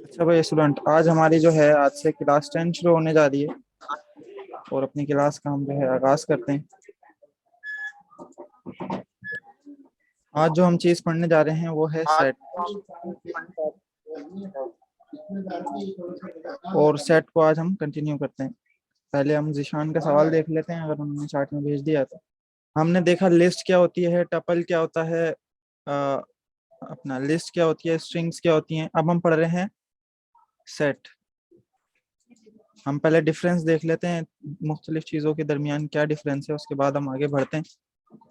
अच्छा भाई स्टूडेंट, आज हमारी जो है आज से क्लास 10 शुरू होने जा रही है और अपनी क्लास का हम जो है आगाज करते हैं। आज जो हम चीज पढ़ने जा रहे हैं वो है सेट। और सेट को आज हम कंटिन्यू करते हैं। पहले हम जिशान का सवाल देख लेते हैं, अगर उन्होंने चार्ट में भेज दिया तो। हमने देखा लिस्ट क्या होती है, टपल क्या होता है, अपना लिस्ट क्या होती है, स्ट्रिंग्स क्या होती हैं। अब हम पढ़ रहे हैं सेट। हम पहले डिफरेंस देख लेते हैं, मुख्तलिफ चीज़ों के दरमियान क्या डिफरेंस है, उसके बाद हम आगे बढ़ते हैं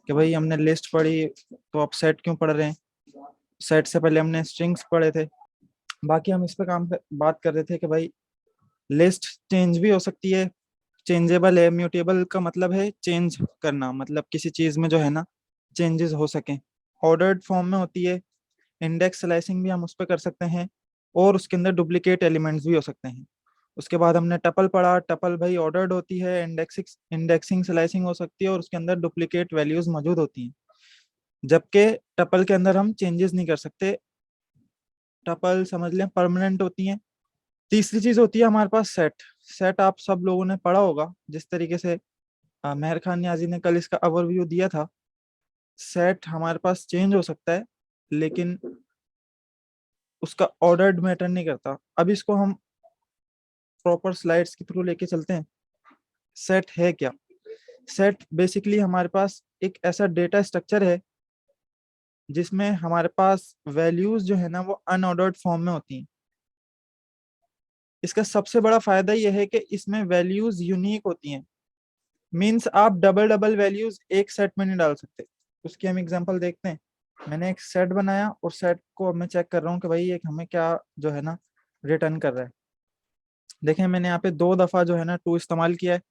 कि भाई हमने लिस्ट पढ़ी तो अब सेट क्यों पढ़ रहे हैं। सेट से पहले हमने स्ट्रिंग्स पढ़े थे। बाकी हम इस पे बात कर रहे थे कि भाई लिस्ट चेंज भी हो सकती है, चेंजेबल है। म्यूटेबल का मतलब है चेंज करना, मतलब किसी चीज़ में जो है ना चेंजेस हो सकें। ऑर्डर्ड फॉर्म में होती है। इंडेक्स स्लाइसिंग भी हम उस पर कर सकते हैं और उसके अंदर डुप्लीकेट एलिमेंट्स भी हो सकते हैं। उसके बाद हमने टपल पढ़ा। टपल भाई ऑर्डर्ड होती है, इंडेक्सिंग स्लाइसिंग हो सकती है और उसके अंदर डुप्लीकेट वैल्यूज मौजूद होती हैं, जबकि टपल के अंदर हम चेंजेस नहीं कर सकते। टपल समझ लें परमानेंट होती हैं। तीसरी चीज होती है हमारे पास सेट। सेट आप सब लोगों ने पढ़ा होगा, जिस तरीके से मेहर खान नियाजी ने कल इसका ओवरव्यू दिया था। सेट हमारे पास चेंज हो सकता है, लेकिन उसका ऑर्डर्ड मैटर नहीं करता। अब इसको हम प्रॉपर स्लाइड्स के थ्रू लेके चलते हैं। सेट है क्या? सेट बेसिकली हमारे पास एक ऐसा डेटा स्ट्रक्चर है जिसमें हमारे पास वैल्यूज जो है ना वो अनऑर्डर्ड फॉर्म में होती हैं। इसका सबसे बड़ा फायदा यह है कि इसमें वैल्यूज यूनिक होती हैं। मींस आप डबल डबल वैल्यूज एक सेट में नहीं डाल सकते। उसकी हम एग्जांपल देखते हैं। मैंने एक सेट बनाया और सेट को अब मैं चेक कर रहा हूँ कि भाई एक हमें क्या जो है ना रिटर्न कर रहा है। देखें, मैंने यहाँ पे 2 दफा जो है ना टू इस्तेमाल किया है।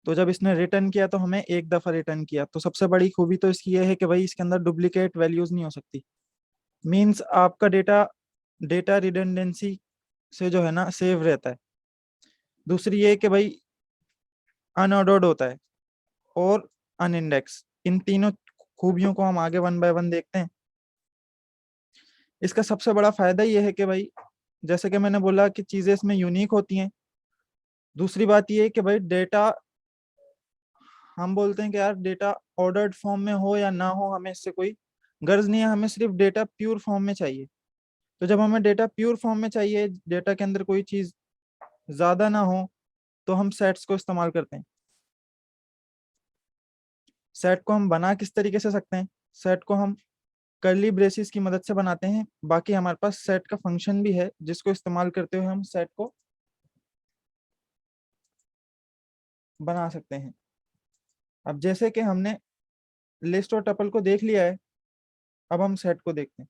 तो जब इसने रिटर्न किया तो हमें एक दफा रिटर्न किया। तो सबसे बड़ी खूबी तो इसकी ये है कि भाई इसके अंदर डुप्लीकेट वैल्यूज नहीं हो सकती। मींस आपका डेटा डेटा रिडंडेंसी से जो है ना सेव रहता है। दूसरी ये कि भाई अनऑर्डर्ड होता है और अनइंडेक्स। इन तीनों खूबियों को हम आगे वन बाय वन देखते हैं। इसका सबसे बड़ा फायदा ये है कि भाई जैसे कि मैंने बोला कि चीजें इसमें यूनिक होती हैं। दूसरी बात ये है कि भाई डेटा, हम बोलते हैं कि यार डेटा ऑर्डर्ड फॉर्म में हो या ना हो हमें इससे कोई गर्ज नहीं है, हमें सिर्फ डेटा प्योर फॉर्म में चाहिए। तो जब हमें डेटा प्योर फॉर्म में चाहिए, डेटा के अंदर कोई चीज ज्यादा ना हो, तो हम सेट्स को इस्तेमाल करते हैं। सेट को हम बना किस तरीके से सकते हैं? सेट को हम कर्ली ब्रेसिस की मदद से बनाते हैं। बाकी हमारे पास सेट का फंक्शन भी है जिसको इस्तेमाल करते हुए हम सेट को बना सकते हैं। अब जैसे कि हमने लिस्ट और टपल को देख लिया है, अब हम सेट को देखते हैं।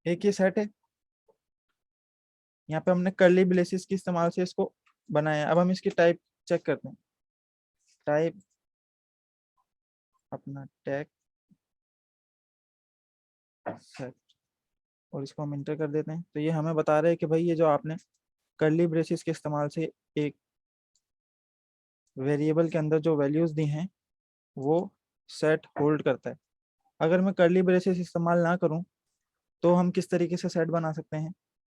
एक ये सेट है, यहाँ पे हमने कर्ली ब्रेसिस के इस्तेमाल से इसको बनाया है। अब हम इसकी टाइप चेक करते हैं। टाइप अपना टैग सेट, और इसको हम इंटर कर देते हैं। तो ये हमें बता रहे हैं कि भाई ये जो आपने कर्ली ब्रेसिस के इस्तेमाल से एक वेरिएबल के अंदर जो वैल्यूज दी हैं वो सेट होल्ड करता है। अगर मैं कर्ली ब्रेसिस इस्तेमाल ना करूं तो हम किस तरीके से सेट बना सकते हैं?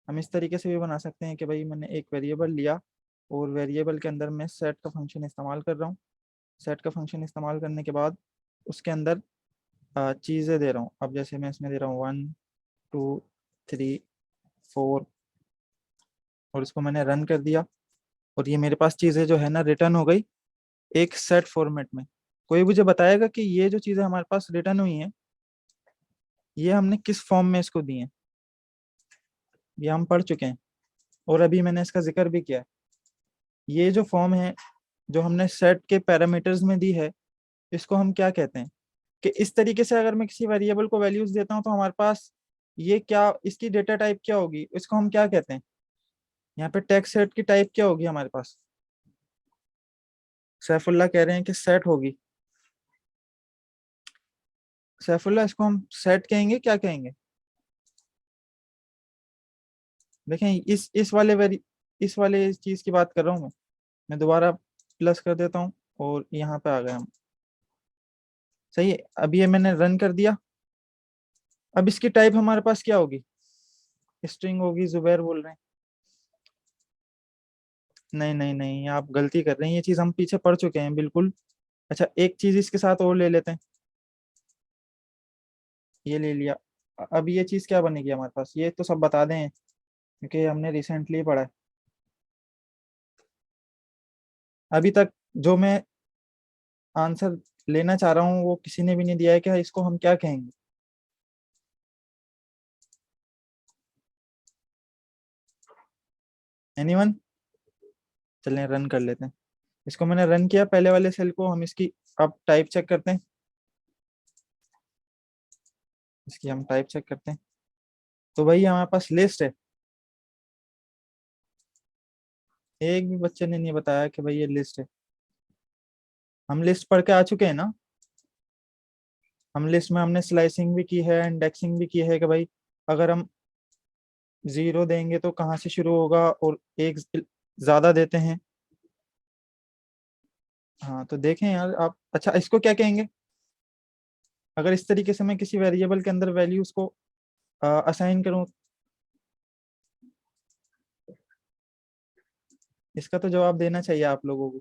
हम इस तरीके से भी बना सकते हैं कि भाई मैंने एक वेरिएबल लिया और वेरिएबल के अंदर मैं सेट का फंक्शन इस्तेमाल कर रहा हूँ। सेट का फंक्शन इस्तेमाल करने के बाद उसके अंदर चीज़ें दे रहा हूँ। अब जैसे मैं इसमें दे रहा हूँ 1 2 3 4, और इसको मैंने रन कर दिया और ये मेरे पास चीज़ें जो है ना रिटर्न हो गई एक सेट फॉर्मेट में। कोई मुझे बताएगा कि ये जो चीज़ें हमारे पास रिटर्न हुई हैं ये हमने किस फॉर्म में इसको दी हैं? ये हम पढ़ चुके हैं और अभी मैंने इसका जिक्र भी किया है। ये जो फॉर्म है जो हमने सेट के पैरामीटर्स में दी है, इसको हम क्या कहते हैं? कि इस तरीके से अगर मैं किसी वेरिएबल को वैल्यूज देता हूं तो हमारे पास ये क्या, इसकी डेटा टाइप क्या होगी, इसको हम क्या कहते हैं? यहाँ पे टेक्स्ट सेट की टाइप क्या होगी हमारे पास? सैफुल्ला कह रहे हैं कि सेट होगी। सैफुल्ला इसको हम सेट कहेंगे, क्या कहेंगे? देखें, इस वाले चीज की बात कर रहा हूँ मैं दोबारा प्लस कर देता हूँ और यहाँ पे आ गए हम। सही है, अब ये मैंने रन कर दिया। अब इसकी टाइप हमारे पास क्या होगी? स्ट्रिंग होगी, जुबैर बोल रहे हैं। नहीं नहीं नहीं, आप गलती कर रहे हैं, ये चीज हम पीछे पढ़ चुके हैं बिल्कुल। अच्छा, एक चीज इसके साथ और ले लेते हैं। ये ले लिया। अब ये चीज क्या बनेगी हमारे पास, ये तो सब बता दें क्योंकि हमने रिसेंटली पढ़ा है। अभी तक जो मैं आंसर लेना चाह रहा हूँ वो किसी ने भी नहीं दिया है कि इसको हम क्या कहेंगे। एनीवन? चलें रन कर लेते हैं। इसको मैंने रन किया, पहले वाले सेल को हम इसकी अब टाइप चेक करते हैं। इसकी हम टाइप चेक करते हैं। तो भाई हमारे पास लिस्ट है। एक भी बच्चे ने नहीं बताया कि भाई ये लिस्ट है। हम लिस्ट पढ़ के आ चुके हैं ना। हम लिस्ट में हमने स्लाइसिंग भी की है, इंडेक्सिंग भी की है कि भाई अगर हम जीरो देंगे तो कहाँ से शुरू होगा, और एक ज्यादा देते हैं। हाँ तो देखें यार आप। अच्छा, इसको क्या कहेंगे अगर इस तरीके से मैं किसी वेरिएबल के अंदर वैल्यूज को असाइन करूं? इसका तो जवाब देना चाहिए आप लोगों को,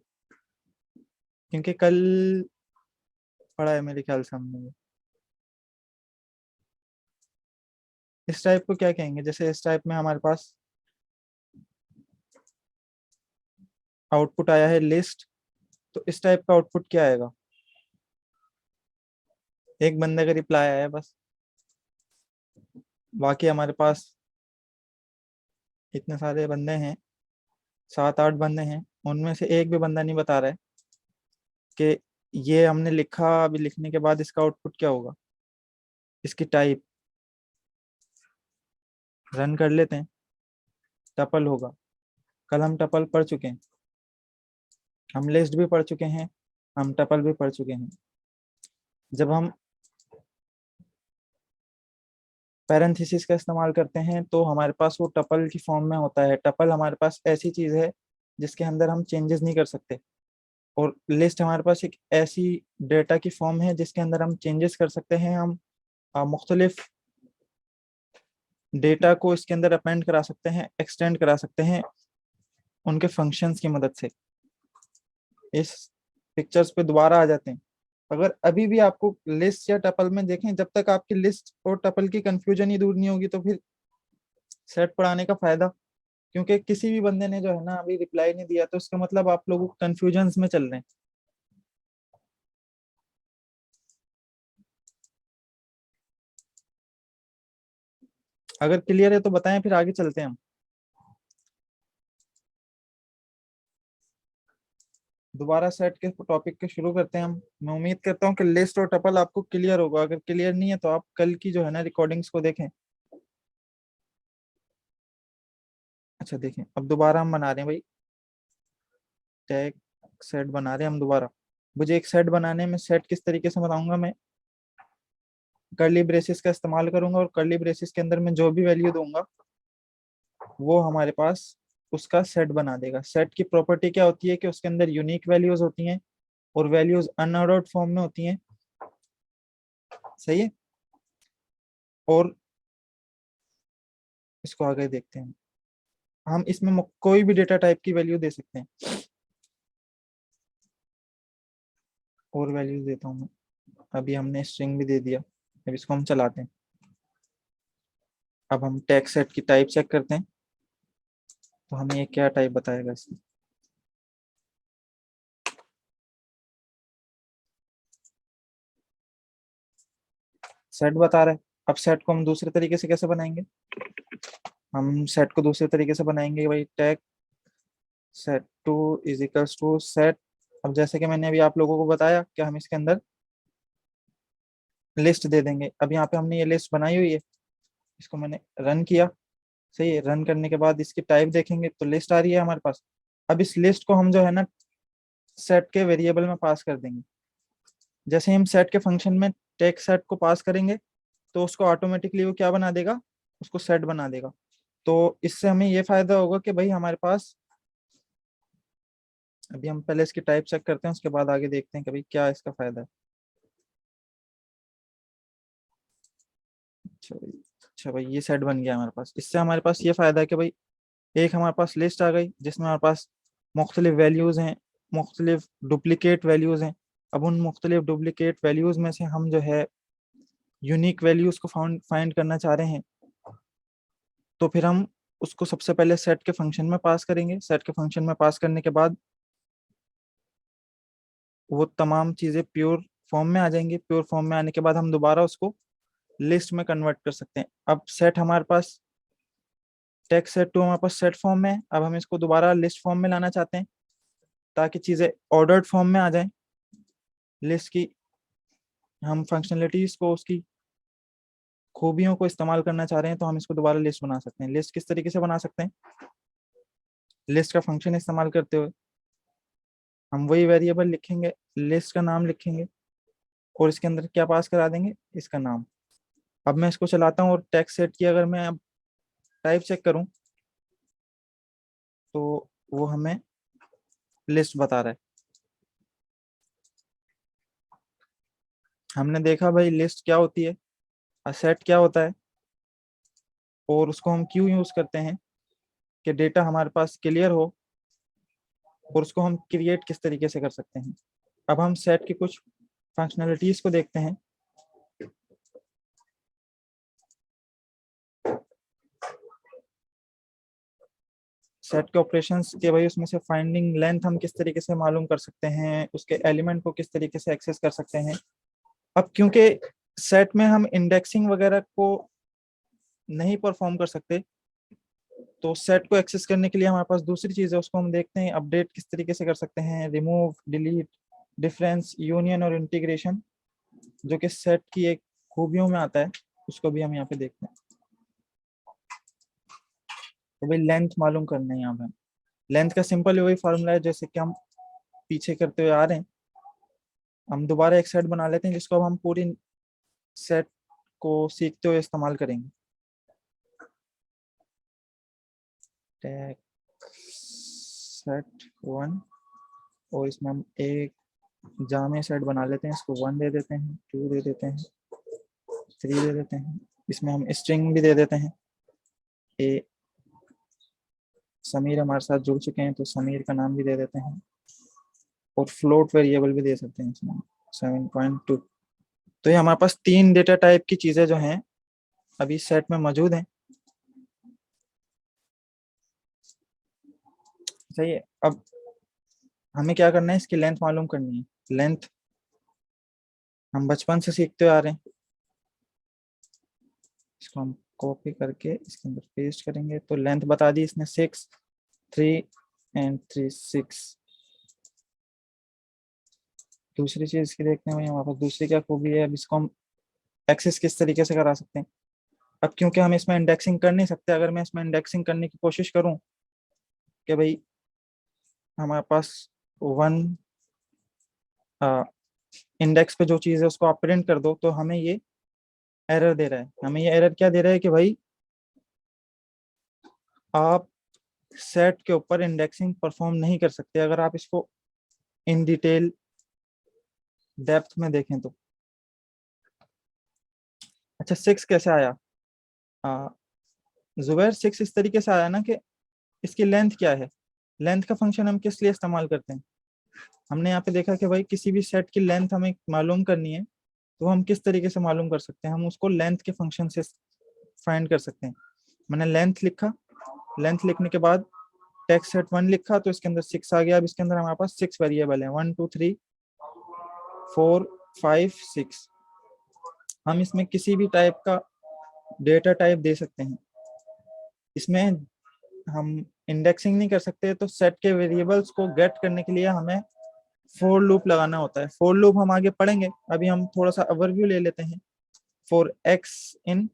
क्योंकि कल पढ़ा है मेरे ख्याल से हमने ये। इस टाइप को क्या कहेंगे, जैसे इस टाइप में हमारे पास आउटपुट आया है लिस्ट, तो इस टाइप का आउटपुट क्या आएगा? एक बंदे का रिप्लाई आया है बस। बाकी हमारे पास इतने सारे बंदे हैं, 7 8 बंदे हैं, उनमें से एक भी बंदा नहीं बता रहा है कि ये हमने लिखा, अभी लिखने के बाद इसका आउटपुट क्या होगा, इसकी टाइप। रन कर लेते हैं। टपल होगा। कल हम टपल पढ़ चुके हैं, हम लिस्ट भी पढ़ चुके हैं, हम टपल भी पढ़ चुके हैं। जब हम पैरेंथेसिस का इस्तेमाल करते हैं तो हमारे पास वो टपल की फॉर्म में होता है। टपल हमारे पास ऐसी चीज है जिसके अंदर हम चेंजेस नहीं कर सकते, और लिस्ट हमारे पास एक ऐसी डेटा की फॉर्म है जिसके अंदर हम चेंजेस कर सकते हैं। हम मुख्तलिफ डेटा को इसके अंदर अपेंड करा सकते हैं, एक्सटेंड करा सकते हैं उनके फंक्शंस की मदद से। इस पिक्चर्स पे दोबारा आ जाते हैं। अगर अभी भी आपको लिस्ट या टपल में देखें, जब तक आपकी लिस्ट और टपल की कंफ्यूजन ही दूर नहीं होगी तो फिर सेट पढ़ाने का फायदा। क्योंकि किसी भी बंदे ने जो है ना अभी रिप्लाई नहीं दिया, तो उसका मतलब आप लोग कंफ्यूजन में चल रहे हैं। अगर क्लियर है तो बताएं, फिर आगे चलते हैं हम। दोबारा सेट के टॉपिक के शुरू करते हैं हम। मैं उम्मीद करता हूँ कि लिस्ट और टपल आपको क्लियर होगा। अगर क्लियर नहीं है तो आप कल की जो है ना रिकॉर्डिंग्स को देखें। अच्छा देखें, अब दोबारा हम बना रहे हैं भाई, टैग सेट बना रहे हैं हम दोबारा। मुझे एक सेट बनाने में सेट किस तरीके से बनाऊंगा मैं, कर्ली ब्रेसेस का इस्तेमाल करूंगा, और कर्ली ब्रेसेस के अंदर मैं जो भी वैल्यू दूंगा वो हमारे पास उसका सेट बना देगा। सेट की प्रॉपर्टी क्या होती है कि उसके अंदर यूनिक वैल्यूज होती हैं, और वैल्यूज अनऑर्डर्ड फॉर्म में होती हैं। सही है। और इसको आगे देखते हैं। हम इसमें कोई भी डेटा टाइप की वैल्यू दे सकते हैं। और वैल्यूज देता हूँ मैं। अभी हमने स्ट्रिंग भी दे दिया। अब इसको हम चलाते हैं। अब हम टैग सेट की टाइप चेक करते हैं, तो हमें ये क्या टाइप बताएगा इसकी। सेट बता रहा है। अब सेट को हम दूसरे तरीके से कैसे बनाएंगे? हम सेट को दूसरे तरीके से बनाएंगे भाई, tag set to is equals to set. अब जैसे कि मैंने अभी आप लोगों को बताया कि हम इसके अंदर लिस्ट दे देंगे। अब यहाँ पे हमने ये लिस्ट बनाई हुई है, इसको मैंने रन किया। सही है। रन करने के बाद इसकी टाइप देखेंगे तो लिस्ट आ रही है हमारे पास। अब इस लिस्ट को हम जो है ना सेट के वेरिएबल में पास कर देंगे। जैसे ही हम सेट के फंक्शन में टेक सेट को पास करेंगे तो उसको ऑटोमेटिकली वो क्या बना देगा, उसको सेट बना देगा। तो इससे हमें ये फायदा होगा कि भाई हमारे पास, अभी हम पहले इसकी टाइप चेक करते हैं उसके बाद आगे देखते हैं कि भाई क्या इसका फायदा है। अच्छा भाई ये सेट बन गया हमारे पास। इससे हमारे पास ये फायदा है कि भाई एक हमारे पास लिस्ट आ गई जिसमें हमारे पास मुख्तलिफ वैल्यूज़ हैं, मुख्तलिफ डुप्लीकेट वैल्यूज़ हैं। अब उन मुख्तलिफ डुप्लीकेट वैल्यूज़ में से हम जो है यूनिक वैल्यूज़ को फाउंड फाइंड करना चाह रहे हैं, तो फिर हम उसको सबसे पहले सेट के फंक्शन में पास करेंगे। सेट के फंक्शन में पास करने के बाद वो तमाम चीज़ें प्योर फॉर्म में आ जाएंगी। प्योर फॉर्म में आने के बाद हम दोबारा उसको लिस्ट में कन्वर्ट कर सकते हैं। अब सेट हमारे पास टेक्स्ट सेट टू हमारे पास सेट फॉर्म में है, अब हम इसको दोबारा लिस्ट फॉर्म में लाना चाहते हैं ताकि चीज़ें ऑर्डर्ड फॉर्म में आ जाएं। लिस्ट की हम फंक्शनलिटीज को, उसकी खूबियों को इस्तेमाल करना चाह रहे हैं, तो हम इसको दोबारा लिस्ट बना सकते हैं। लिस्ट किस तरीके से बना सकते हैं? लिस्ट का फंक्शन इस्तेमाल करते हुए हम वही वेरिएबल लिखेंगे, लिस्ट का नाम लिखेंगे और इसके अंदर क्या पास करा देंगे, इसका नाम। अब मैं इसको चलाता हूँ और टेक्स्ट सेट की अगर मैं अब टाइप चेक करूँ तो वो हमें लिस्ट बता रहा है। हमने देखा भाई लिस्ट क्या होती है, सेट क्या होता है, और उसको हम क्यों यूज करते हैं कि डेटा हमारे पास क्लियर हो, और उसको हम क्रिएट किस तरीके से कर सकते हैं। अब हम सेट की कुछ फंक्शनलिटीज को देखते हैं। सेट के ऑपरेशंस के भाई उसमें से फाइंडिंग लेंथ हम किस तरीके से मालूम कर सकते हैं, उसके एलिमेंट को किस तरीके से एक्सेस कर सकते हैं। अब क्योंकि सेट में हम इंडेक्सिंग वगैरह को नहीं परफॉर्म कर सकते, तो सेट को एक्सेस करने के लिए हमारे पास दूसरी चीज़ है, उसको हम देखते हैं अपडेट किस तरीके से कर सकते हैं। रिमूव, डिलीट, डिफरेंस, यूनियन और इंटीग्रेशन, जो कि सेट की एक खूबियों में आता है, उसको भी हम यहाँ पे देखते हैं। तो भाई लेंथ मालूम करना है यहाँ पे। लेंथ का सिंपल वही फार्मूला है जैसे कि हम पीछे करते हुए आ रहे हैं। हम दोबारा एक सेट बना लेते हैं जिसको अब हम पूरी सेट को सीखते हुए इस्तेमाल करेंगे। सेट वन, और इसमें हम एक जामे सेट बना लेते हैं। इसको 1 दे देते हैं, 2 दे देते हैं, 3 दे देते हैं। इसमें हम स्ट्रिंग भी दे देते हैं। ए समीर हमारे साथ जुड़ चुके हैं तो समीर का नाम भी दे देते हैं, और फ्लोट वेरिएबल भी दे सकते हैं इसमें 7.2। तो ये हमारे पास 3 डेटा टाइप की चीजें जो हैं अभी सेट में मौजूद हैं। सही है। अब हमें क्या करना है, इसकी लेंथ मालूम करनी है। लेंथ हम बचपन से सीखते आ रहे हैं। इसको हम कॉपी करके इसके अंदर पेस्ट करेंगे तो लेंथ बता दी इसने 6, 3 एंड 3, 6। दूसरी चीज इसकी देखते हैं हमारे पास दूसरी क्या खूबी है। अब इसको हम एक्सेस किस तरीके से करा सकते हैं। अब क्योंकि हम इसमें इंडेक्सिंग कर नहीं सकते, अगर मैं इसमें इंडेक्सिंग करने की कोशिश करूं कि भाई हमारे पास 1 इंडेक्स पे जो चीज़ है उसको आप प्रिंट कर दो, तो हमें ये एरर दे रहा है। हमें ये एरर क्या दे रहा है कि भाई आप सेट के ऊपर इंडेक्सिंग परफॉर्म नहीं कर सकते। अगर आप इसको इन डिटेल डेप्थ में देखें तो अच्छा 6 कैसे आया? आ, जुबैर 6 इस तरीके से आया ना कि इसकी लेंथ क्या है। लेंथ का फंक्शन हम किस लिए इस्तेमाल करते हैं? हमने यहाँ पे देखा कि भाई किसी भी सेट की लेंथ हमें मालूम करनी है, तो हम किस तरीके से मालूम कर सकते हैं, हम उसको लेंथ के फंक्शन से फाइंड कर सकते हैं। मैंने लेंथ लिखा, लेंथ लिखने के बाद टेक्स्ट सेट 1 लिखा तो इसके अंदर 6 आ गया। अब इसके अंदर हमारे पास 6 वेरिएबल है, 1 2 3 4 5 6। हम इसमें किसी भी टाइप का डेटा टाइप दे सकते हैं। इसमें हम इंडेक्सिंग नहीं कर सकते, तो सेट के वेरिएबल्स को गेट करने के लिए हमें फोर लूप लगाना होता है। फोर लूप हम आगे पढ़ेंगे, अभी हम थोड़ा सा ओवरव्यू ले लेते हैं। फॉर एक्स इन,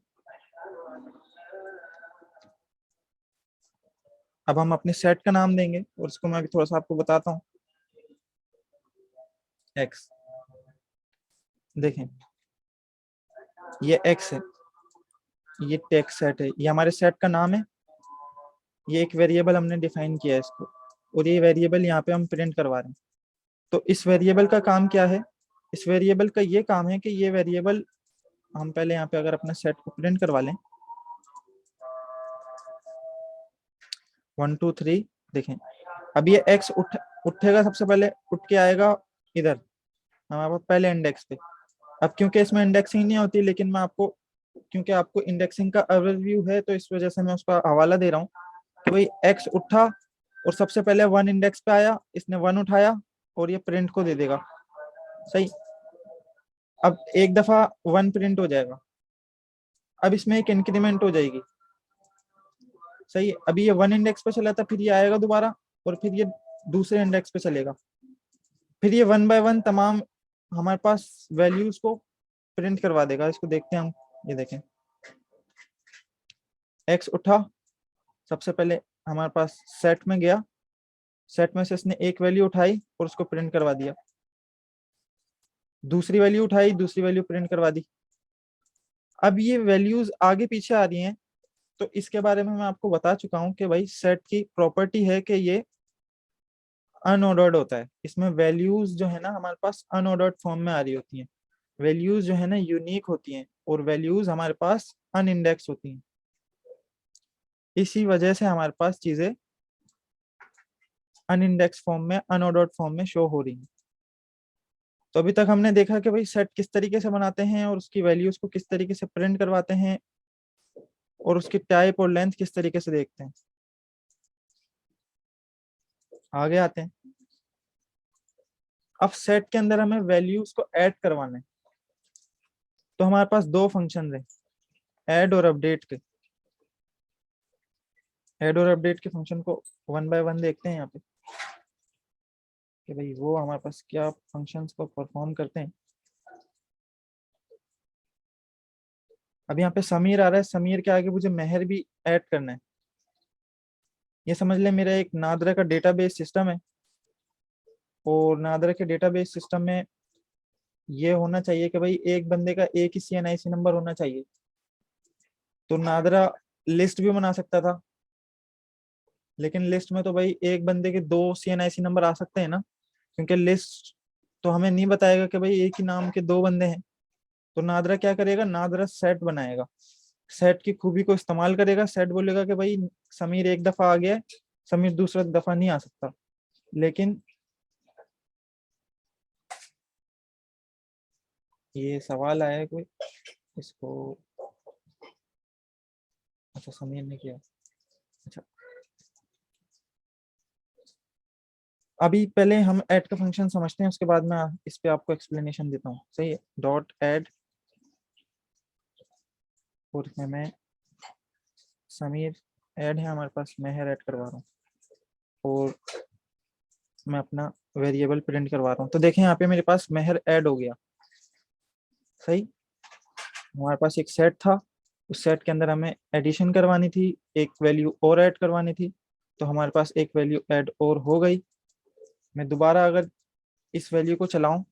अब हम अपने सेट का नाम देंगे और इसको मैं अभी थोड़ा सा आपको बताता हूँ। एक्स, देखें ये एक्स है, ये टेक्स्ट सेट है, ये हमारे सेट का नाम है। ये एक वेरिएबल हमने डिफाइन किया है इसको, और ये वेरिएबल यहाँ पे हम प्रिंट करवा रहे हैं। तो इस वेरिएबल का काम क्या है? इस वेरिएबल का ये काम है कि ये वेरिएबल हम पहले यहाँ पे अगर अपने सेट को प्रिंट करवा लें 1 2 3, देखें अब ये x उठेगा, सबसे पहले उठ के आएगा इधर हमारे पास पहले इंडेक्स पे। अब क्योंकि इसमें इंडेक्सिंग नहीं होती, लेकिन मैं आपको, क्योंकि आपको इंडेक्सिंग का ओवरव्यू है तो इस वजह से मैं उसका हवाला दे रहा हूँ कि भाई x उठा और सबसे पहले 1 इंडेक्स पे आया, इसने 1 उठाया और ये प्रिंट को दे देगा। सही। अब एक दफा 1 प्रिंट हो जाएगा, अब इसमें एक इंक्रीमेंट हो जाएगी। सही। अभी ये 1 इंडेक्स पे चला था, फिर ये आएगा दोबारा और फिर ये दूसरे इंडेक्स पे चलेगा, फिर ये 1 बाय 1 तमाम हमारे पास वैल्यूज को प्रिंट करवा देगा। इसको देखते हैं हम। ये देखें x उठा, सबसे पहले हमारे पास सेट में गया, सेट में से इसने एक वैल्यू उठाई और उसको प्रिंट करवा दिया, दूसरी वैल्यू उठाई, दूसरी वैल्यू प्रिंट करवा दी। अब ये वैल्यूज आगे पीछे आ रही हैं, तो इसके बारे में मैं आपको बता चुका हूं कि भाई सेट की प्रॉपर्टी है कि ये अनऑर्डर्ड होता है। इसमें वैल्यूज जो है ना हमारे पास अनऑर्डर्ड फॉर्म में आ रही होती हैं, वैल्यूज जो है ना यूनिक होती हैं और वैल्यूज हमारे पास अनइंडेक्स होती हैं। इसी वजह से हमारे पास चीजें अनइंडेक्स फॉर्म में, अनऑर्डर्ड फॉर्म में शो हो रही हैं। तो अभी तक हमने देखा कि भाई सेट किस तरीके से बनाते हैं और उसकी वैल्यूज को किस तरीके से प्रिंट करवाते हैं और उसकी टाइप और लेंथ किस तरीके से देखते हैं। आगे आते हैं। अब सेट के अंदर हमें वैल्यूज को ऐड करवाना है, तो हमारे पास दो फंक्शन है, ऐड और अपडेट के। ऐड और अपडेट के फंक्शन को 1 बाय 1 देखते हैं यहाँ पे कि भाई वो हमारे पास क्या फंक्शंस को परफॉर्म करते हैं। अब यहाँ पे समीर आ रहा है, समीर के आगे मुझे मेहर भी ऐड करना है। ये समझ ले मेरा एक नादरा का डेटाबेस सिस्टम है और नादरा के डेटाबेस सिस्टम में ये होना चाहिए कि भाई एक बंदे का एक ही CNIC नंबर होना चाहिए। तो नादरा लिस्ट भी बना सकता था, लेकिन लिस्ट में तो भाई एक बंदे के दो CNIC नंबर आ सकते हैं ना, क्योंकि लिस्ट तो हमें नहीं बताएगा कि भाई एक ही नाम के दो बंदे हैं। तो नादरा क्या करेगा, नादरा सेट बनाएगा, सेट की खूबी को इस्तेमाल करेगा। सेट बोलेगा कि भाई समीर एक दफा आ गया है, समीर दूसरा दफा नहीं आ सकता। लेकिन ये सवाल आया है कोई, इसको, अच्छा समीर ने किया। अच्छा, अभी पहले हम ऐड का फंक्शन समझते हैं, उसके बाद मैं इस पे आपको एक्सप्लेनेशन देता हूँ। सही है। डॉट ऐड और इसमें मैं समीर ऐड है हमारे पास, मेहर ऐड करवा रहा हूँ और मैं अपना वेरिएबल प्रिंट करवा रहा हूँ। तो देखें यहाँ पे मेरे पास मेहर ऐड हो गया। सही। हमारे पास एक सेट था, उस सेट के अंदर हमें एडिशन करवानी थी, एक वैल्यू और ऐड करवानी थी, तो हमारे पास एक वैल्यू ऐड और हो गई। मैं दोबारा अगर इस वैल्यू को चलाऊं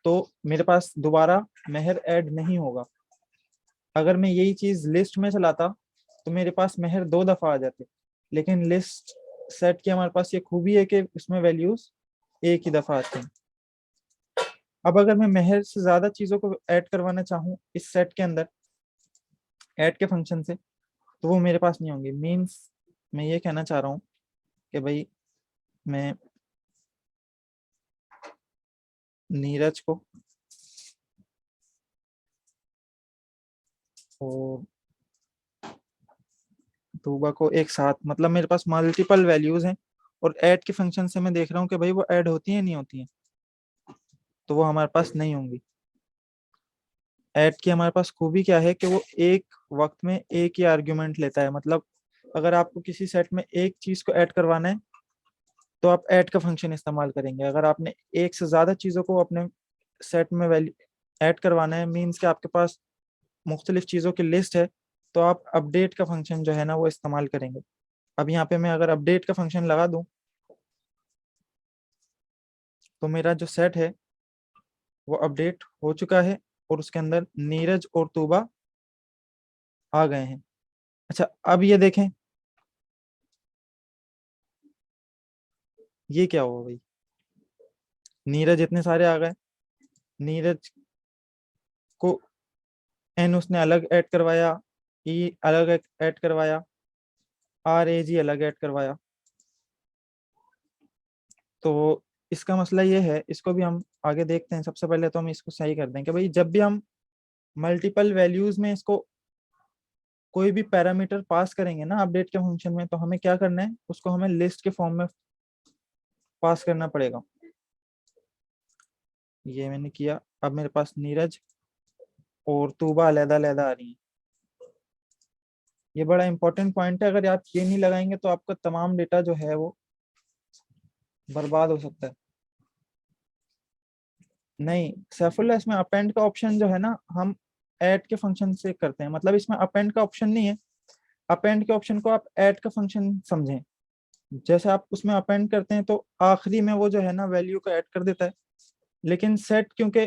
तो मेरे पास दोबारा मेहर ऐड नहीं होगा। अगर मैं यही चीज लिस्ट में चलाता तो मेरे पास मेहर दो दफा आ जाते, लेकिन लिस्ट सेट की हमारे पास ये खूबी है कि उसमें वैल्यूज एक ही दफा आती हैं। अब अगर मैं मेहर से ज्यादा चीजों को ऐड करवाना चाहूँ इस सेट के अंदर ऐड के फंक्शन से, तो वो मेरे पास नहीं होंगे। मीन्स मैं ये कहना चाह रहा हूँ कि भाई मैं नीरज को और तूबा को एक साथ, मतलब मेरे पास मल्टीपल वैल्यूज हैं और ऐड के फंक्शन से मैं देख रहा हूँ कि भाई वो ऐड होती हैं नहीं होती हैं, तो वो हमारे पास नहीं होंगी। ऐड की हमारे पास खूबी क्या है कि वो एक वक्त में एक ही आर्ग्यूमेंट लेता है। मतलब अगर आपको किसी सेट में एक चीज को ऐड करवाना है तो आप ऐड का फंक्शन इस्तेमाल करेंगे। अगर आपने एक से ज्यादा चीजों को अपने सेट में वैल्यू ऐड करवाना है, मीन्स कि आपके पास मुख्तलिफ चीजों की लिस्ट है, तो आप अपडेट का फंक्शन जो है ना वो इस्तेमाल करेंगे। अब यहाँ पे मैं अगर अपडेट का फंक्शन लगा दूं तो मेरा जो सेट है वो अपडेट हो चुका है और उसके अंदर नीरज और तूबा आ गए हैं। अच्छा, अब ये देखें, ये क्या हुआ भाई, नीरज इतने सारे आ गए। नीरज को एन उसने अलग ऐड करवाया, ई अलग ऐड करवाया, आर ए जी अलग ऐड करवाया। तो इसका मसला ये है, इसको भी हम आगे देखते हैं। सबसे पहले तो हम इसको सही कर दें कि भाई जब भी हम मल्टीपल वैल्यूज में इसको कोई भी पैरामीटर पास करेंगे ना अपडेट के फंक्शन में, तो हमें क्या करना है, उसको हमें लिस्ट के फॉर्म में पास करना पड़ेगा। ये मैंने किया। अब मेरे पास नीरज और तूबा अलहदा अलहदा आ रही है। ये बड़ा इंपॉर्टेंट पॉइंट है, अगर आप ये नहीं लगाएंगे तो आपका तमाम डेटा जो है वो बर्बाद हो सकता है। नहीं, सैफुल्ला इसमें अपेंड का ऑप्शन जो है ना, हम ऐड के फंक्शन से करते हैं। मतलब इसमें अपेंड का ऑप्शन नहीं है। अपेंड के ऑप्शन को आप ऐड का फंक्शन समझें। जैसे आप उसमें अपेंड करते हैं तो आखिरी में वो जो है ना वैल्यू को ऐड कर देता है। लेकिन सेट क्योंकि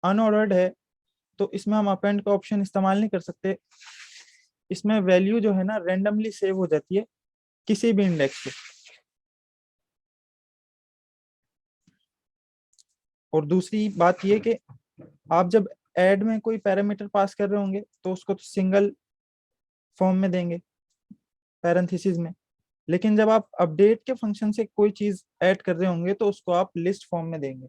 अनऑर्डर्ड है, तो इसमें हम अपेंड का ऑप्शन इस्तेमाल नहीं कर सकते। इसमें वैल्यू जो है ना रेंडमली सेव हो जाती है किसी भी इंडेक्स पे। और दूसरी बात ये कि आप जब ऐड में कोई पैरामीटर पास कर रहे होंगे तो उसको तो सिंगल फॉर्म में देंगे, पैरेंथेसिस में। लेकिन जब आप अपडेट के फंक्शन से कोई चीज ऐड कर रहे होंगे तो उसको आप लिस्ट फॉर्म में देंगे।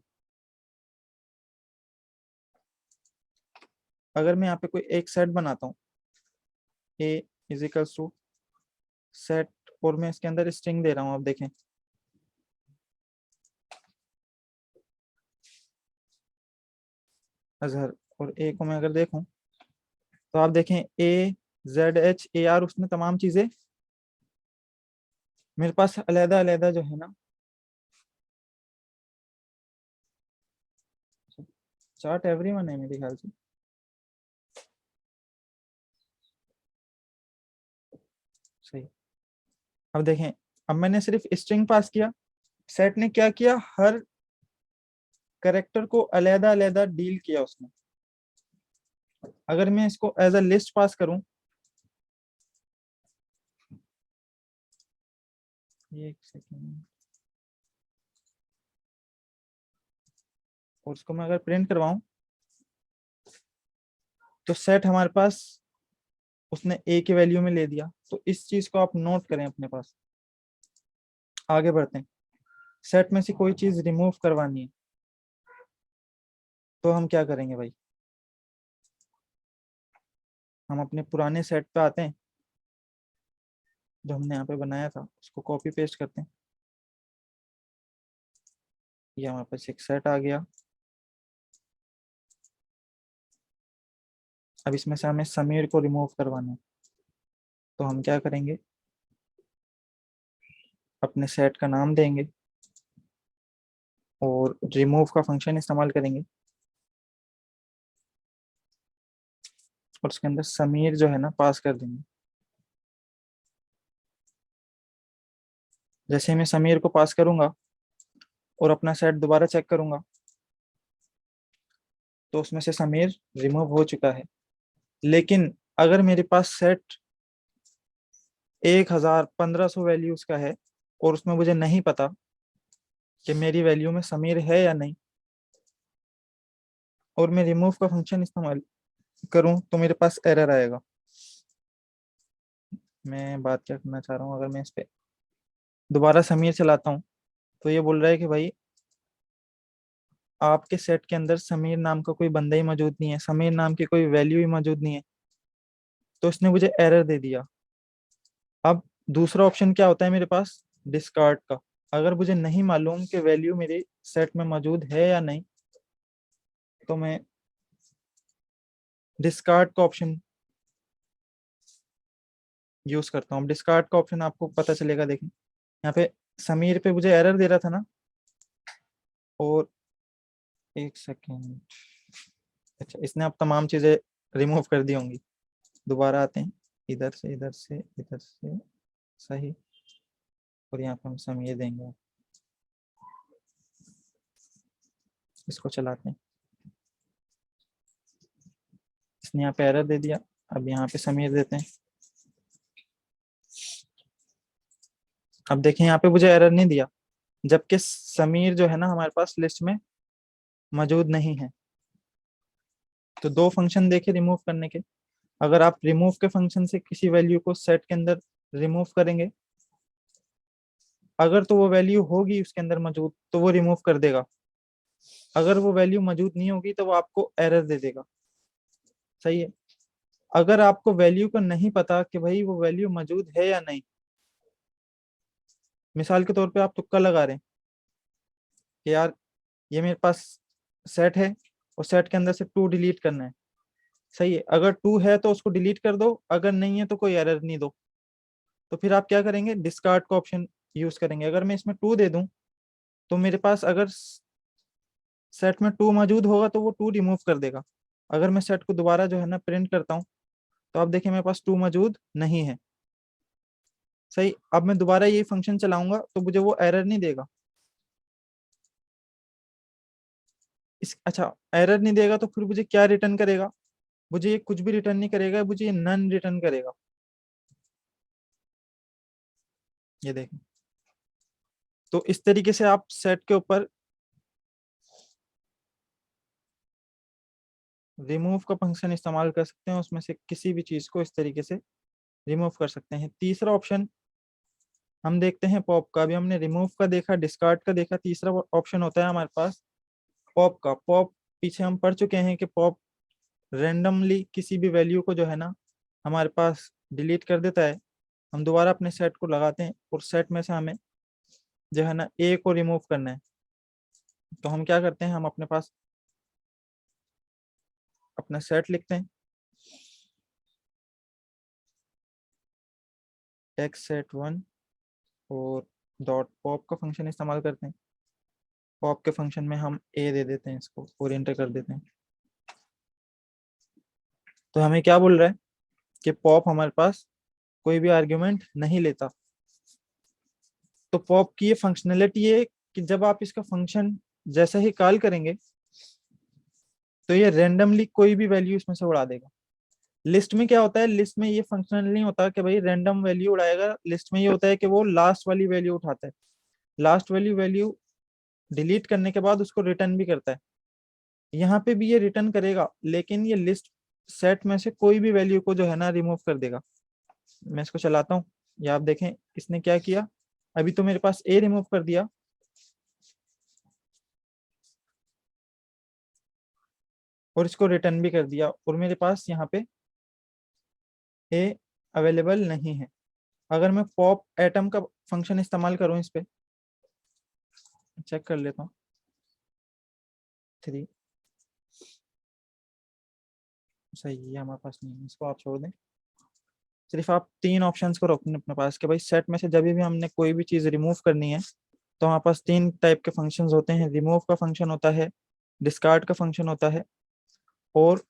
अगर मैं यहाँ पे कोई एक सेट बनाता हूँ, ए इज इक्वल्स टू सेट, और मैं इसके अंदर स्ट्रिंग दे रहा हूँ, आप देखें अजहर, और ए को मैं अगर देखूं तो आप देखें ए जेड एच ए आर, उसमें तमाम चीजें मेरे पास अलहदा अलहदा जो है ना चार्ट एवरीवन है मेरे ख्याल से। सही। अब देखें, अब मैंने सिर्फ स्ट्रिंग पास किया, सेट ने क्या किया, हर करेक्टर को अलहदा अलहदा डील किया उसने। अगर मैं इसको एज अ लिस्ट पास करूं, ये एक सेकेंड, और उसको मैं अगर प्रिंट करवाऊं तो सेट हमारे पास उसने ए की वैल्यू में ले दिया। तो इस चीज को आप नोट करें अपने पास। आगे बढ़ते हैं। सेट में से कोई चीज रिमूव करवानी है तो हम क्या करेंगे भाई, हम अपने पुराने सेट पे आते हैं जो हमने यहाँ पे बनाया था, उसको कॉपी पेस्ट करते हैं। ये हमारे पास एक सेट आ गया। अब इसमें से हमें समीर को रिमूव करवाना है, तो हम क्या करेंगे, अपने सेट का नाम देंगे और रिमूव का फंक्शन इस्तेमाल करेंगे, और उसके अंदर समीर जो है ना पास कर देंगे। जैसे मैं समीर को पास करूंगा और अपना सेट दोबारा चेक करूंगा तो उसमें से समीर रिमूव हो चुका है। लेकिन अगर मेरे पास सेट 1000 1500 वैल्यूज का है और उसमें मुझे नहीं पता कि मेरी वैल्यू में समीर है या नहीं, और मैं रिमूव का फंक्शन इस्तेमाल करूं तो मेरे पास एरर आएगा। मैं बात क्या करना चाह रहा हूँ, अगर मैं इस पे दोबारा समीर चलाता हूँ तो ये बोल रहा है कि भाई आपके सेट के अंदर समीर नाम का कोई बंदा ही मौजूद नहीं है, समीर नाम की कोई वैल्यू ही मौजूद नहीं है। तो इसने मुझे एरर दे दिया। अब दूसरा ऑप्शन क्या होता है मेरे पास, डिस्कार्ड का। अगर मुझे नहीं मालूम कि वैल्यू मेरे सेट में मौजूद है या नहीं, तो मैं डिस्कार्ड का ऑप्शन यूज करता हूँ। डिस्कार्ड का ऑप्शन आपको पता चलेगा, देखें यहाँ पे समीर पे मुझे एरर दे रहा था ना। और एक सेकेंड, अच्छा इसने अब तमाम चीजें रिमूव कर दी होंगी। दोबारा आते हैं, इधर से इधर से इधर से, सही, और यहाँ पे हम समीर देंगे। इसको चलाते हैं, इसने यहाँ पे एरर दे दिया। अब यहाँ पे समीर देते हैं। अब देखें यहाँ पे मुझे एरर नहीं दिया, जबकि समीर जो है ना हमारे पास लिस्ट में मौजूद नहीं है। तो दो फंक्शन देखे रिमूव करने के। अगर आप रिमूव के फंक्शन से किसी वैल्यू को सेट के अंदर रिमूव करेंगे, अगर तो वो वैल्यू होगी उसके अंदर मौजूद तो वो रिमूव कर देगा, अगर वो वैल्यू मौजूद नहीं होगी तो वो आपको एरर दे देगा। सही है। अगर आपको वैल्यू का नहीं पता कि भाई वो वैल्यू मौजूद है या नहीं, मिसाल के तौर पे आप तुक्का लगा रहे हैं कि यार ये मेरे पास सेट है और सेट के अंदर से 2 डिलीट करना है। सही है, अगर 2 है तो उसको डिलीट कर दो, अगर नहीं है तो कोई एरर नहीं दो। तो फिर आप क्या करेंगे, डिस्कार्ड का ऑप्शन यूज करेंगे। अगर मैं इसमें 2 दे दूं तो मेरे पास अगर सेट में 2 मौजूद होगा तो वो 2 रिमूव कर देगा। अगर मैं सेट को दोबारा जो है ना प्रिंट करता हूँ तो आप देखिए मेरे पास 2 मौजूद नहीं है। सही, अब मैं दोबारा ये फंक्शन चलाऊंगा तो मुझे वो एरर नहीं देगा। इस अच्छा, एरर नहीं देगा तो फिर मुझे क्या रिटर्न करेगा, मुझे ये कुछ भी रिटर्न नहीं करेगा, मुझे ये नन रिटर्न करेगा। ये देखें। तो इस तरीके से आप सेट के ऊपर रिमूव का फंक्शन इस्तेमाल कर सकते हैं, उसमें से किसी भी चीज को इस तरीके से रिमूव कर सकते हैं। तीसरा ऑप्शन हम देखते हैं पॉप का। अभी हमने रिमूव का देखा, डिस्कार्ड का देखा, तीसरा ऑप्शन होता है हमारे पास पॉप का। पॉप पीछे हम पढ़ चुके हैं कि पॉप रेंडमली किसी भी वैल्यू को जो है ना हमारे पास डिलीट कर देता है। हम दोबारा अपने सेट को लगाते हैं और सेट में से हमें जो है ना ए को रिमूव करना है। तो हम क्या करते हैं, हम अपने पास अपना सेट लिखते हैं, टेक्स्ट सेट 1, और डॉट पॉप का फंक्शन इस्तेमाल करते हैं। पॉप के फंक्शन में हम ए दे देते हैं इसको और एंटर कर देते हैं। तो हमें क्या बोल रहा है कि पॉप हमारे पास कोई भी आर्ग्यूमेंट नहीं लेता। तो पॉप की ये फंक्शनैलिटी है कि जब आप इसका फंक्शन जैसे ही कॉल करेंगे तो ये रेंडमली कोई भी वैल्यू इसमें से उड़ा देगा। लिस्ट में क्या होता है, लिस्ट में ये फंक्शनल नहीं होता कि भाई रैंडम वैल्यू उड़ाएगा। लिस्ट में ये होता है कि वो लास्ट वाली वैल्यू उठाता है, लास्ट वाली वैल्यू डिलीट करने के बाद उसको रिटर्न भी करता है। यहाँ पे भी ये रिटर्न करेगा, लेकिन ये लिस्ट सेट में से कोई भी वैल्यू को जो है ना रिमूव कर देगा। मैं इसको चलाता हूँ, या आप देखें इसने क्या किया, अभी तो मेरे पास ए रिमूव कर दिया और इसको रिटर्न भी कर दिया, और मेरे पास यहाँ पे ए अवेलेबल नहीं है। अगर मैं पॉप एटम का फंक्शन इस्तेमाल करूँ इस पे, चेक कर लेता हूँ। 3 सही है, हमारे पास नहीं है, इसको आप छोड़ दें। सिर्फ आप 3 ऑप्शंस को रखें अपने पास कि भाई सेट में से जब भी हमने कोई भी चीज़ रिमूव करनी है तो हमारे पास 3 टाइप के फंक्शंस होते हैं। रिमूव का फंक्शन होता है, डिस्कार्ड का फंक्शन होता है, और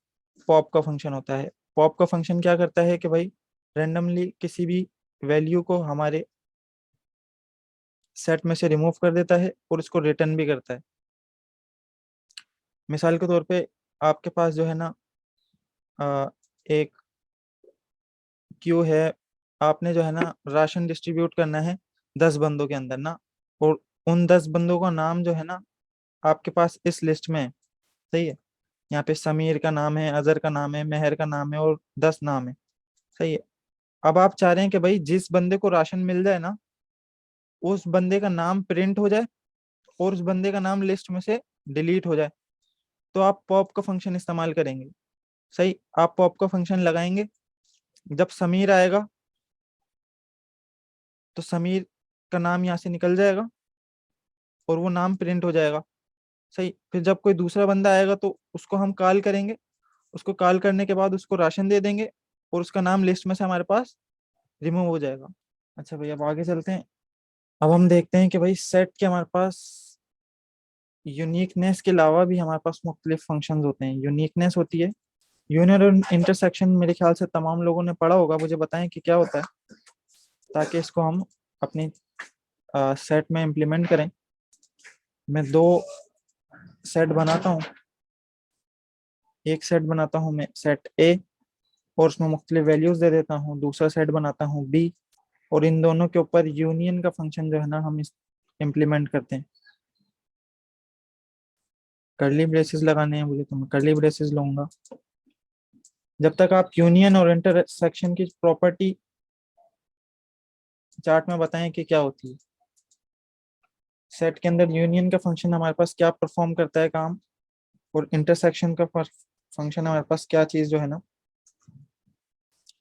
पॉप का फंक्शन होता है। पॉप का फंक्शन क्या करता है कि भाई रेंडमली किसी भी वैल्यू को हमारे सेट में से रिमूव कर देता है और इसको रिटर्न भी करता है। मिसाल के तौर पे आपके पास जो है ना एक क्यू है, आपने जो है ना राशन डिस्ट्रीब्यूट करना है 10 बंदों के अंदर ना, और उन 10 बंदों का नाम जो है ना आपके पास इस लिस्ट में है। सही है, यहाँ पे समीर का नाम है, अजहर का नाम है, मेहर का नाम है, और 10 नाम है। सही है। अब आप चाह रहे हैं कि भाई जिस बंदे को राशन मिल जाए ना उस बंदे का नाम प्रिंट हो जाए और उस बंदे का नाम लिस्ट में से डिलीट हो जाए, तो आप पॉप का फंक्शन इस्तेमाल करेंगे। सही, आप पॉप का फंक्शन लगाएंगे, जब समीर आएगा तो समीर का नाम यहाँ से निकल जाएगा और वो नाम प्रिंट हो जाएगा। सही, फिर जब कोई दूसरा बंदा आएगा तो उसको हम कॉल करेंगे, उसको कॉल करने के बाद उसको राशन दे देंगे और उसका नाम लिस्ट में से हमारे पास रिमूव हो जाएगा। अच्छा भैया, अब आगे चलते हैं। अब हम देखते हैं कि भाई सेट के हमारे पास यूनिकनेस के अलावा भी हमारे पास मुख्तलिफ फंक्शंस होते हैं। यूनिकनेस होती है, यूनियन और इंटरसेक्शन मेरे ख्याल से तमाम लोगों ने पढ़ा होगा। मुझे बताएं कि क्या होता है, ताकि इसको हम अपनी सेट में इम्प्लीमेंट करें। मैं 2 सेट बनाता हूँ, एक सेट बनाता हूँ मैं सेट ए और उसमें मुख्तलिफ वैल्यूज दे देता हूँ, दूसरा सेट बनाता हूँ बी, और इन दोनों के ऊपर यूनियन का फंक्शन जो है ना हम इस इम्प्लीमेंट करते हैं। कर्ली ब्रेसेस लगाने हैं मुझे तो मैं कर्ली ब्रेसेस लूंगा। जब तक आप यूनियन और इंटरसेक्शन की प्रॉपर्टी चार्ट में बताएं कि क्या होती है। सेट के अंदर यूनियन का फंक्शन हमारे पास क्या परफॉर्म करता है काम, और इंटरसेक्शन का फंक्शन हमारे पास क्या चीज जो है ना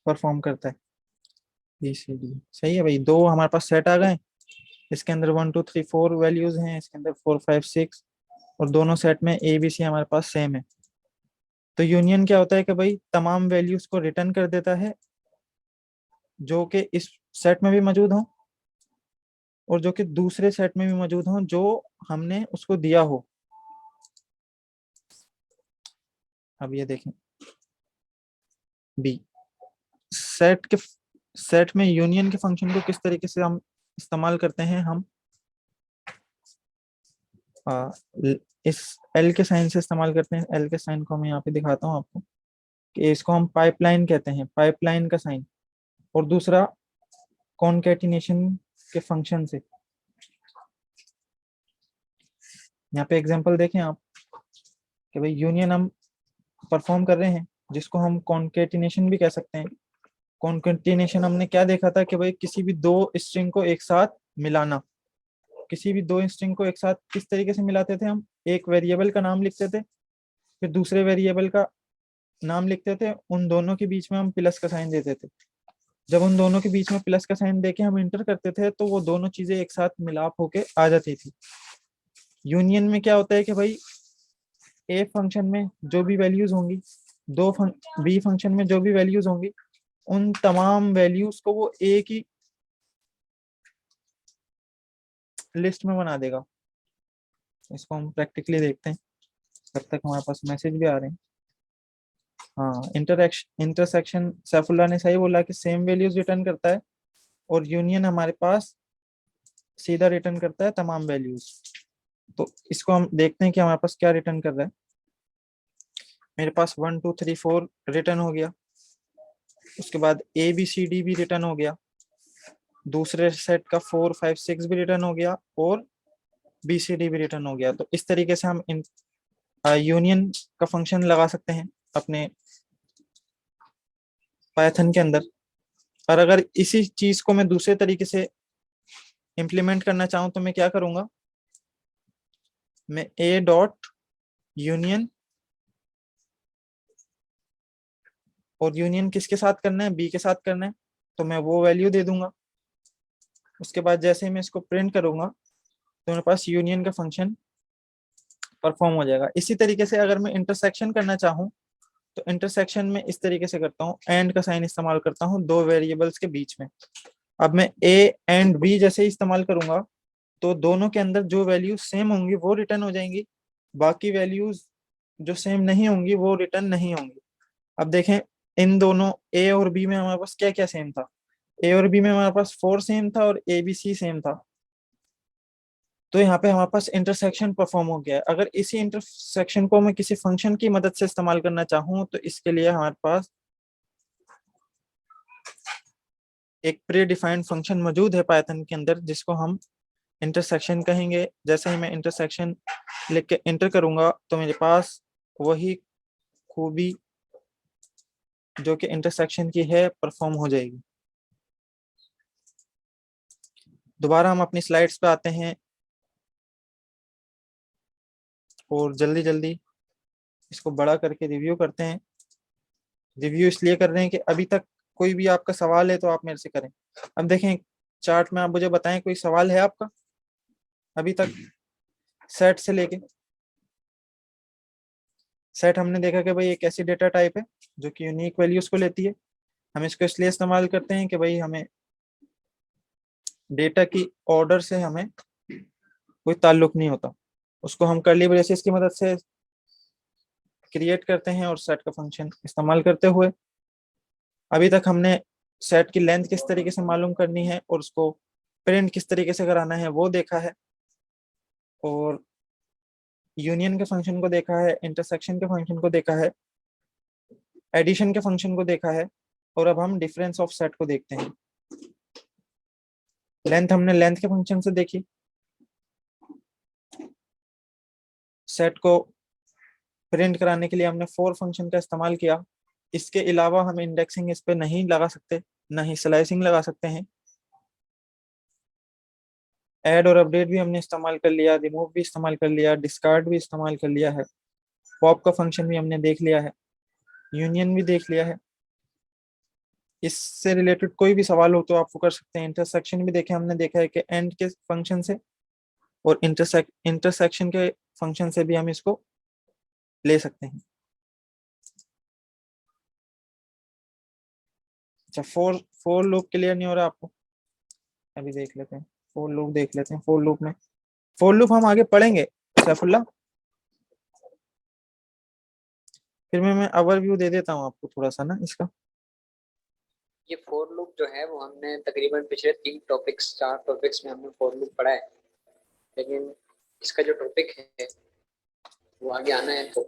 परफॉर्म करता है। बी सी डी सही है भाई, दो हमारे पास सेट आ गए। इसके अंदर 1 2 3 4 वैल्यूज हैं, इसके अंदर 4 5 6, और दोनों सेट में ए बी सी हमारे पास सेम है। तो यूनियन क्या होता है कि भाई तमाम वैल्यूज को रिटर्न कर देता है जो कि इस सेट में भी मौजूद हो और जो कि दूसरे सेट में भी मौजूद हो जो हमने उसको दिया हो। अब ये देखें बी सेट में यूनियन के फंक्शन को किस तरीके से हम इस्तेमाल करते हैं। हम आ, इस एल के साइन से इस्तेमाल करते हैं। एल के साइन को मैं यहाँ पे दिखाता हूँ आपको कि इसको हम पाइपलाइन कहते हैं, पाइपलाइन का साइन। और दूसरा कॉनकैटिनेशन के फंक्शन से। यहाँ पे एग्जांपल देखें आप कि भाई यूनियन हम परफॉर्म कर रहे हैं जिसको हम कॉन्केटिनेशन भी कह सकते हैं। कॉन्केटिनेशन हमने क्या देखा था कि भाई किसी भी दो स्ट्रिंग को एक साथ मिलाना। किसी भी दो स्ट्रिंग को एक साथ किस तरीके से मिलाते थे हम, एक वेरिएबल का नाम लिखते थे, फिर दूसरे वेरिएबल का नाम लिखते थे, उन दोनों के बीच में हम प्लस का साइन देते थे। जब उन दोनों के बीच में प्लस का साइन देके हम इंटर करते थे तो वो दोनों चीजें एक साथ मिलाप होके आ जाती थी। यूनियन में क्या होता है कि भाई ए फंक्शन में जो भी वैल्यूज होंगी, बी फंक्शन में जो भी वैल्यूज होंगी, उन तमाम वैल्यूज को वो ए की लिस्ट में बना देगा। इसको हम प्रैक्टिकली देखते हैं, तब तक हमारे पास मैसेज भी आ रहे हैं। हाँ, इंटरसेक्शन सैफुल्ला ने सही बोला कि सेम वैल्यूज रिटर्न करता है, और यूनियन हमारे पास सीधा रिटर्न करता है तमाम वैल्यूज। तो इसको हम देखते हैं कि हमारे पास क्या रिटर्न कर रहा है। मेरे पास 1 2 3 4 रिटर्न हो गया, उसके बाद ए बी सी डी भी रिटर्न हो गया, दूसरे सेट का 4 5 6 भी रिटर्न हो गया, और बी सी डी भी रिटर्न हो गया। तो इस तरीके से हम यूनियन का फंक्शन लगा सकते हैं अपने पाइथन के अंदर। और अगर इसी चीज को मैं दूसरे तरीके से इम्प्लीमेंट करना चाहूँ तो मैं क्या करूंगा, मैं ए डॉट यूनियन, और यूनियन किसके साथ करना है, बी के साथ करना है, तो मैं वो वैल्यू दे दूंगा। उसके बाद जैसे ही मैं इसको प्रिंट करूंगा तो मेरे पास यूनियन का फंक्शन परफॉर्म हो जाएगा। इसी तरीके से अगर मैं इंटरसेक्शन करना चाहूँ तो इंटरसेक्शन में इस तरीके से करता हूँ, एंड का साइन इस्तेमाल करता हूँ दो वेरिएबल्स के बीच में। अब मैं ए एंड बी जैसे ही इस्तेमाल करूंगा तो दोनों के अंदर जो वैल्यूज सेम होंगी वो रिटर्न हो जाएंगी, बाकी वैल्यूज जो सेम नहीं होंगी वो रिटर्न नहीं होंगी। अब देखें इन दोनों ए और बी में हमारे पास क्या क्या सेम था। ए और बी में हमारे पास 4 सेम था और ए बी सी सेम था। तो यहाँ पे हमारे पास इंटरसेक्शन परफॉर्म हो गया है। अगर इसी इंटरसेक्शन को मैं किसी फंक्शन की मदद से इस्तेमाल करना चाहूँ तो इसके लिए हमारे पास एक प्री डिफाइंड फंक्शन मौजूद है पाइथन के अंदर जिसको हम इंटरसेक्शन कहेंगे। जैसे ही मैं इंटरसेक्शन लिख के इंटर करूंगा तो मेरे पास वही खूबी जो कि इंटरसेक्शन की है परफॉर्म हो जाएगी। दोबारा हम अपनी स्लाइड्स पे आते हैं और जल्दी जल्दी इसको बड़ा करके रिव्यू करते हैं। रिव्यू इसलिए कर रहे हैं कि अभी तक कोई भी आपका सवाल है तो आप मेरे से करें। अब देखें चार्ट में, आप मुझे बताएं कोई सवाल है आपका अभी तक। सेट से लेके सेट हमने देखा कि भाई एक ऐसी डेटा टाइप है जो कि यूनिक वैल्यूज को लेती है। हम इसको इसलिए इस्तेमाल करते हैं कि भाई हमें डेटा की ऑर्डर से हमें कोई ताल्लुक नहीं होता। उसको हम कर्ली ब्रेसेस की मदद से क्रिएट करते हैं और सेट का फंक्शन इस्तेमाल करते हुए अभी तक हमने सेट की लेंथ किस तरीके से मालूम करनी है और उसको प्रिंट किस तरीके से कराना है वो देखा है, और यूनियन के फंक्शन को देखा है, इंटरसेक्शन के फंक्शन को देखा है, एडिशन के फंक्शन को देखा है, और अब हम डिफरेंस ऑफ सेट को देखते हैं। लेंथ हमने लेंथ के फंक्शन से देखी, सेट को प्रिंट कराने के लिए हमने फॉर फंक्शन का इस्तेमाल किया। इसके अलावा हम इंडेक्सिंग इस पे नहीं लगा सकते, ना ही स्लाइसिंग लगा सकते हैं। ऐड और अपडेट भी हमने इस्तेमाल कर लिया, रिमूव भी इस्तेमाल कर लिया, डिस्कार्ड भी इस्तेमाल कर लिया है, पॉप का फंक्शन भी हमने देख लिया है, यूनियन भी देख लिया है। इससे रिलेटेड कोई भी सवाल हो तो आप वो कर सकते हैं। इंटरसेक्शन भी देखे हमने, देखा है कि एंड के फंक्शन से और इंटरसेक्शन के फंक्शन से भी हम इसको ले सकते हैं। अच्छा, फोर फोर लूप क्लियर नहीं हो रहा आपको? अभी देख लेते हैं, फोर लूप देख लेते हैं। फोर लूप हम आगे पढ़ेंगे सैफुल्ला। फिर मैं ओवरव्यू दे देता हूँ आपको थोड़ा सा ना इसका। ये फोर लूप जो है वो हमने तकरीबन पिछले 4 टॉपिक्स में हमने फोर लूप पढ़ा है, लेकिन इसका जो टॉपिक है वो आगे आना है तो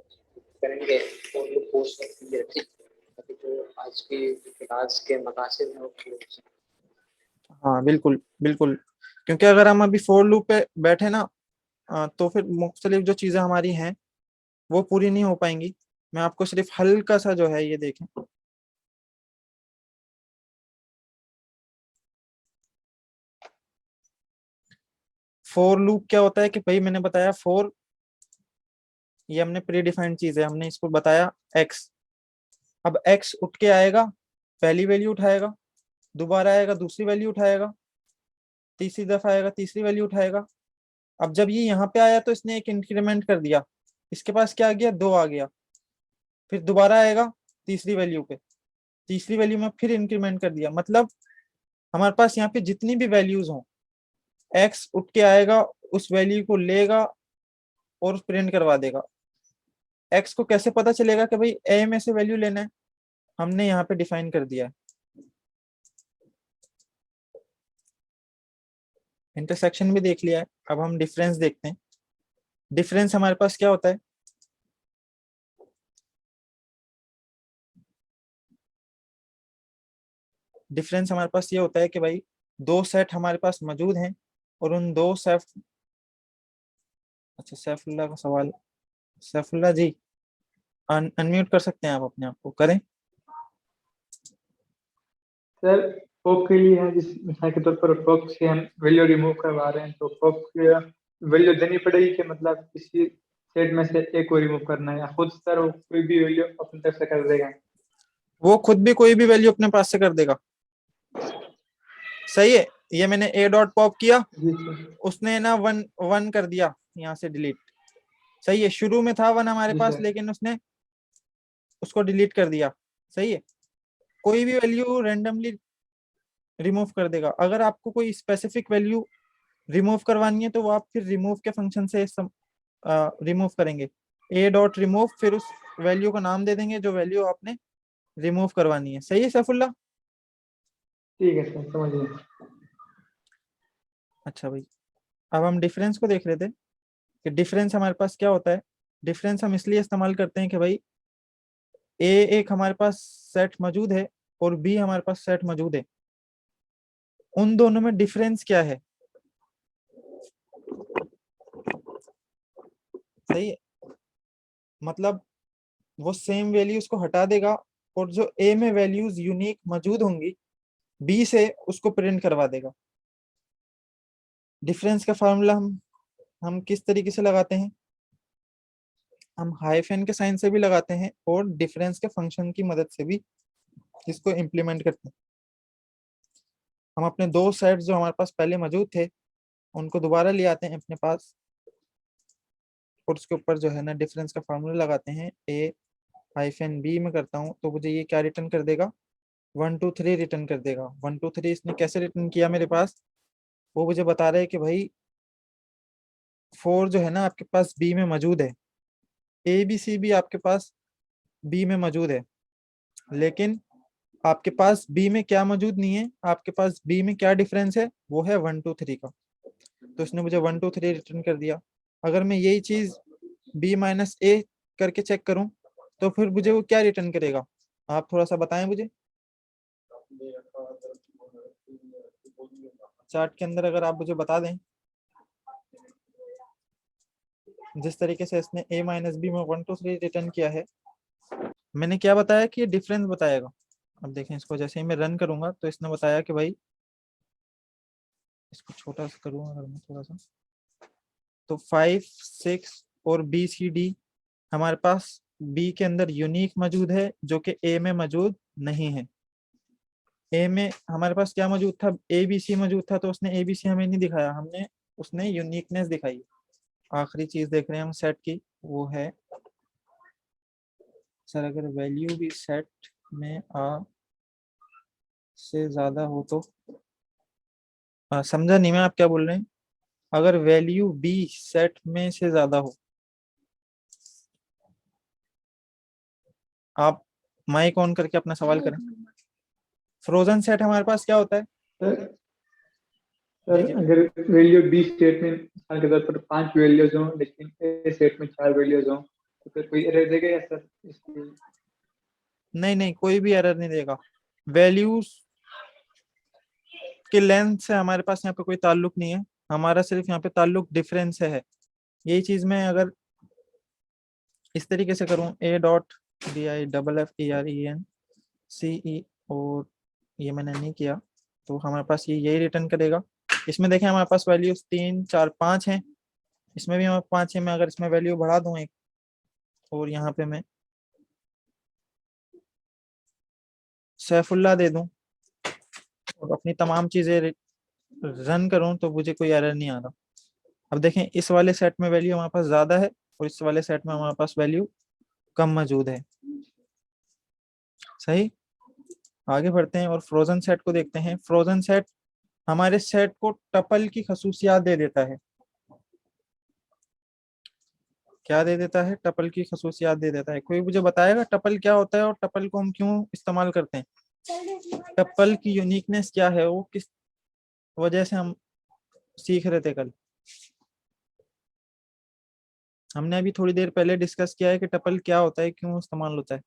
करेंगे फोर लूप पोस्ट रखेंगे। ठीक, अभी तो आज की क्लास के मकासद हैं वो पूरे हो सकते हाँ बिल्कुल बिल्कुल, क्योंकि अगर हम अभी फोर लूप पे बैठे ना, तो फिर मुख्तलिफ जो चीज़ें हमारी हैं वो पूरी नहीं हो पाएंगी। मैं आपको सिर्फ हल्का सा जो है ये देखें। फोर लूप क्या होता है कि भाई मैंने बताया फोर, ये हमने प्री डिफाइंड चीज है, हमने इसको बताया एक्स। अब एक्स उठ के आएगा, पहली वैल्यू उठाएगा, दोबारा आएगा दूसरी वैल्यू उठाएगा, तीसरी दफा आएगा तीसरी वैल्यू उठाएगा। अब जब ये यहाँ पे आया तो इसने एक इंक्रीमेंट कर दिया, इसके पास क्या आ गया, दो आ गया। फिर दोबारा आएगा तीसरी वैल्यू पे, तीसरी वैल्यू में फिर इंक्रीमेंट कर दिया। मतलब हमारे पास यहाँ पे जितनी भी वैल्यूज हों, एक्स उठ के आएगा, उस वैल्यू को लेगा और प्रिंट करवा देगा। एक्स को कैसे पता चलेगा कि भाई ए में से वैल्यू लेना है? हमने यहाँ पे डिफाइन कर दिया है। इंटरसेक्शन भी देख लिया है, अब हम डिफरेंस देखते हैं। डिफरेंस हमारे पास क्या होता है? डिफरेंस हमारे पास ये होता है कि भाई दो सेट हमारे पास मौजूद हैं और उन दो सेट। अच्छा सैफुल्ला का सवाल, सैफुल्ला जी अनम्यूट कर सकते हैं आप अपने आप को, करें। सर पॉप के लिए है, जिस मिसाल के तौर पर पॉप से हम वैल्यू रिमूव करवा रहे हैं तो पॉप की वैल्यू देनी पड़ेगी कि मतलब किसी सेट में से एक को रिमूव करना है, या खुद सर वो कोई भी वैल्यू अपनी तरफ से कर देगा? वो खुद भी कोई भी वैल्यू अपने पास से कर देगा। सही है, ये मैंने ए डॉट पॉप किया, जी सर। उसने ना वन वन कर दिया यहाँ से डिलीट। सही है, शुरू में था वन हमारे जी पास सर। लेकिन उसने उसको डिलीट कर दिया। सही है, कोई भी वैल्यू रैंडमली रिमूव कर देगा। अगर आपको कोई स्पेसिफिक वैल्यू रिमूव करवानी है तो वो आप फिर रिमूव के फंक्शन से रिमूव करेंगे। ए डॉट रिमूव, फिर उस वैल्यू का नाम दे देंगे जो वैल्यू आपने रिमूव करवानी है। सही है सैफुल्ला? ठीक है सर, समझ गए। अच्छा भाई, अब हम डिफरेंस को देख लेते हैं कि डिफरेंस हमारे पास क्या होता है। डिफरेंस हम इसलिए इस्तेमाल करते हैं कि भाई ए एक हमारे पास सेट मौजूद है और बी हमारे पास सेट मौजूद है, उन दोनों में डिफरेंस क्या है। सही है, मतलब वो सेम वैल्यूज को हटा देगा और जो ए में वैल्यूज यूनिक मौजूद होंगी बी से उसको प्रिंट करवा देगा। डिफरेंस का फार्मूला हम किस तरीके से लगाते हैं? हम हाइफन के साइन से भी लगाते हैं और डिफरेंस के फंक्शन की मदद से भी इसको इम्प्लीमेंट करते हैं। हम अपने दो सेट्स जो हमारे पास पहले मौजूद थे उनको दोबारा ले आते हैं अपने पास और उसके ऊपर जो है ना डिफरेंस का फार्मूला लगाते हैं। ए हाइफन बी में करता हूँ तो मुझे ये क्या रिटर्न कर देगा, 1 2 3 रिटर्न कर देगा। 1 2 3 इसने कैसे रिटर्न किया मेरे पास, वो मुझे बता रहे हैं कि भाई फोर जो है ना आपके पास बी में मौजूद है, ए बी सी भी आपके पास बी में मौजूद है, लेकिन आपके पास बी में क्या मौजूद नहीं है, आपके पास बी में क्या डिफरेंस है, वो है 1 2 3 का। तो इसने मुझे 1 2 3 रिटर्न कर दिया। अगर मैं यही चीज बी माइनस ए करके चेक करूं तो फिर मुझे वो क्या रिटर्न करेगा? आप थोड़ा सा बताएं मुझे चार्ट के अंदर, अगर आप मुझे बता दें। जिस तरीके से इसने a माइनस बी में 1 2 3 रिटर्न किया है, मैंने क्या बताया कि ये डिफरेंस बताएगा। अब देखें इसको, जैसे ही मैं रन करूंगा तो इसने बताया कि भाई, इसको छोटा सा करूंगा अगर मैं थोड़ा सा, तो 5 6 और बी सी डी हमारे पास बी के अंदर यूनिक मौजूद है, जो कि ए में मौजूद नहीं है। ए में हमारे पास क्या मौजूद था, ए बी सी मौजूद था, तो उसने ए बी सी हमें नहीं दिखाया, हमने उसने यूनिकनेस दिखाई। आखिरी चीज देख रहे हैं हम सेट की, वो है सर अगर वैल्यू भी सेट में आ से ज्यादा हो तो, समझा नहीं मैं आप क्या बोल रहे हैं। अगर वैल्यू बी सेट में से ज्यादा हो, आप माइक ऑन करके अपना सवाल करें। फ्रोजन सेट हमारे पास क्या होता है सर जी सर जी। अगर वैल्यू बी स्टेट में मिसाल के तौर पर 5 वैल्यूज हों लेकिन ए स्टेट में 4 वैल्यूज हों, तो फिर कोई एरर देगा या सर इसकी? नहीं नहीं, कोई भी एरर नहीं देगा। वैल्यूज के लेंथ से हमारे पास यहाँ पे कोई ताल्लुक नहीं है, हमारा सिर्फ यहाँ पे ताल्लुक डिफरेंस से है। यही चीज मैं अगर इस तरीके से करूँ, A dot D I double F E R E N C E, और ये मैंने नहीं किया, तो हमारे पास ये यही रिटर्न करेगा। इसमें देखें हमारे पास वैल्यूज 3 4 5 हैं, इसमें भी हमारे 5 है। मैं अगर इसमें वैल्यू बढ़ा दूं एक, और यहाँ पे मैं सैफुल्ला दे दूं और अपनी तमाम चीजें रन करूं, तो मुझे कोई एरर नहीं आ रहा। अब देखें इस वाले सेट में वैल्यू हमारे पास ज्यादा है, और इस वाले सेट में हमारे पास वैल्यू कम मौजूद है। सही, आगे बढ़ते हैं और फ्रोजन सेट को देखते हैं। फ्रोजन सेट हमारे सेट को टपल की खसूसियात दे देता है। क्या दे देता है, टपल की खसूसियात दे देता है। कोई मुझे बताएगा टपल क्या होता है और टपल को हम क्यों इस्तेमाल करते हैं? टपल की यूनिकनेस क्या है, वो किस वजह से हम सीख रहे थे कल। हमने अभी थोड़ी देर पहले डिस्कस किया है कि टपल क्या होता है, क्यों इस्तेमाल होता है।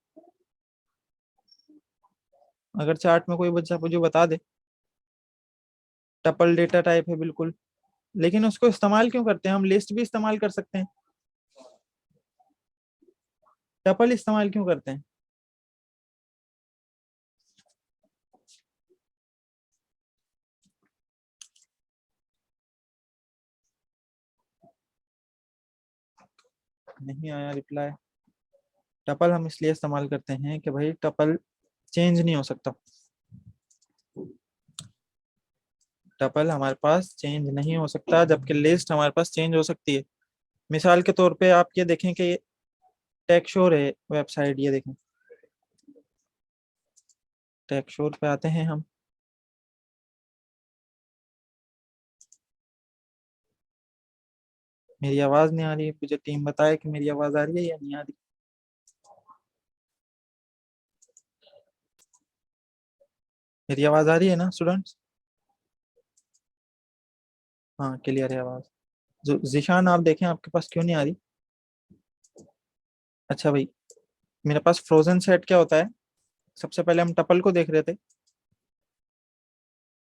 अगर चार्ट में कोई बच्चा मुझे बता दे। टपल डेटा टाइप है बिल्कुल, लेकिन उसको इस्तेमाल क्यों करते हैं? हम लिस्ट भी इस्तेमाल कर सकते हैं, टपल इस्तेमाल क्यों करते हैं? नहीं आया रिप्लाई। टपल हम इसलिए इस्तेमाल करते हैं कि भाई टपल चेंज नहीं हो सकता। टपल हमारे पास चेंज नहीं हो सकता, जबकि लिस्ट हमारे पास चेंज हो सकती है। मिसाल के तौर पे आप ये देखें कि टेक्सोर है वेबसाइट, ये देखें टेक्सोर पे आते हैं हम। मेरी आवाज नहीं आ रही है, मुझे टीम बताए कि मेरी आवाज आ रही है या नहीं आ रही। मेरी आवाज आ रही है ना स्टूडेंट्स? हाँ क्लियर है आवाज। जो जिशान आप देखें आपके पास क्यों नहीं आ रही? अच्छा भाई, मेरे पास फ्रोजन सेट क्या होता है? सबसे पहले हम टपल को देख रहे थे।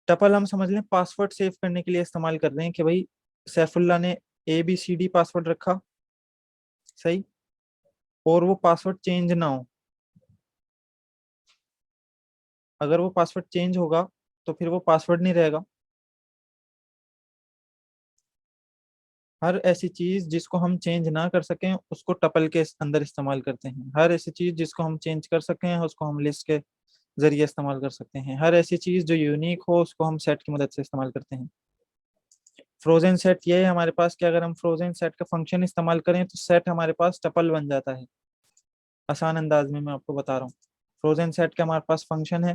टपल हम समझ लें पासवर्ड सेव करने के लिए इस्तेमाल कर रहे हैं कि भाई सैफुल्ला ने ABCD पासवर्ड रखा, सही, और वो पासवर्ड चेंज ना हो। अगर वो पासवर्ड चेंज होगा तो फिर वो पासवर्ड नहीं रहेगा। हर ऐसी चीज जिसको हम चेंज ना कर सकें उसको टपल के अंदर इस्तेमाल करते हैं। हर ऐसी चीज जिसको हम चेंज कर सकें उसको हम लिस्ट के जरिए इस्तेमाल कर सकते हैं। हर ऐसी चीज जो यूनिक हो उसको हम सेट की मदद से इस्तेमाल करते हैं। फ्रोजन सेट ये है हमारे पास कि अगर हम फ्रोजन सेट का फंक्शन इस्तेमाल करें तो सेट हमारे पास टपल बन जाता है। आसान अंदाज में मैं आपको बता रहा हूँ। फ्रोजन सेट का हमारे पास फंक्शन है,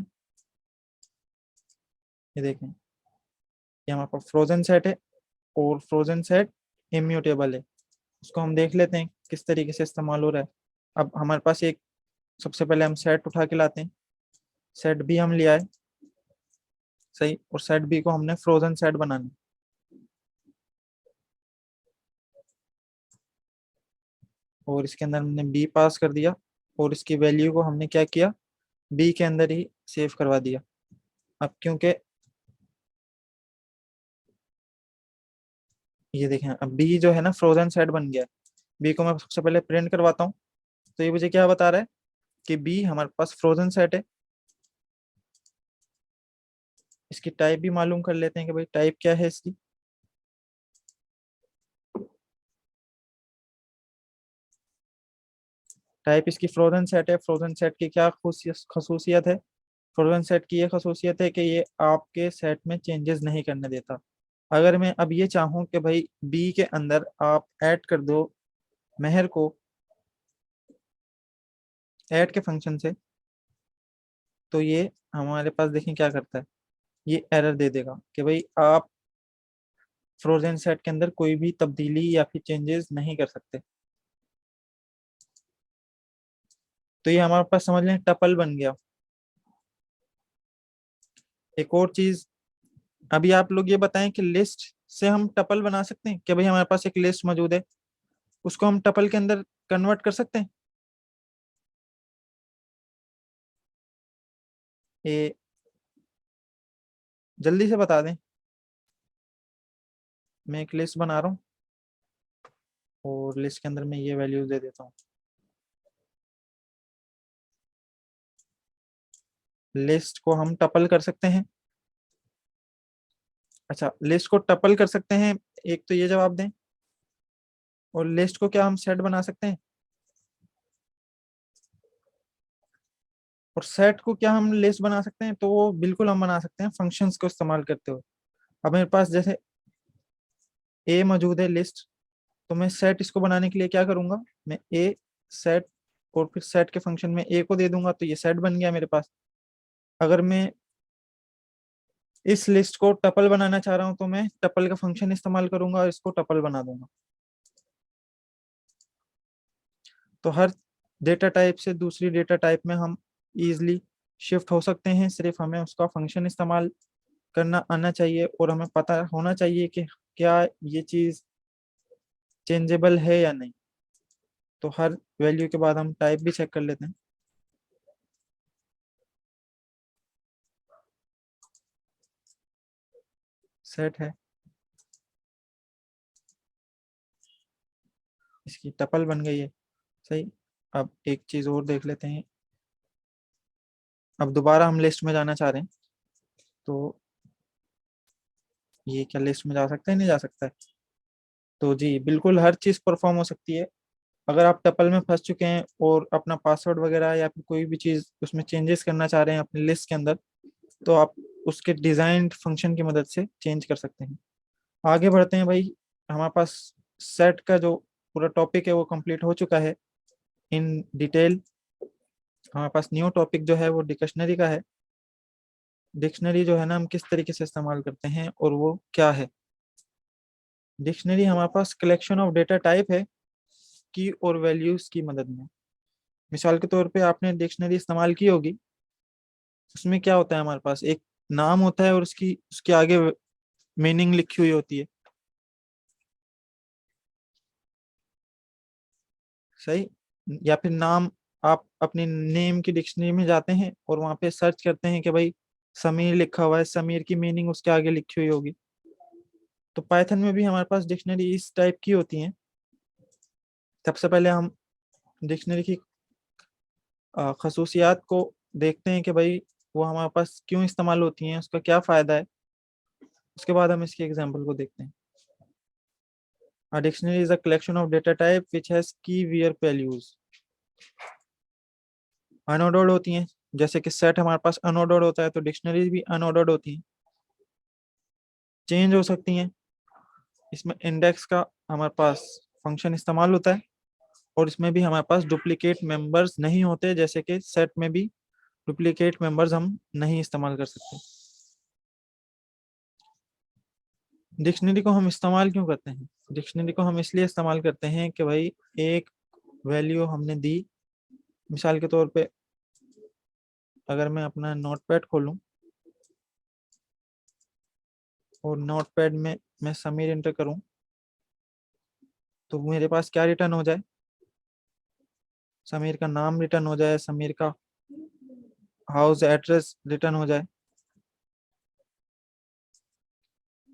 ये देखें, ये हमारे पास फ्रोजन सेट है, और फ्रोजन सेट इम्यूटेबल है। उसको हम देख लेते हैं किस तरीके से इस्तेमाल हो रहा है। अब हमारे पास एक, सबसे पहले हम सेट उठा के लाते हैं। सेट बी हम लिया है, सही, और सेट बी को हमने फ्रोजन सेट बनाना है। और इसके अंदर हमने बी पास कर दिया, और इसकी वैल्यू को हमने क्या किया, बी के अंदर ही सेव करवा दिया। अब क्योंकि ये देखें अब बी जो है ना फ्रोजन सेट बन गया, बी को मैं सबसे पहले प्रिंट करवाता हूँ। तो ये मुझे क्या बता रहा है कि बी हमारे पास फ्रोजन सेट है। इसकी टाइप भी मालूम कर लेते हैं कि भाई टाइप क्या है इसकी। टाइप इसकी फ्रोजन सेट है। फ्रोजन सेट की क्या खसूसियत है? फ्रोजन सेट की ये खसूसियत है कि ये आपके सेट में चेंजेस नहीं करने देता। अगर मैं अब ये चाहूँ कि भाई बी के अंदर आप ऐड कर दो मेहर को ऐड के फंक्शन से, तो ये हमारे पास देखें क्या करता है, ये एरर दे देगा कि भाई आप फ्रोजन सेट के अंदर कोई भी तब्दीली या फिर चेंजेस नहीं कर सकते। तो ये हमारे पास समझ लें टपल बन गया। एक और चीज, अभी आप लोग ये बताएं कि लिस्ट से हम टपल बना सकते हैं कि भाई हमारे पास एक लिस्ट मौजूद है, उसको हम टपल के अंदर कन्वर्ट कर सकते हैं? ये जल्दी से बता दें। मैं एक लिस्ट बना रहा हूँ और लिस्ट के अंदर मैं ये वैल्यूज दे देता हूँ। लिस्ट को हम टपल कर सकते हैं। अच्छा, लिस्ट को टपल कर सकते हैं, एक तो ये जवाब दें। और लिस्ट को क्या हम सेट बना सकते हैं? और सेट को क्या हम लिस्ट बना सकते हैं? तो वो बिल्कुल हम बना सकते हैं फंक्शंस को इस्तेमाल करते हुए। अब मेरे पास जैसे ए मौजूद है लिस्ट, तो मैं सेट इसको बनाने के लिए क्या करूंगा, मैं ए सेट और फिर सेट के फंक्शन में ए को दे दूंगा, तो ये सेट बन गया मेरे पास। अगर मैं इस लिस्ट को टपल बनाना चाह रहा हूं तो मैं टपल का फंक्शन इस्तेमाल करूंगा और इसको टपल बना दूंगा। तो हर डेटा टाइप से दूसरी डेटा टाइप में हम इजिली शिफ्ट हो सकते हैं, सिर्फ हमें उसका फंक्शन इस्तेमाल करना आना चाहिए और हमें पता होना चाहिए कि क्या ये चीज़ चेंजेबल है या नहीं। तो हर वैल्यू के बाद हम टाइप भी चेक कर लेते हैं। सेट है, इसकी टपल बन गई है। सही। अब एक चीज़ और देख लेते हैं। अब दोबारा हम लिस्ट में जाना चाह रहे हैं, तो ये क्या लिस्ट में जा सकता है? नहीं जा सकता है। तो जी बिल्कुल हर चीज़ परफॉर्म हो सकती है। अगर आप टपल में फंस चुके हैं और अपना पासवर्ड वगैरह या फिर कोई भी चीज़ उसमें चेंजेस करना चाह रहे हैं अपनी लिस्ट के अंदर, तो आप उसके डिज़ाइन फंक्शन की मदद से चेंज कर सकते हैं। आगे बढ़ते हैं भाई। हमारे पास सेट का जो पूरा टॉपिक है वो कंप्लीट हो चुका है इन डिटेल। हमारे पास न्यू टॉपिक जो है वो डिक्शनरी का है। डिक्शनरी जो है ना हम किस तरीके से इस्तेमाल करते हैं और वो क्या है? डिक्शनरी हमारे पास कलेक्शन ऑफ डेटा टाइप है की और वैल्यूज की मदद में। मिसाल के तौर पे आपने डिक्शनरी इस्तेमाल की होगी। उसमें क्या होता है, हमारे पास एक नाम होता है और उसकी उसके आगे मीनिंग लिखी हुई होती है। सही। या फिर नाम, आप अपनी नेम की डिक्शनरी में जाते हैं और वहां पे सर्च करते हैं कि भाई समीर लिखा हुआ है, समीर की मीनिंग उसके आगे लिखी हुई होगी। तो पाइथन में भी हमारे पास डिक्शनरी इस टाइप की होती हैं। सबसे पहले हम डिक्शनरी की खसूसियात को देखते हैं कि भाई वो हमारे पास क्यों इस्तेमाल होती हैं, उसका क्या फ़ायदा है। उसके बाद हम इसके एग्जाम्पल को देखते हैं। A dictionary is a collection of data type which has key where values। Unordered होती हैं, जैसे कि सेट हमारे पास अनऑर्डर्ड होता है, तो डिक्शनरीज भी अनऑर्डर्ड होती हैं, चेंज हो सकती हैं। इसमें इंडेक्स का हमारे पास फंक्शन इस्तेमाल होता है और इसमें भी हमारे पास डुप्लीकेट मेंबर्स नहीं होते, जैसे कि सेट में भी डुप्लीकेट मेंबर्स हम नहीं इस्तेमाल कर सकते। डिक्शनरी को हम इस्तेमाल क्यों करते हैं? डिक्शनरी को हम इसलिए इस्तेमाल करते हैं कि भाई एक वैल्यू हमने दी। मिसाल के तौर पे अगर मैं अपना नोटपैड खोलूं और नोटपैड में मैं समीर एंटर करूं, तो मेरे पास क्या रिटर्न हो जाए? समीर का नाम रिटर्न हो जाए, समीर का हाउस एड्रेस रिटर्न हो जाए,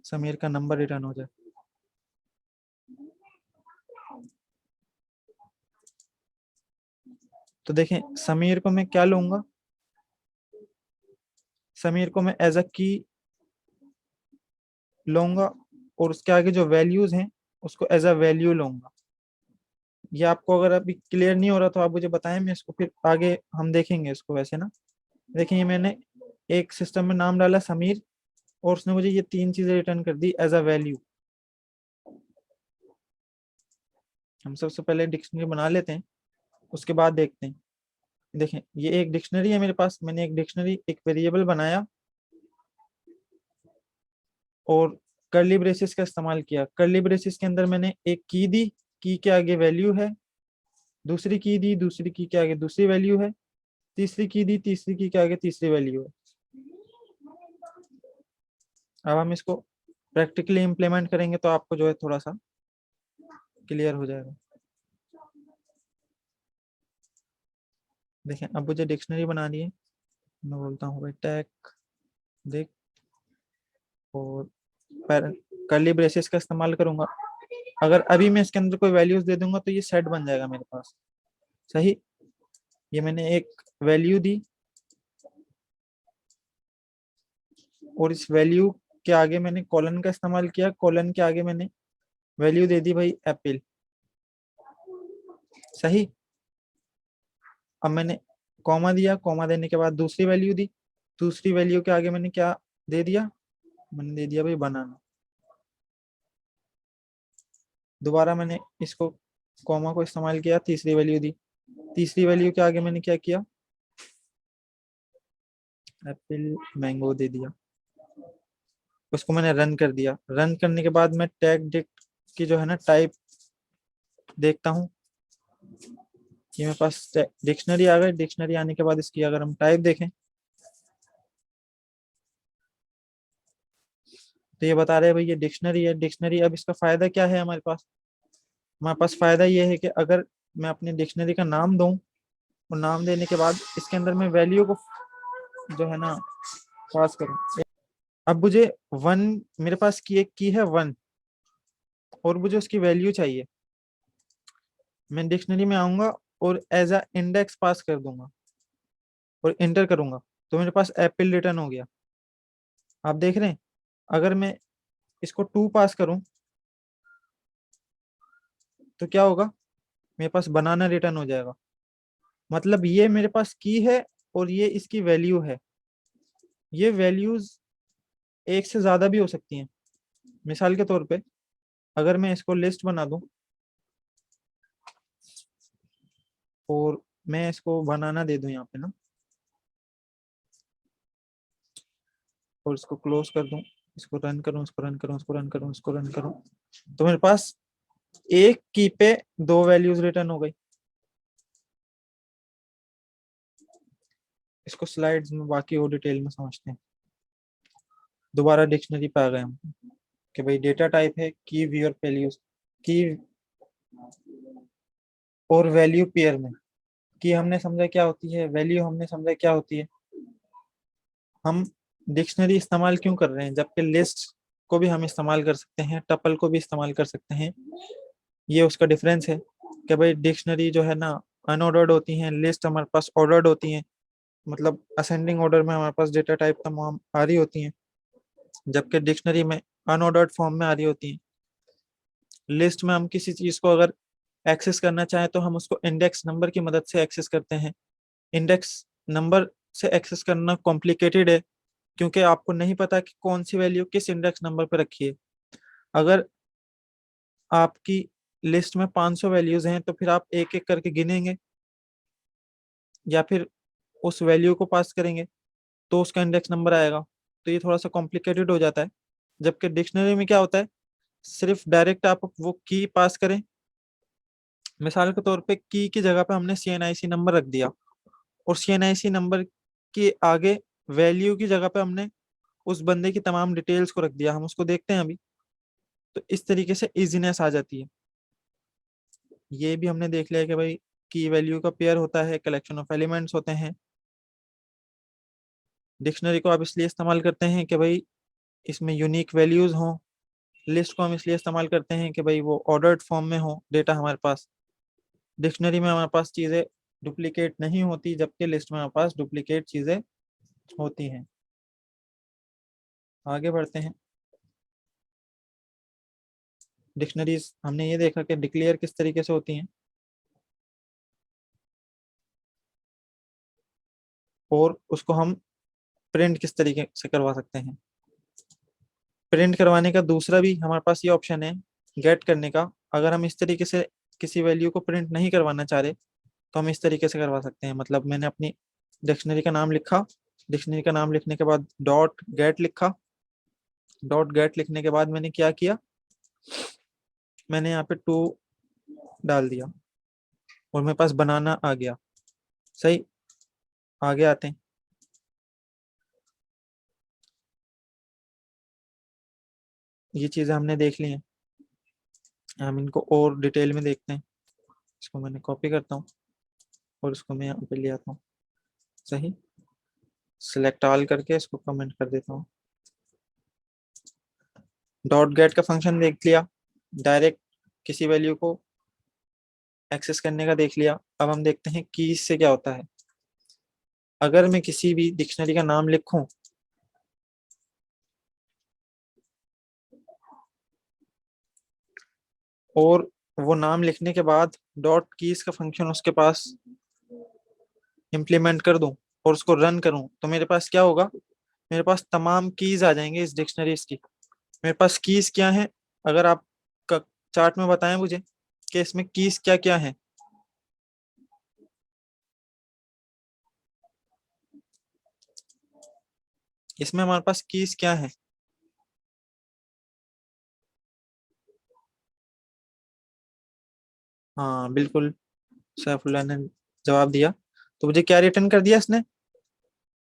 समीर का नंबर रिटर्न हो जाए। तो देखें समीर को मैं क्या लूंगा, समीर को मैं एज अ की लूंगा और उसके आगे जो वैल्यूज हैं उसको एज अ वैल्यू लूंगा। ये आपको अगर अभी क्लियर नहीं हो रहा तो आप मुझे बताएं, मैं इसको फिर आगे हम देखेंगे इसको वैसे ना। देखिए मैंने एक सिस्टम में नाम डाला समीर और उसने मुझे ये 3 चीजें रिटर्न कर दी एज अ वैल्यू। हम सबसे पहले डिक्शनरी बना लेते हैं, उसके बाद देखते हैं। देखें ये एक डिक्शनरी है मेरे पास, मैंने एक डिक्शनरी एक वेरिएबल बनाया और कर्ली ब्रेसेस का इस्तेमाल किया। कर्ली ब्रेसेस के अंदर मैंने एक की दी, की के आगे वैल्यू है, दूसरी की दी, दूसरी की के आगे दूसरी वैल्यू है, तीसरी की दी, तीसरी की के आगे तीसरी वैल्यू है। अब हम इसको प्रैक्टिकली इम्प्लीमेंट करेंगे तो आपको जो है थोड़ा सा क्लियर हो जाएगा। देखें अब मुझे डिक्शनरी बनानी है, मैं बोलता हूँ भाई टैग देख और कर्ली ब्रेसेस का इस्तेमाल करूंगा। अगर अभी मैं इसके अंदर कोई वैल्यूज दे दूंगा तो ये सेट बन जाएगा मेरे पास, सही। ये मैंने एक वैल्यू दी और इस वैल्यू के आगे मैंने कॉलन का इस्तेमाल किया, कॉलन के आगे मैंने वैल्यू दे दी भाई एप्पल, सही। अब मैंने कॉमा दिया, कॉमा देने के बाद दूसरी वैल्यू दी, दूसरी वैल्यू के आगे मैंने क्या दे दिया, मैंने दे दिया भाई बनाना। दोबारा मैंने इसको कॉमा को इस्तेमाल किया, तीसरी वैल्यू दी, तीसरी वैल्यू के आगे मैंने क्या किया, एप्पल मैंगो दे दिया। उसको मैंने रन कर दिया। रन करने के बाद मैं टैग डिक्ट की जो है ना टाइप देखता हूँ कि मेरे पास डिक्शनरी आ गई। डिक्शनरी आने के बाद इसकी अगर हम टाइप देखें तो ये बता रहे हैं भाई ये डिक्शनरी है। डिक्शनरी, अब इसका फायदा क्या है हमारे पास, हमारे पास फायदा ये है कि अगर मैं अपनी डिक्शनरी का नाम दूं और नाम देने के बाद इसके अंदर मैं वैल्यू को जो है ना पास करूं। अब मुझे वन, मेरे पास की एक की है 1 और मुझे उसकी वैल्यू चाहिए। मैं डिक्शनरी में आऊंगा और एज अ इंडेक्स पास कर दूंगा और इंटर करूंगा तो मेरे पास एप्पल रिटर्न हो गया। आप देख रहे हैं अगर मैं इसको 2 पास करूं तो क्या होगा, मेरे पास बनाना रिटर्न हो जाएगा। मतलब ये मेरे पास की है और ये इसकी वैल्यू है। ये वैल्यूज एक से ज्यादा भी हो सकती हैं। मिसाल के तौर पे अगर मैं इसको लिस्ट बना दूं और मैं इसको बनाना दे दूं यहाँ पे ना और इसको क्लोज कर दूं, इसको रन करूं, इसको रन करूं, इसको रन करूं, इसको रन करूं, तो मेरे पास एक की पे 2 वैल्यूज रिटर्न हो गई। इसको स्लाइड्स में बाकी और डिटेल में समझते हैं। दोबारा डिक्शनरी पे आ गए हम कि भाई डेटा टाइप है की वी और वैल्यूज, की और वैल्यू पेयर में। की हमने समझा क्या होती है, वैल्यू हमने समझा क्या होती है। हम डिक्शनरी इस्तेमाल क्यों कर रहे हैं जबकि लिस्ट को भी हम इस्तेमाल कर सकते हैं, टपल को भी इस्तेमाल कर सकते हैं। ये उसका डिफरेंस है कि भाई डिक्शनरी जो है ना अनऑर्डर्ड होती हैं, लिस्ट हमारे पास ऑर्डर्ड होती हैं, मतलब असेंडिंग ऑर्डर में हमारे पास डेटा टाइप तमाम आ रही होती हैं, जबकि डिक्शनरी में अनऑर्डर्ड फॉर्म में आ रही होती हैं। लिस्ट में हम किसी चीज को अगर एक्सेस करना चाहें तो हम उसको इंडेक्स नंबर की मदद से एक्सेस करते हैं। इंडेक्स नंबर से एक्सेस करना कॉम्प्लिकेटेड है क्योंकि आपको नहीं पता कि कौन सी वैल्यू किस इंडेक्स नंबर पर रखी है। अगर आपकी लिस्ट में 500 वैल्यूज हैं तो फिर आप एक एक करके गिनेंगे या फिर उस वैल्यू को पास करेंगे तो उसका इंडेक्स नंबर आएगा। तो ये थोड़ा सा कॉम्प्लिकेटेड हो जाता है। जबकि डिक्शनरी में क्या होता है, सिर्फ डायरेक्ट आप वो की पास करें। मिसाल के तौर पे की जगह पे हमने CNIC नंबर रख दिया और CNIC नंबर के आगे वैल्यू की जगह पे हमने उस बंदे की तमाम डिटेल्स को रख दिया। हम उसको देखते हैं अभी। तो इस तरीके से इजीनेस आ जाती है। ये भी हमने देख लिया कि भाई की वैल्यू का पेयर होता है, कलेक्शन ऑफ एलिमेंट्स होते हैं। डिक्शनरी को आप इसलिए इस्तेमाल करते हैं कि भाई इसमें यूनिक वैल्यूज हों। लिस्ट को हम इसलिए इस्तेमाल करते हैं कि भाई वो ऑर्डर्ड फॉर्म में हो डेटा हमारे पास। डिक्शनरी में हमारे पास चीज़ें डुप्लीकेट नहीं होती, जबकि लिस्ट में हमारे पास डुप्लीकेट चीजें होती हैं। आगे बढ़ते हैं। डिक्शनरीज हमने ये देखा कि डिक्लेयर किस तरीके से होती हैं और उसको हम प्रिंट किस तरीके से करवा सकते हैं। प्रिंट करवाने का दूसरा भी हमारे पास ये ऑप्शन है गेट करने का। अगर हम इस तरीके से किसी वैल्यू को प्रिंट नहीं करवाना चाह रहे तो हम इस तरीके से करवा सकते हैं। मतलब मैंने अपनी डिक्शनरी का नाम लिखा, डिक्शनरी का नाम लिखने के बाद डॉट गेट लिखा, डॉट गेट लिखने के बाद मैंने क्या किया, मैंने यहाँ पे 2 डाल दिया और मेरे पास बनाना आ गया। सही, आगे आते हैं। ये चीजें हमने देख ली हैं, हम इनको और डिटेल में देखते हैं। इसको मैंने कॉपी करता हूँ और इसको मैं यहाँ पे ले आता हूँ। सही, सिलेक्ट ऑल करके इसको कमेंट कर देता हूँ। डॉट गेट का फंक्शन देख लिया, डायरेक्ट किसी वैल्यू को एक्सेस करने का देख लिया। अब हम देखते हैं कीज से क्या होता है। अगर मैं किसी भी डिक्शनरी का नाम लिखूं और वो नाम लिखने के बाद डॉट कीज का फंक्शन उसके पास इम्प्लीमेंट कर दूं और उसको रन करूं, तो मेरे पास क्या होगा, मेरे पास तमाम कीज आ जाएंगे इस डिक्शनरीज की। मेरे पास कीज क्या है, अगर आप चार्ट में बताएं मुझे कि इसमें कीज क्या क्या है। इसमें हमारे पास कीज क्या है। हाँ बिल्कुल, सैफुल्लाह ने जवाब दिया। तो मुझे क्या रिटर्न कर दिया इसने,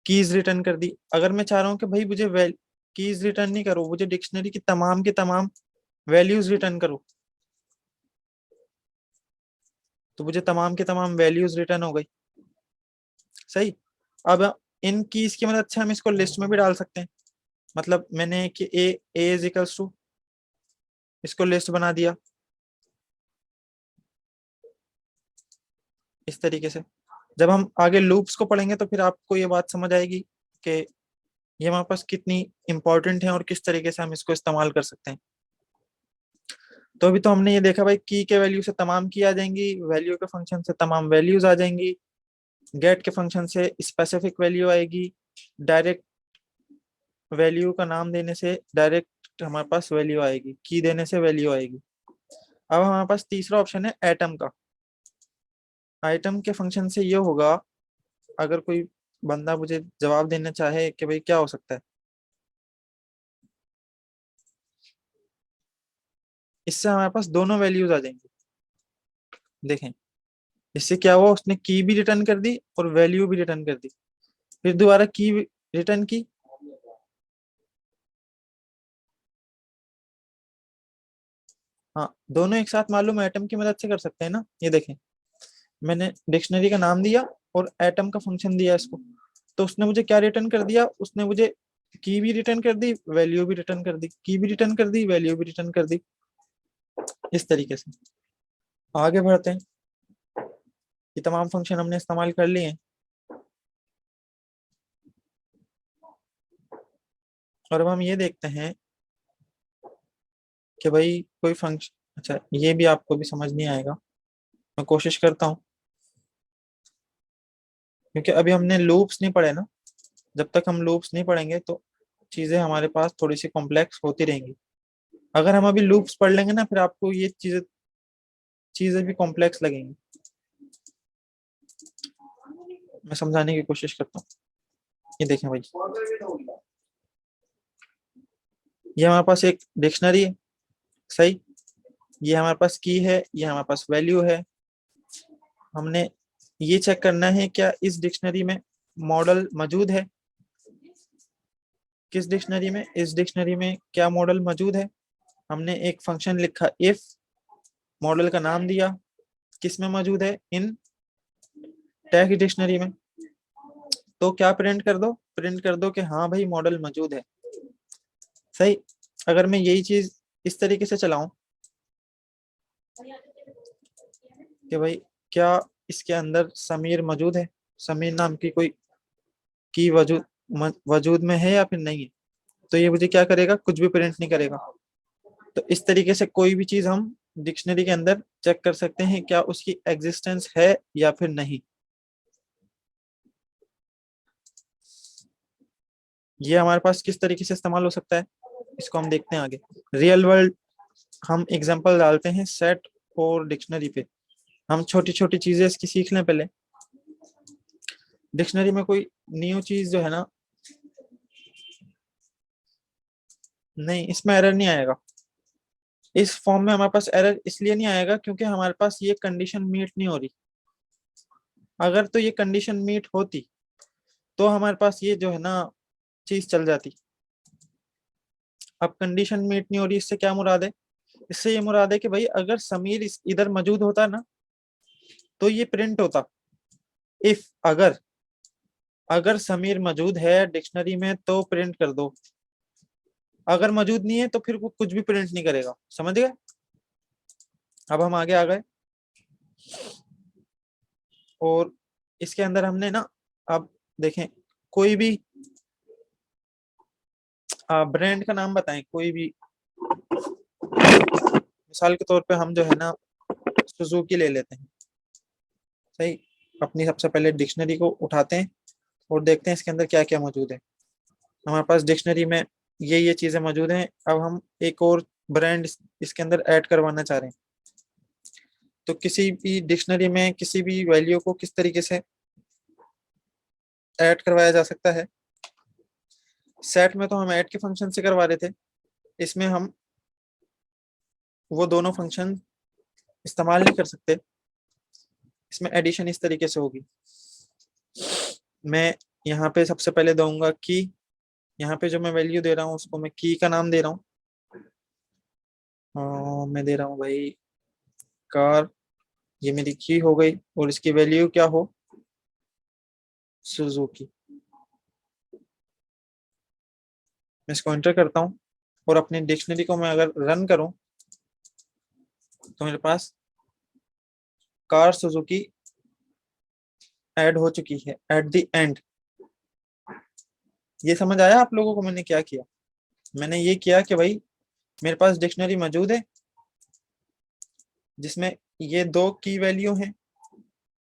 कीज रिटर्न कर दी। अगर मैं चाह रहा हूँ कि भाई मुझे कीज रिटर्न नहीं करो, मुझे डिक्शनरी की तमाम वैल्यूज रिटर्न करो, तो मुझे तमाम के तमाम वैल्यूज रिटर्न हो गई। सही, अब इन कीज की मदद से हम इसको लिस्ट में भी डाल सकते हैं। मतलब मैंने कि ए इज इक्वल्स टू, इसको लिस्ट बना दिया इस तरीके से। जब हम आगे लूप्स को पढ़ेंगे तो फिर आपको ये बात समझ आएगी कि ये हमारे पास कितनी इंपॉर्टेंट है और किस तरीके से हम इसको इस्तेमाल कर सकते हैं। तो अभी तो हमने ये देखा भाई, की के वैल्यू से तमाम की आ जाएंगी, वैल्यू के फंक्शन से तमाम वैल्यूज आ जाएंगी, गेट के फंक्शन से स्पेसिफिक वैल्यू आएगी, डायरेक्ट वैल्यू का नाम देने से डायरेक्ट हमारे पास वैल्यू आएगी, की देने से वैल्यू आएगी। अब हमारे पास तीसरा ऑप्शन है एटम का। आइटम के फंक्शन से ये होगा, अगर कोई बंदा मुझे जवाब देना चाहे कि भाई क्या हो सकता है, इससे हमारे पास दोनों वैल्यूज आ जाएंगी। देखें, इससे क्या हुआ, उसने की भी रिटर्न कर दी और वैल्यू भी रिटर्न कर दी, फिर दोबारा की रिटर्न की। हाँ, दोनों एक साथ मालूम एटम की मदद से कर सकते हैं ना। ये देखें, मैंने डिक्शनरी का नाम दिया और एटम का फंक्शन दिया इसको, तो उसने मुझे क्या रिटर्न कर दिया, उसने मुझे की भी रिटर्न कर दी, वैल्यू भी रिटर्न कर दी, की भी रिटर्न कर दी, वैल्यू भी रिटर्न कर दी, इस तरीके से। आगे बढ़ते हैं। ये तमाम फंक्शन हमने इस्तेमाल कर लिए हैं और अब हम ये देखते हैं कि भाई कोई फंक्शन, अच्छा ये भी आपको भी समझ नहीं आएगा, मैं कोशिश करता हूँ, क्योंकि अभी हमने लूप्स नहीं पढ़े ना। जब तक हम लूप्स नहीं पढ़ेंगे तो चीजें हमारे पास थोड़ी सी कॉम्प्लेक्स होती रहेंगी। अगर हम अभी लूप्स पढ़ लेंगे ना, फिर आपको ये चीजें चीजें भी कॉम्प्लेक्स लगेंगी। मैं समझाने की कोशिश करता हूँ। ये देखें भाई, ये हमारे पास एक डिक्शनरी है। सही, ये हमारे पास की है, ये हमारे पास वैल्यू है। हमने ये चेक करना है क्या इस डिक्शनरी में मॉडल मौजूद है। किस डिक्शनरी में, इस डिक्शनरी में क्या मॉडल मौजूद है। हमने एक फंक्शन लिखा इफ, मॉडल का नाम दिया, किस में मौजूद है, इन टेक्स्ट डिक्शनरी में। तो क्या प्रिंट कर दो, प्रिंट कर दो कि हाँ भाई मॉडल मौजूद है। सही, अगर मैं यही चीज इस तरीके से चलाऊं कि भाई क्या इसके अंदर समीर मौजूद है, समीर नाम की कोई की वजूद में है या फिर नहीं है, तो ये मुझे क्या करेगा, कुछ भी प्रिंट नहीं करेगा। तो इस तरीके से कोई भी चीज हम डिक्शनरी के अंदर चेक कर सकते हैं क्या उसकी एग्जिस्टेंस है या फिर नहीं। ये हमारे पास किस तरीके से इस्तेमाल हो सकता है, इसको हम देखते हैं आगे। रियल वर्ल्ड हम एग्जांपल डालते हैं सेट और डिक्शनरी पे। हम छोटी छोटी चीजें इसकी सीख लें पहले। डिक्शनरी में कोई न्यू चीज जो है ना, नहीं इसमें एरर नहीं आएगा। इस फॉर्म में हमारे पास एरर इसलिए नहीं आएगा क्योंकि हमारे पास ये कंडीशन मीट नहीं हो रही। अगर तो ये कंडीशन मीट होती तो हमारे पास ये जो है ना चीज चल जाती। अब कंडीशन मीट नहीं हो रही, इससे क्या मुराद है, इससे ये मुराद है कि भाई अगर समीर इधर मौजूद होता ना तो ये प्रिंट होता। इफ अगर अगर समीर मौजूद है डिक्शनरी में तो प्रिंट कर दो, अगर मौजूद नहीं है तो फिर वो कुछ भी प्रिंट नहीं करेगा। समझ गए। अब हम आगे आ गए और इसके अंदर हमने ना, अब देखें कोई भी ब्रांड का नाम बताएं, कोई भी। मिसाल के तौर पे हम जो है ना सुजुकी ले लेते हैं। सही। अपनी सबसे पहले डिक्शनरी को उठाते हैं और देखते हैं इसके अंदर क्या क्या मौजूद है। हमारे पास डिक्शनरी में ये चीजें मौजूद हैं। अब हम एक और ब्रांड इसके अंदर ऐड करवाना चाह रहे हैं। तो किसी भी डिक्शनरी में किसी भी वैल्यू को किस तरीके से ऐड करवाया जा सकता है। सेट में तो हम ऐड के फंक्शन से करवा रहे थे, इसमें हम वो दोनों फंक्शन इस्तेमाल नहीं कर सकते। इसमें एडिशन इस तरीके से होगी। मैं यहाँ पे सबसे पहले दूंगा की, यहाँ पे जो मैं वैल्यू दे रहा हूँ उसको मैं की का नाम दे रहा हूँ। मैं दे रहा हूँ भाई कार, ये मेरी की हो गई और इसकी वैल्यू क्या हो, सुजुकी। मैं इसको एंटर करता हूँ और अपनी डिक्शनरी को मैं अगर रन करूं तो मेरे पास कार सुजुकी ऐड हो चुकी है एट द एंड। ये समझ आया आप लोगों को मैंने क्या किया। मैंने ये किया कि भाई मेरे पास डिक्शनरी मौजूद है जिसमें ये दो की वैल्यू हैं,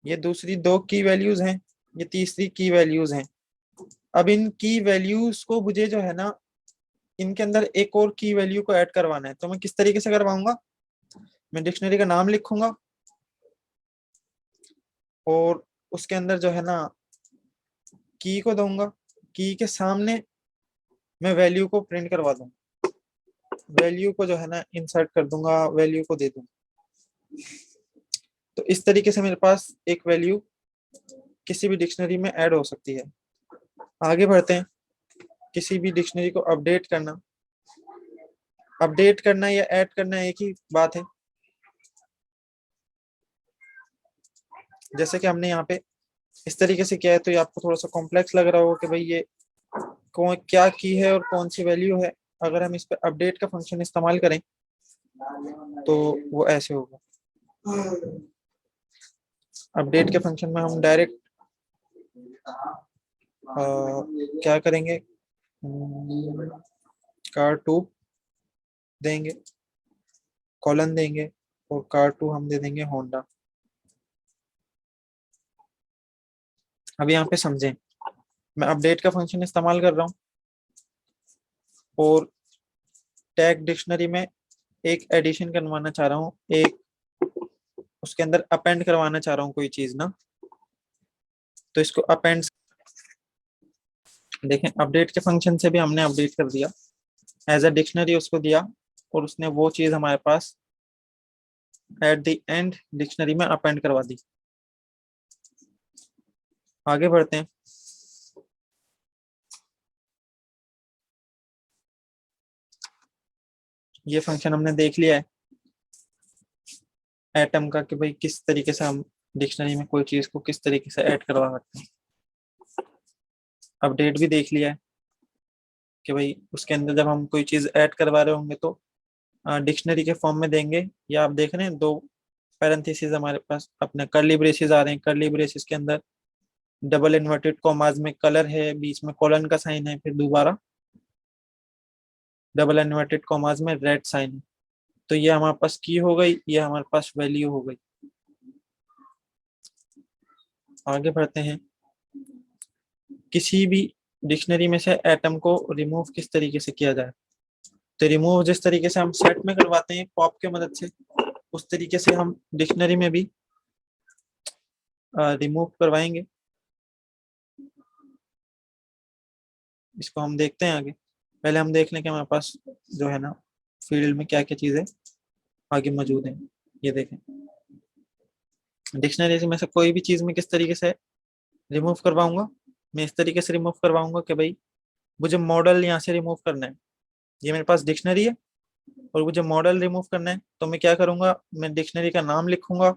ये दूसरी दो की वैल्यूज हैं, ये तीसरी की वैल्यूज हैं। अब इन की वैल्यूज को मुझे जो है ना इनके अंदर एक और की वैल्यू को ऐड करवाना है। तो मैं किस तरीके से करवाऊंगा, मैं डिक्शनरी का नाम लिखूंगा और उसके अंदर जो है ना की को दूंगा, की के सामने मैं वैल्यू को प्रिंट करवा दूंगा, वैल्यू को जो है ना इंसर्ट कर दूंगा, वैल्यू को दे दूंगा। तो इस तरीके से मेरे पास एक वैल्यू किसी भी डिक्शनरी में ऐड हो सकती है। आगे बढ़ते हैं। किसी भी डिक्शनरी को अपडेट करना या ऐड करना एक ही बात है। जैसे कि हमने यहाँ पे इस तरीके से किया है तो ये आपको थोड़ा सा कॉम्प्लेक्स लग रहा होगा कि भाई ये कौन क्या की है और कौन सी वैल्यू है। अगर हम इस पे अपडेट का फंक्शन इस्तेमाल करें तो वो ऐसे होगा। अपडेट के फंक्शन में हम डायरेक्ट क्या करेंगे, car2 देंगे, कॉलन देंगे और car2 हम दे देंगे होंडा। अब यहाँ पे समझें, मैं अपडेट का फंक्शन इस्तेमाल कर रहा हूँ और टैग डिक्शनरी में एक एडिशन करवाना चाह रहा हूँ, एक उसके अंदर अपेंड करवाना चाह रहा हूँ कोई चीज ना। तो इसको अपेंड देखें, अपडेट के फंक्शन से भी हमने अपडेट कर दिया, एज अ डिक्शनरी उसको दिया और उसने वो चीज हमारे पास एट द एंड डिक्शनरी में अपेंड करवा दी। आगे बढ़ते हैं। ये फंक्शन हमने देख लिया है एटम का कि भाई किस तरीके से हम डिक्शनरी में कोई चीज को किस तरीके से ऐड करवा सकते हैं। अपडेट भी देख लिया है कि भाई उसके अंदर जब हम कोई चीज ऐड करवा रहे होंगे तो डिक्शनरी के फॉर्म में देंगे, या आप देख रहे हैं दो पैरेंथेसिस हमारे पास अपने कर्ली ब्रेसेस आ रहे हैं, कर्ली ब्रेसेस के अंदर डबल इन्वर्टेड कॉमास में कलर है, बीच में कोलन का साइन है, फिर दोबारा डबल इन्वर्टेड कॉमास में रेड साइन है। तो ये हमारे पास की हो गई, ये हमारे पास वैल्यू हो गई। आगे बढ़ते हैं। किसी भी डिक्शनरी में से एटम को रिमूव किस तरीके से किया जाए? तो रिमूव जिस तरीके से हम सेट में करवाते हैं पॉप के मदद से, उस तरीके से हम डिक्शनरी में भी रिमूव करवाएंगे। इसको हम देखते हैं आगे। पहले हम देख लें कि हमारे पास जो है ना फील्ड में क्या क्या चीजें आगे मौजूद हैं। ये देखें, डिक्शनरी में से कोई भी चीज में किस तरीके से रिमूव करवाऊंगा? मैं इस तरीके से रिमूव करवाऊंगा कि भाई मुझे मॉडल यहाँ से रिमूव करना है। ये मेरे पास डिक्शनरी है और मुझे मॉडल रिमूव करना है, तो मैं क्या करूंगा, मैं डिक्शनरी का नाम लिखूंगा,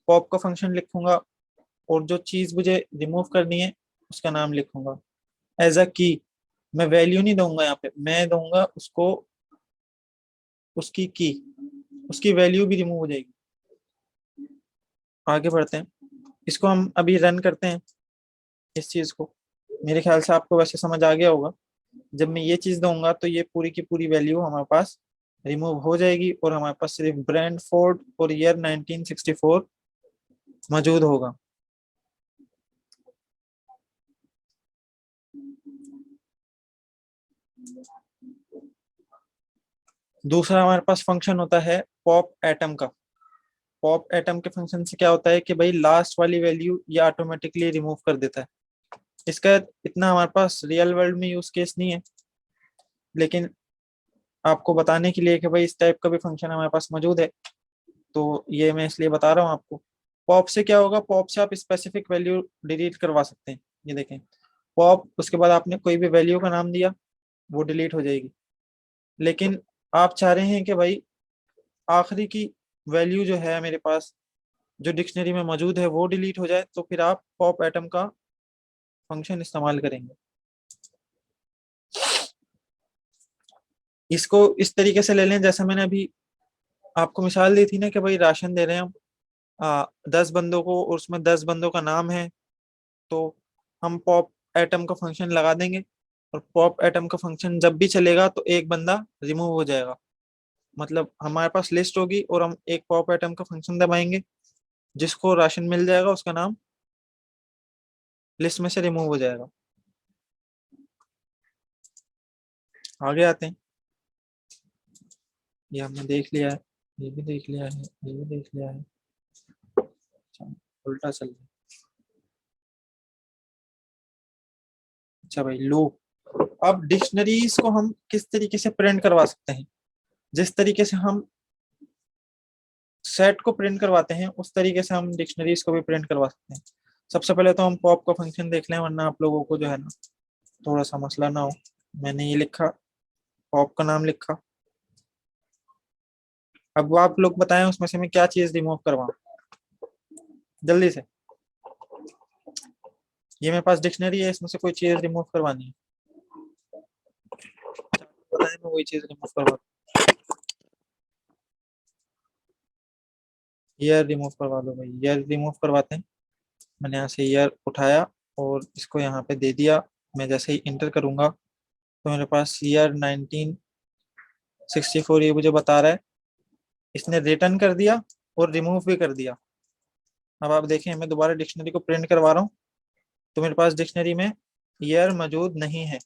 पॉप का फंक्शन लिखूंगा और जो चीज मुझे रिमूव करनी है उसका नाम लिखूंगा एज अ की। मैं वैल्यू नहीं दूंगा यहाँ पे, मैं दूंगा उसको उसकी की, उसकी वैल्यू भी रिमूव हो जाएगी। आगे बढ़ते हैं, इसको हम अभी रन करते हैं इस चीज को। मेरे ख्याल से आपको वैसे समझ आ गया होगा। जब मैं ये चीज दूंगा तो ये पूरी की पूरी वैल्यू हमारे पास रिमूव हो जाएगी और हमारे पास सिर्फ ब्रैंडफोर्ड और ईयर 1964 मौजूद होगा। दूसरा हमारे पास फंक्शन होता है पॉप एटम का। पॉप एटम के फंक्शन से क्या होता है कि भाई लास्ट वाली वैल्यू ये ऑटोमेटिकली रिमूव कर देता है। इसका इतना हमारे पास रियल वर्ल्ड में यूज केस नहीं है, लेकिन आपको बताने के लिए कि भाई इस टाइप का भी फंक्शन हमारे पास मौजूद है, तो ये मैं इसलिए बता रहा हूँ आपको। पॉप से क्या होगा, पॉप से आप स्पेसिफिक वैल्यू डिलीट करवा सकते हैं। ये देखें, पॉप, उसके बाद आपने कोई भी वैल्यू का नाम दिया, वो डिलीट हो जाएगी। लेकिन आप चाह रहे हैं कि भाई आखिरी की वैल्यू जो है मेरे पास जो डिक्शनरी में मौजूद है वो डिलीट हो जाए, तो फिर आप पॉप एटम का फंक्शन इस्तेमाल करेंगे। इसको इस तरीके से ले लें जैसा मैंने अभी आपको मिसाल दी थी ना कि भाई राशन दे रहे हैं हम 10 बंदों को और उसमें 10 बंदों का नाम है, तो हम पॉप एटम का फंक्शन लगा देंगे और पॉप एटम का फंक्शन जब भी चलेगा तो एक बंदा रिमूव हो जाएगा। मतलब हमारे पास लिस्ट होगी और हम एक पॉप एटम का फंक्शन दबाएंगे, जिसको राशन मिल जाएगा उसका नाम लिस्ट में से रिमूव हो जाएगा। आगे आते हैं। ये हमने देख लिया है, ये भी देख लिया है, ये भी देख लिया है। अच्छा, उल्टा चल रहा है। अच्छा भाई लो, अब डिक्शनरीज को हम किस तरीके से प्रिंट करवा सकते हैं? जिस तरीके से हम सेट को प्रिंट करवाते हैं उस तरीके से हम डिक्शनरीज को भी प्रिंट करवा सकते हैं। सबसे पहले तो हम पॉप का फंक्शन देख लें, वरना आप लोगों को जो है ना थोड़ा सा मसला ना हो। मैंने ये लिखा, पॉप का नाम लिखा। अब वो आप लोग बताएं उसमें से मैं क्या चीज रिमूव करवाऊं जल्दी से। ये मेरे पास डिक्शनरी है, इसमें से कोई चीज रिमूव करवानी है, बताएं, मैं वही चीज रिमूव करवा। ईयर रिमूव करवा लो भाई, ईयर रिमूव करवाते हैं। मैंने यहाँ से ईयर उठाया और इसको यहाँ पे दे दिया। मैं जैसे ही इंटर करूंगा तो मेरे पास ईयर 1964 ये मुझे बता रहा है। इसने रिटर्न कर दिया और रिमूव भी कर दिया। अब आप देखें, मैं दोबारा डिक्शनरी को प्रिंट करवा रहा हूँ तो मेरे पास डिक्शनरी में ईयर मौजूद नहीं है।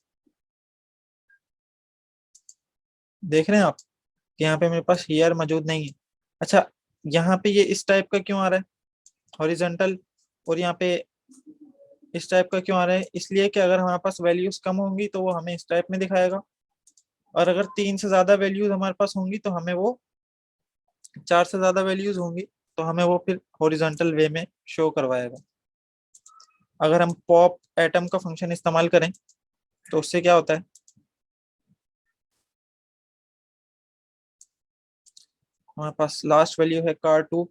देख रहे हैं आप कि यहाँ पे मेरे पास ईयर मौजूद नहीं है। अच्छा, यहाँ पे ये इस टाइप का क्यों आ रहा है हॉरिजॉन्टल, और यहाँ पे इस टाइप का क्यों आ रहा है? इसलिए कि अगर हमारे पास वैल्यूज कम होंगी तो वो हमें इस टाइप में दिखाएगा, और अगर 3 से ज्यादा वैल्यूज हमारे पास होंगी तो हमें वो 4 से ज्यादा वैल्यूज होंगी तो हमें वो फिर हॉरिजॉन्टल वे में शो करवाएगा। अगर हम पॉप एटम का फंक्शन इस्तेमाल करें तो उससे क्या होता है, हमारे पास लास्ट वैल्यू है car2,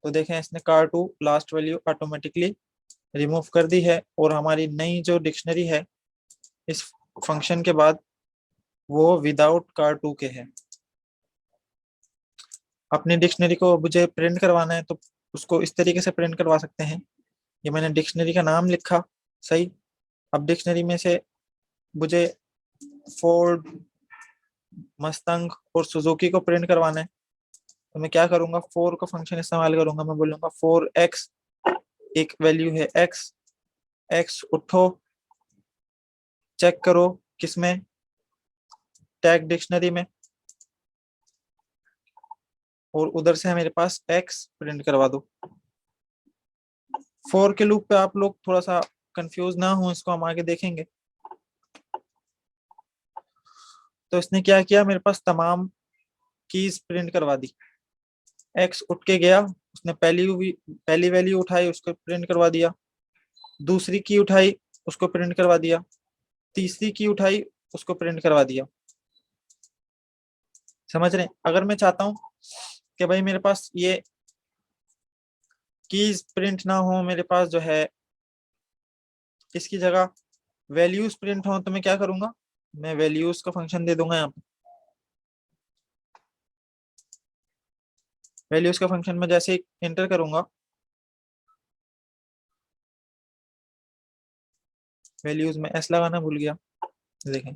तो देखें इसने car2 last value automatically remove कर दी है और हमारी नई जो डिक्शनरी है इस फंक्शन के बाद वो विदाउट car2 के है। अपनी डिक्शनरी को मुझे प्रिंट करवाना है तो उसको इस तरीके से प्रिंट करवा सकते हैं। ये मैंने डिक्शनरी का नाम लिखा, सही। अब डिक्शनरी में से मुझे फोर्ड, मस्तंग और सुजुकी को प्रिंट करवाना है, तो मैं क्या करूंगा, फोर का फंक्शन इस्तेमाल करूंगा। मैं बोलूंगा 4x, एक वैल्यू है x, x उठो, चेक करो किसमें, टैग डिक्शनरी में, और उधर से मेरे पास x प्रिंट करवा दो। फोर के लूप पे आप लोग थोड़ा सा कंफ्यूज ना हो, इसको हम आगे देखेंगे। तो इसने क्या किया, मेरे पास तमाम कीज प्रिंट करवा दी। x उठ के गया, उसने पहली वैल्यू उठाई, उसको प्रिंट करवा दिया। दूसरी की उठाई, उसको प्रिंट करवा दिया। तीसरी की उठाई, उसको प्रिंट करवा दिया। समझ रहे हैं? अगर मैं चाहता हूं कि भाई मेरे पास ये कीज प्रिंट ना हो, मेरे पास जो है इसकी जगह वैल्यूज प्रिंट हो, तो मैं क्या करूंगा, मैं वैल्यूज का फंक्शन दे दूंगा यहाँ पे। वैल्यूज का फंक्शन में जैसे इंटर करूंगा, वैल्यूज में एस लगाना भूल गया, देखें।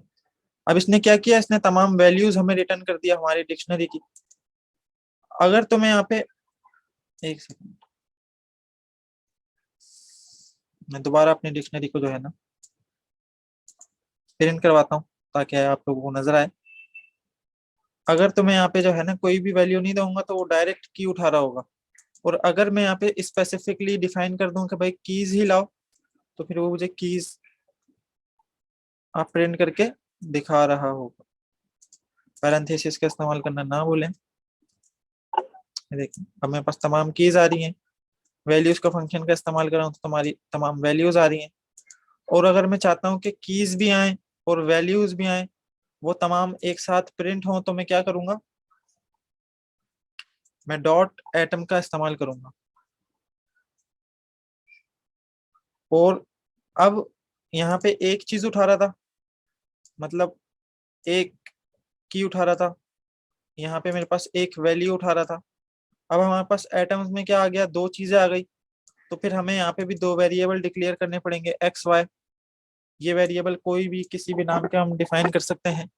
अब इसने क्या किया, इसने तमाम वैल्यूज हमें रिटर्न कर दिया हमारी डिक्शनरी की। अगर तो मैं यहाँ पे, एक सेकंड, मैं दोबारा अपनी डिक्शनरी को जो है ना प्रिंट करवाता हूँ ताकि आप लोगों को नजर आए। अगर तो मैं यहाँ पे जो है ना कोई भी वैल्यू नहीं दूंगा तो वो डायरेक्ट की उठा रहा होगा, और अगर मैं यहाँ पे स्पेसिफिकली डिफाइन कर दूं कि भाई कीज ही लाओ, तो फिर वो मुझे कीज आप प्रिंट करके दिखा रहा होगा। पैरेंथेसिस का इस्तेमाल करना ना भूलें। देखिए अब मेरे पास तमाम कीज आ रही हैं, वैल्यूज का फंक्शन का इस्तेमाल कर रहा हूँ तो तुम्हारी तमाम वैल्यूज आ रही हैं। और अगर मैं चाहता हूँ कि कीज भी आए और वैल्यूज भी आए, वो तमाम एक साथ प्रिंट हो, तो मैं क्या करूंगा, मैं डॉट एटम का इस्तेमाल करूंगा। और अब यहाँ पे एक चीज उठा रहा था, मतलब एक की उठा रहा था, यहाँ पे मेरे पास एक वैल्यू उठा रहा था। अब हमारे पास एटम्स में क्या आ गया, दो चीजें आ गई, तो फिर हमें यहाँ पे भी दो वेरिएबल डिक्लेयर करने पड़ेंगे, एक्स वाई। ये वेरिएबल कोई भी किसी भी नाम के हम डिफाइन कर सकते हैं,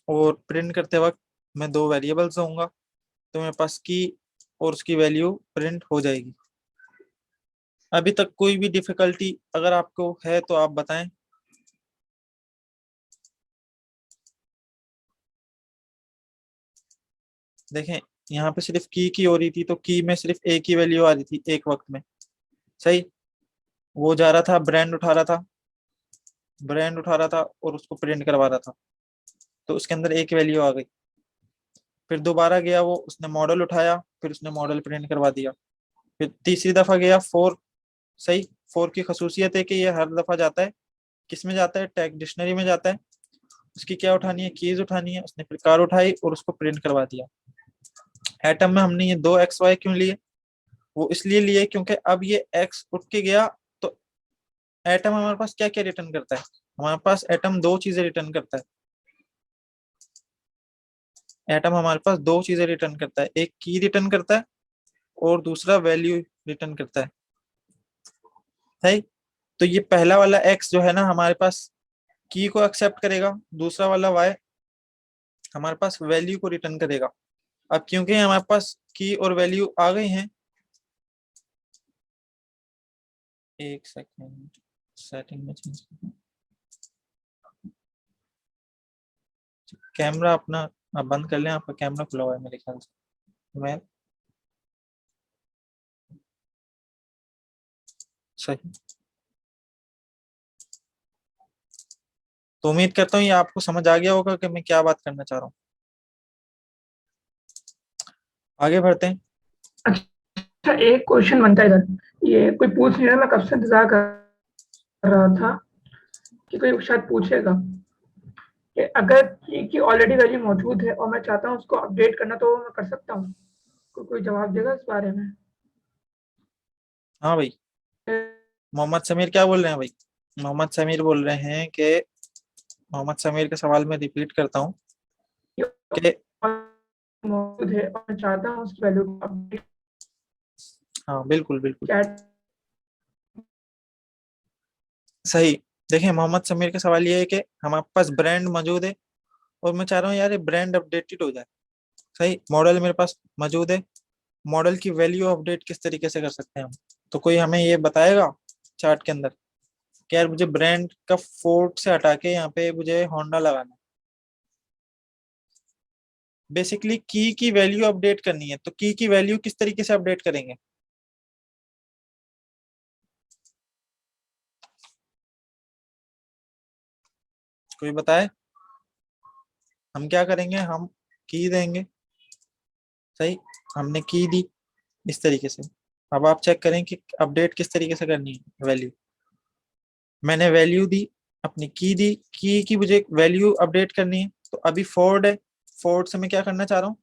और प्रिंट करते वक्त मैं दो वेरिएबल्स दूंगा, तो मेरे पास की और उसकी वैल्यू प्रिंट हो जाएगी। अभी तक कोई भी डिफिकल्टी अगर आपको है तो आप बताएं। देखें यहाँ पे सिर्फ की हो रही थी, तो की में सिर्फ एक ही वैल्यू आ रही थी एक वक्त में, सही। वो जा रहा था, ब्रांड उठा रहा था, ब्रांड उठा रहा था और उसको प्रिंट करवा रहा था, तो उसके अंदर एक वैल्यू आ गई। फिर दोबारा गया वो, उसने मॉडल उठाया, फिर उसने मॉडल प्रिंट करवा दिया। फिर तीसरी दफा गया, फोर, सही। फोर की खसूसियत है कि ये हर दफा जाता है, किस में जाता है, टैग डिक्शनरी में जाता है। उसकी क्या उठानी है, कीज उठानी है, उसने फिर कार उठाई और उसको प्रिंट करवा दिया। एटम में हमने ये दो एक्स वाई क्यों लिए, वो इसलिए लिए क्योंकि अब ये एक्स उठ के गया, तो एटम हमारे पास क्या क्या रिटर्न करता है, हमारे पास एटम दो चीजें रिटर्न करता है। एटम हमारे पास दो चीजें रिटर्न करता है, एक की रिटर्न करता है और दूसरा वैल्यू रिटर्न करता है। तो ये पहला वाला एक्स जो है ना हमारे पास की को एक्सेप्ट करेगा, दूसरा वाला वाई हमारे पास वैल्यू को रिटर्न करेगा। अब क्योंकि हमारे पास की और वैल्यू आ गई हैं, एक सेकेंड सेटिंग में चेंज करना, कैमरा अपना आप बंद कर लें, आपका कैमरा खुला हुआ है मेरे ख्याल से। मैं सही, तो उम्मीद करता हूँ ये आपको समझ आ गया होगा कि मैं क्या बात करना चाह रहा हूँ। आगे बढ़ते हैं। अच्छा, एक क्वेश्चन बनता है इधर, ये कोई पूछ नहीं रहा, मैं कब से इंतजार कर रहा था कि कोई शायद पूछेगा कि अगर की ऑलरेडी वैल्यू मौजूद है और मैं चाहता हूँ उसको अपडेट करना, तो मैं कर सकता हूँ? कोई जवाब देगा इस बारे में? हाँ भाई, मोहम्मद समीर क्या बोल रहे हैं भाई? मोहम्मद समीर बोल रहे हैं कि, मोहम्मद समीर का सवाल मैं रिपीट करता हूँ कि मौजूद है और मैं चाहता हूँ उस वैल्यू को अपडेट हाँ बिल्कुल बिल्कुल क्या सही। देखिए मोहम्मद समीर का सवाल ये है कि हमारे पास ब्रांड मौजूद है और मैं चाह रहा हूँ यार ये ब्रांड अपडेटेड हो जाए। सही, मॉडल मेरे पास मौजूद है, मॉडल की वैल्यू अपडेट किस तरीके से कर सकते हैं हम? तो कोई हमें ये बताएगा चार्ट के अंदर कि यार मुझे ब्रांड का फोर्ड से हटा के यहाँ पे मुझे होंडा लगाना है। बेसिकली की वैल्यू अपडेट करनी है, तो की वैल्यू किस तरीके से अपडेट करेंगे? कोई बताए। हम क्या करेंगे, हम की देंगे। सही, हमने की दी इस तरीके से। अब आप चेक करें कि अपडेट किस तरीके से करनी है वैल्यू। मैंने वैल्यू दी, अपनी की दी, की मुझे वैल्यू अपडेट करनी है। तो अभी फोर्ड है, फोर्ड से मैं क्या करना चाह रहा हूँ,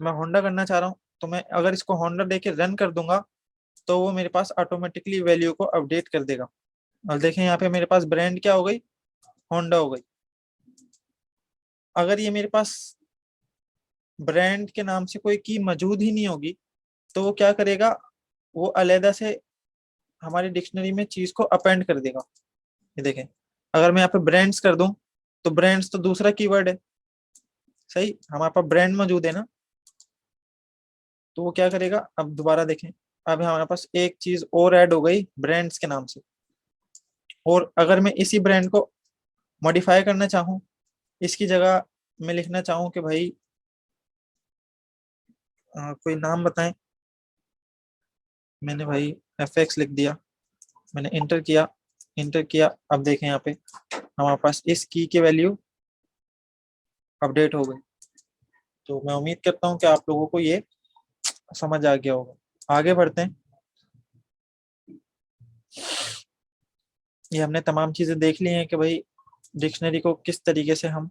मैं होंडा करना चाह रहा हूँ। तो मैं अगर इसको होंडा देके रन कर दूंगा तो वो मेरे पास ऑटोमेटिकली वैल्यू को अपडेट कर देगा। और देखें यहाँ पे मेरे पास ब्रांड क्या हो गई, होंडा हो गई। अगर ये मेरे पास ब्रांड के नाम से कोई की मौजूद ही नहीं होगी तो वो क्या करेगा, वो अलहदा से हमारी डिक्शनरी में चीज को अपेंड कर देगा। ये देखें, अगर मैं यहाँ पे ब्रांड्स कर दूं तो ब्रांड्स तो दूसरा कीवर्ड है। सही, हमारे पास ब्रांड मौजूद है ना, तो वो क्या करेगा, अब दोबारा देखें, अब हमारे पास एक चीज और ऐड हो गई ब्रांड्स के नाम से। और अगर मैं इसी ब्रांड को मॉडिफाई करना चाहूँ, इसकी जगह मैं लिखना चाहूँ कि भाई कोई नाम बताएं। मैंने भाई FX लिख दिया, मैंने इंटर किया, इंटर किया। अब देखें यहाँ पे हमारे पास इस की वैल्यू अपडेट हो गई। तो मैं उम्मीद करता हूँ कि आप लोगों को ये समझ आ गया होगा। आगे बढ़ते हैं। ये हमने तमाम चीजें देख ली हैं कि भाई डिक्शनरी को किस तरीके से हम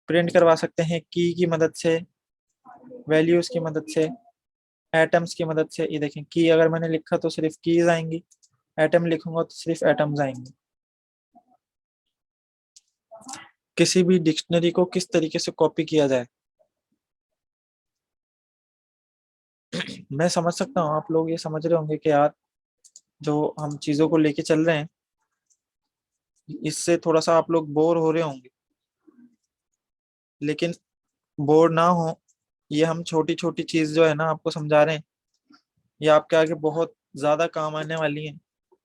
प्रिंट करवा सकते हैं, की मदद से, वैल्यूज की मदद से, एटम्स की मदद से। ये देखें, की अगर मैंने लिखा तो सिर्फ कीज आएंगी, एटम लिखूंगा तो सिर्फ एटम्स आएंगे। किसी भी डिक्शनरी को किस तरीके से कॉपी किया जाए, मैं समझ सकता हूँ आप लोग ये समझ रहे होंगे कि यार जो हम चीजों को लेके चल रहे हैं इससे थोड़ा सा आप लोग बोर हो रहे होंगे, लेकिन बोर ना हो, ये हम छोटी छोटी चीज जो है ना आपको समझा रहे हैं, ये आपके आगे बहुत ज्यादा काम आने वाली है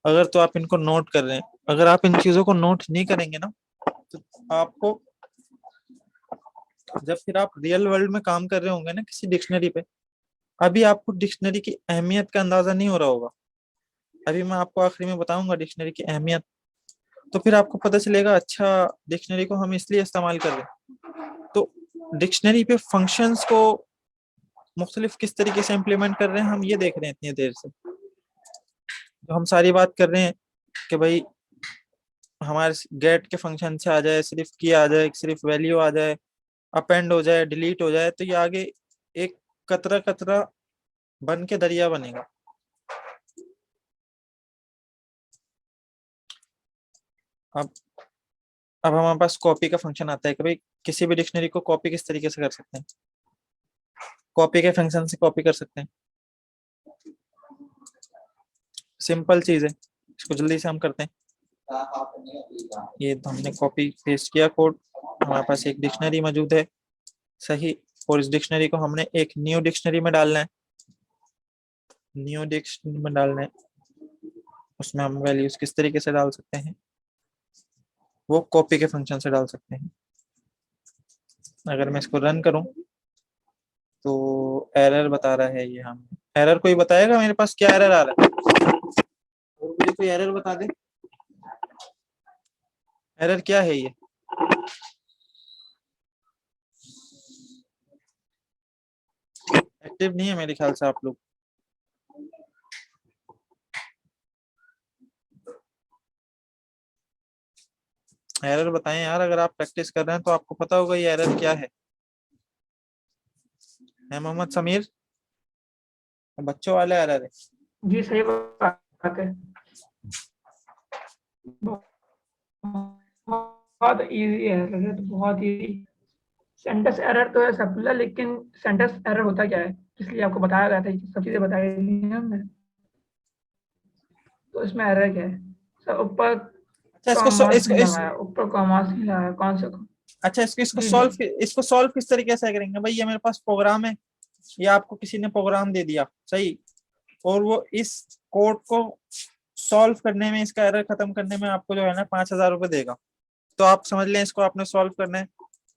अगर तो आप इनको नोट कर रहे हैं। अगर आप इन चीजों को नोट नहीं करेंगे ना तो आपको जब फिर आप रियल वर्ल्ड में काम कर रहे होंगे ना किसी डिक्शनरी पे, अभी आपको डिक्शनरी की अहमियत का अंदाजा नहीं हो रहा होगा। अभी मैं आपको आखिरी में बताऊंगा डिक्शनरी की अहमियत, तो फिर आपको पता चलेगा अच्छा डिक्शनरी को हम इसलिए इस्तेमाल कर रहे हैं। तो डिक्शनरी पे फंक्शंस को मुख्तलिफ किस तरीके से इम्प्लीमेंट कर रहे हैं हम ये देख रहे हैं इतनी देर से। तो हम सारी बात कर रहे हैं कि भाई हमारे गेट के फंक्शन से आ जाए, सिर्फ की आ जाए, सिर्फ वैल्यू आ जाए, अपेंड हो जाए, डिलीट हो जाए, तो ये आगे एक कतरा कतरा बन के दरिया बनेगा। अब अब हमारे पास कॉपी का फंक्शन आता है कि भाई किसी भी डिक्शनरी को कॉपी किस तरीके से कर सकते हैं, कॉपी के फंक्शन से कॉपी कर सकते हैं। सिंपल चीज है, इसको जल्दी से हम करते हैं। ये तो हमने कॉपी पेस्ट किया कोड, हमारे पास एक डिक्शनरी मौजूद है। सही, और इस डिक्शनरी को हमने एक न्यू डिक्शनरी में डालना है, न्यू डिक्शनरी में डालना है। उसमें हम वैल्यूज किस तरीके से डाल सकते हैं, वो कॉपी के फंक्शन से डाल सकते हैं। अगर मैं इसको रन करूं तो एरर बता रहा है ये। हम एरर कोई बताएगा मेरे पास क्या एरर आ रहा है, और मुझे कोई एरर बता दे, एरर क्या है ये? एक्टिव नहीं है मेरे ख्याल से आप लोग। एरर बताएं यार, अगर आप प्रैक्टिस कर रहे हैं तो आपको पता होगा ये एरर क्या है मोहम्मद समीर? बच्चों वाला एरर है। जी सही बात है, बहुत इजी है, लगे तो बहुत इजी। सेंटेंस एरर तो है सर्कुलर, लेकिन सेंटेंस एरर होता क्या है, इसलिए आपको बताया गया था, ये सब चीजें बताई गई हैं हमने। तो इसमें एरर क्या है सर? ऊपर अच्छा कॉमास नहीं लगाया, ऊपर कॉमास नहीं लगाया, कौन सा? अच्छा इसको जी जी। सॉल्व किस तरीके से करेंगे भाई? ये मेरे पास प्रोग्राम है, ये आपको किसी ने प्रोग्राम दे दिया, सही, और वो इस कोड को सॉल्व करने में, इसका एरर खत्म करने में आपको जो है ना 5,000 रुपये देगा। तो आप समझ लें इसको आपने सॉल्व करना है।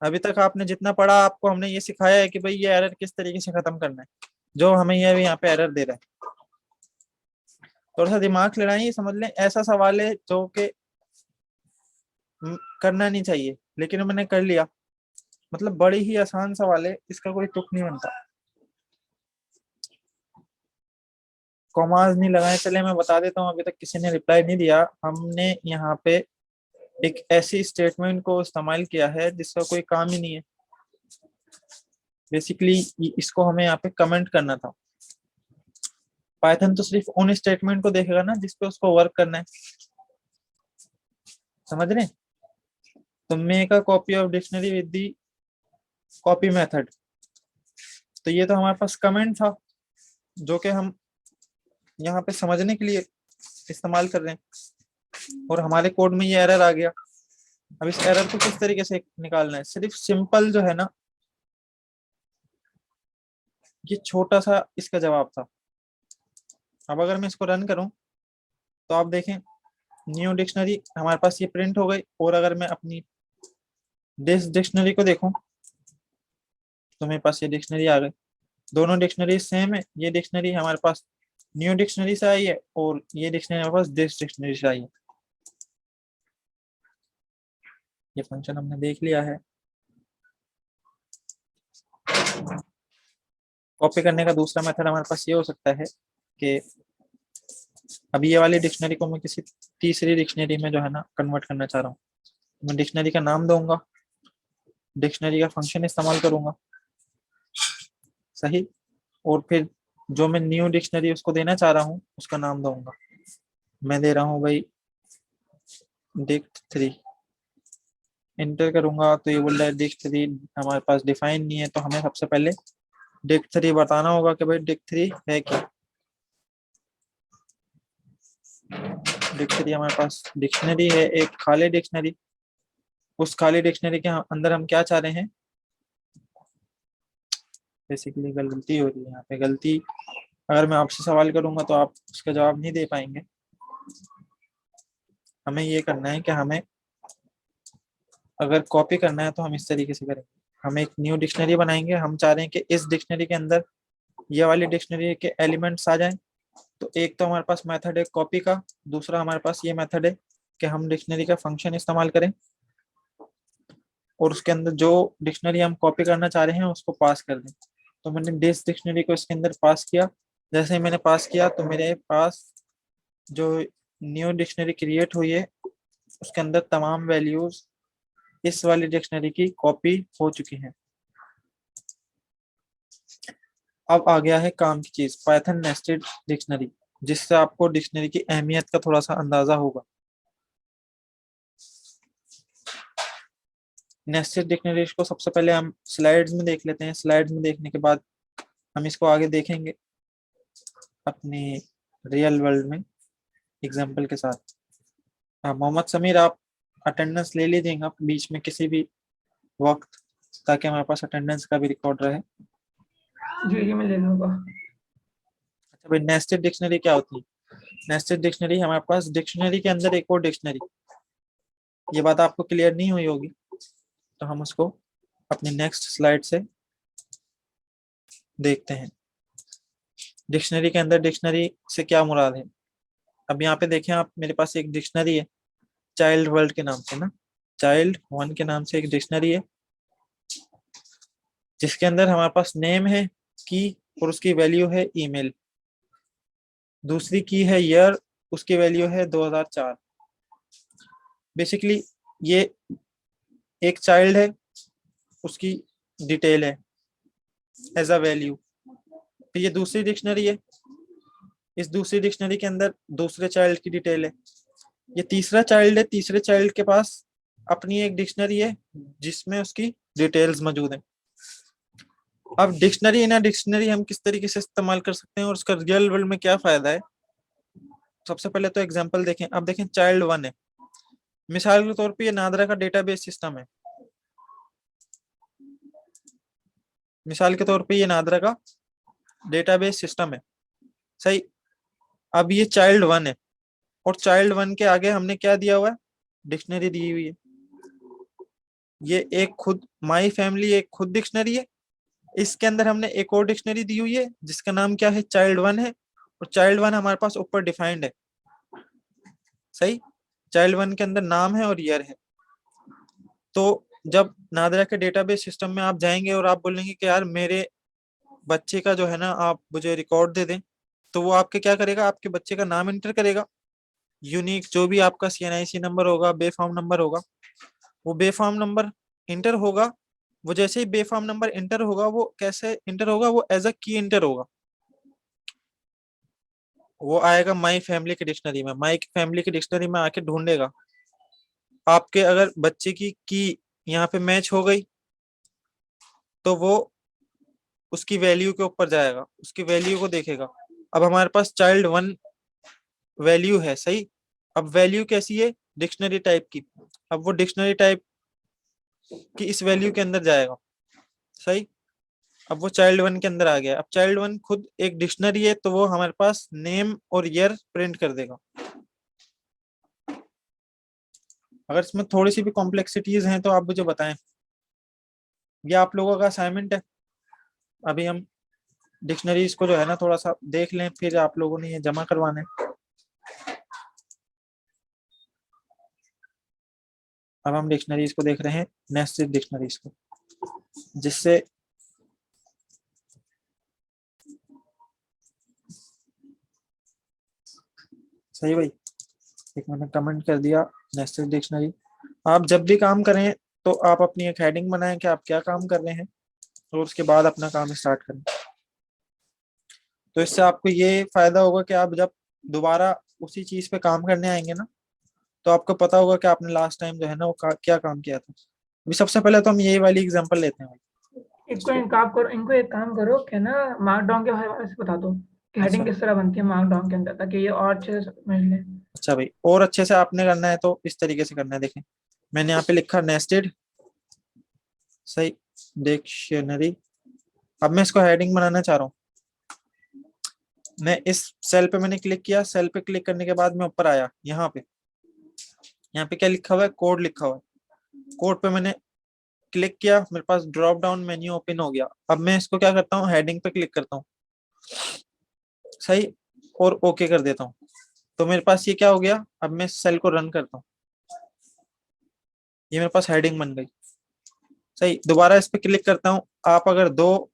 अभी तक आपने जितना पढ़ा, आपको हमने ये सिखाया है कि भाई ये एरर किस तरीके से खत्म करना है, जो हमें ये भी यहाँ पे एरर दे रहा है। थोड़ा सा दिमाग लड़ाइए, समझ लें ऐसा सवाल है जो कि करना नहीं चाहिए, लेकिन मैंने कर लिया। मतलब बड़ी ही आसान सवाल है, इसका कोई तुक नहीं बनता। कॉमाज नहीं लगाए, चले मैं बता देता हूँ, अभी तक किसी ने रिप्लाई नहीं दिया। हमने यहाँ पे एक ऐसी स्टेटमेंट को इस्तेमाल किया है जिसका कोई काम ही नहीं है। बेसिकली इसको हमें यहाँ पे कमेंट करना था। पाइथन तो सिर्फ उन स्टेटमेंट को देखेगा ना जिसपे उसको वर्क करना है, समझ रहे? तो make a copy of dictionary with the copy method, तो ये तो हमारे पास कमेंट था जो कि हम यहाँ पे समझने के लिए इस्तेमाल कर रहे हैं, और हमारे कोड में ये एरर आ गया। अब इस एरर को किस तरीके से निकालना है? सिर्फ सिंपल जो है ना, ये छोटा सा इसका जवाब था। अब अगर मैं इसको रन करूं तो आप देखें न्यू डिक्शनरी हमारे पास ये प्रिंट हो गई, और अगर मैं अपनी दिस डिक्शनरी को देखूं तो मेरे पास ये डिक्शनरी आ गई। दोनों डिक्शनरी सेम है, ये डिक्शनरी हमारे पास न्यू डिक्शनरी से आई है और ये डिक्शनरी हमारे पास दिस डिक्शनरी से आई है। ये फंक्शन हमने देख लिया है। कॉपी करने का दूसरा मेथड हमारे पास ये हो सकता है कि अभी ये वाली डिक्शनरी को मैं किसी तीसरी डिक्शनरी में जो है ना कन्वर्ट करना चाह रहा हूँ। मैं डिक्शनरी का नाम दूंगा, डिक्शनरी का फंक्शन इस्तेमाल करूंगा, सही, और फिर जो मैं न्यू डिक्शनरी उसको देना चाह रहा हूँ उसका नाम दूंगा। मैं दे रहा हूँ भाई dict3, इंटर करूंगा तो ये बोल रहा है dict3 हमारे पास डिफाइन नहीं है, तो हमें सबसे पहले dict3 बताना होगा कि भाई dict3 है क्या। dict3 हमारे पास डिक्शनरी है, एक खाली डिक्शनरी। उस खाली डिक्शनरी के अंदर हम क्या चाह रहे हैं? बेसिकली गलती हो रही है यहाँ पे, गलती अगर मैं आपसे सवाल करूंगा तो आप उसका जवाब नहीं दे पाएंगे। हमें ये करना है कि हमें अगर कॉपी करना है तो हम इस तरीके से करेंगे। हम एक न्यू डिक्शनरी बनाएंगे, हम चाह रहे हैं कि इस डिक्शनरी के अंदर ये वाली डिक्शनरी के एलिमेंट्स आ जाएं। तो एक तो हमारे पास मेथड है कॉपी का, दूसरा हमारे पास ये मेथड है कि हम डिक्शनरी का फंक्शन इस्तेमाल करें और उसके अंदर जो डिक्शनरी हम कॉपी करना चाह रहे हैं उसको पास कर दें। तो मैंने दिस डिक्शनरी को इसके अंदर पास किया। जैसे ही मैंने पास किया तो मेरे पास जो न्यू डिक्शनरी क्रिएट हुई है उसके अंदर तमाम वैल्यूज इस वाली डिक्शनरी की कॉपी हो चुकी हैं। अब आ गया है काम की चीज, पाइथन नेस्टेड डिक्शनरी, जिससे आपको डिक्शनरी की अहमियत का थोड़ा सा अंदाजा होगा। नेस्टेड डिक्शनरी को सबसे पहले हम स्लाइड्स में देख लेते हैं। स्लाइड्स में देखने के बाद हम इसको आगे देखेंगे अपने रियल वर्ल्ड में एग्जाम्पल के साथ। मोहम्मद समीर, आप अटेंडेंस ले लीजिएगा बीच में किसी भी वक्त, ताकि हमारे पास अटेंडेंस का भी रिकॉर्ड रहे। जी जी मैं ले लूंगा। अच्छा भाई, नेस्टेड डिक्शनरी क्या होती है? नेस्टेड डिक्शनरी हमारे पास डिक्शनरी के अंदर एक और डिक्शनरी, ये बात आपको क्लियर नहीं हुई होगी तो हम उसको अपनी नेक्स्ट स्लाइड से देखते हैं। डिक्शनरी के अंदर डिक्शनरी से क्या मुराद है? अब यहाँ पे देखें आप, मेरे पास एक डिक्शनरी है चाइल्ड वर्ल्ड के नाम से ना, चाइल्ड 1 के नाम से एक डिक्शनरी है जिसके अंदर हमारे पास नेम है, की, और उसकी वैल्यू है ईमेल। दूसरी की है ईयर, उसकी वैल्यू है 2004। बेसिकली ये एक चाइल्ड है, उसकी डिटेल है एज अ वैल्यू। फिर ये दूसरी डिक्शनरी है, इस दूसरी डिक्शनरी के अंदर दूसरे चाइल्ड की डिटेल है। ये तीसरा चाइल्ड है, तीसरे चाइल्ड के पास अपनी एक डिक्शनरी है जिसमें उसकी डिटेल्स मौजूद है। अब डिक्शनरी ना डिक्शनरी हम किस तरीके से इस्तेमाल कर सकते हैं और उसका रियल वर्ल्ड में क्या फायदा है। सबसे पहले तो एग्जांपल देखें। अब देखें चाइल्ड 1 है, मिसाल के तौर पे ये नादरा का डेटाबेस सिस्टम है। मिसाल के तौर पे ये नादरा का डेटाबेस सिस्टम है, सही। अब ये चाइल्ड 1 है और चाइल्ड 1 के आगे हमने क्या दिया हुआ है, डिक्शनरी दी हुई है। ये एक खुद माई फैमिली एक खुद डिक्शनरी है। इसके अंदर हमने एक और डिक्शनरी दी हुई है जिसका नाम क्या है, चाइल्ड 1 है। और चाइल्ड 1 हमारे पास ऊपर डिफाइंड है, सही। चाइल्ड 1 के अंदर नाम है और ईयर है। तो जब नादरा के डेटाबेस सिस्टम में आप जाएंगे और आप बोलेंगे कि यार मेरे बच्चे का जो है ना आप मुझे रिकॉर्ड दे दें, तो वो आपके क्या करेगा, आपके बच्चे का नाम एंटर करेगा, यूनिक जो भी आपका CNIC नंबर होगा, बेफॉर्म नंबर होगा। वो बेफॉर्म नंबर इंटर होगा। वो जैसे ही बेफॉर्म नंबर इंटर होगा, वो कैसे इंटर होगा, वो एज अ की इंटर होगा। वो आएगा माई फैमिली की डिक्शनरी में, माई फैमिली की डिक्शनरी में आके ढूंढेगा। आपके अगर बच्चे की यहाँ पे मैच हो गई तो वो उसकी वैल्यू के ऊपर जाएगा, उसकी वैल्यू को देखेगा। अब हमारे पास चाइल्ड 1 वैल्यू है, सही। अब वैल्यू कैसी है, डिक्शनरी टाइप की। अब वो डिक्शनरी टाइप की इस वैल्यू के अंदर जाएगा, सही। अब वो चाइल्ड 1 के अंदर आ गया। अब चाइल्ड 1 खुद एक डिक्शनरी है तो वो हमारे पास नेम और ईयर प्रिंट कर देगा। अगर इसमें थोड़ी सी भी कॉम्प्लेक्सिटीज हैं तो आप मुझे बताएं। ये आप लोगों का असाइनमेंट है। अभी हम डिक्शनरीज को जो है ना थोड़ा सा देख लें, फिर आप लोगों ने ये जमा करवाना है। अब हम डिक्शनरीज को देख रहे हैं, नेस्टेड डिक्शनरीज को, जिससे सही भाई। एक मैंने कमेंट कर दिया नेस्टेड डिक्शनरी। आप जब भी काम करें तो आप अपनी एक हेडिंग बनाएं कि आप क्या काम कर रहे हैं और उसके बाद अपना काम स्टार्ट करें। तो इससे आपको ये फायदा होगा कि आप जब दोबारा उसी चीज पे काम करने आएंगे ना, तो आपको पता होगा कि आपने लास्ट टाइम जो है ना वो क्या काम किया था। अभी सबसे पहले तो हम यही वाली एग्जांपल लेते हैं भाई। इनको एक काम करो कि ना मार्क डाउन के हवाले से बता दो कि अच्छा हेडिंग किस तरह बनती है मार्क डाउन के अंदर, ताकि ये और अच्छे से समझ लें। अच्छा भाई, और अच्छे से आपने करना है तो इस तरीके से करना है। देखें मैंने यहाँ पे लिखा नेस्टेड, सही, डिक्शनरी। अब मैं इसको हेडिंग बनाना चाह रहा हूँ। मैं इस सेल पे मैंने क्लिक किया, सेल पे क्लिक करने के बाद मैं ऊपर आया। यहाँ पे क्या लिखा हुआ है, कोड लिखा हुआ है। कोड पे मैंने क्लिक किया, मेरे पास ड्रॉप डाउन मेन्यू ओपन हो गया। अब मैं इसको क्या करता हूँ, हेडिंग पे क्लिक करता हूँ, सही, और ओके कर देता हूँ। तो मेरे पास ये क्या हो गया, अब मैं सेल को रन करता हूँ, ये मेरे पास हेडिंग बन गई, सही। दोबारा इस पे क्लिक करता हूँ। आप अगर 2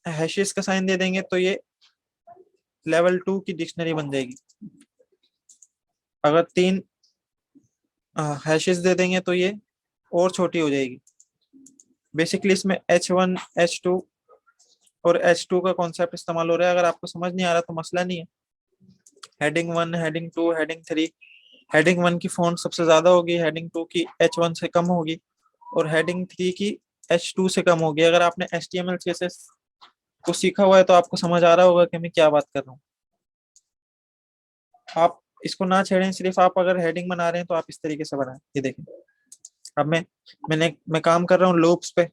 हैशेस का साइन दे देंगे तो ये लेवल 2 की डिक्शनरी बन जाएगी। अगर 3 हैशेस दे देंगे तो ये और छोटी हो जाएगी। बेसिकली इसमें H1 H2 और H2 का कॉन्सेप्ट इस्तेमाल हो रहा है। अगर आपको समझ नहीं आ रहा तो मसला नहीं है। Heading 1, heading 2, heading 3। हेडिंग 1 की फॉन्ट सबसे ज्यादा होगी, हेडिंग 2 की H1 से कम होगी और हेडिंग 3 की H2 से कम होगी। अगर आपने HTML CSS को सीखा हुआ है तो आपको समझ आ रहा होगा कि मैं क्या बात कर रहा हूँ। आप इसको ना छेड़ें, सिर्फ आप अगर हेडिंग बना रहे हैं तो आप इस तरीके से बनाएं। ये देखें, अब मैं काम कर रहा हूँ लूप्स पे।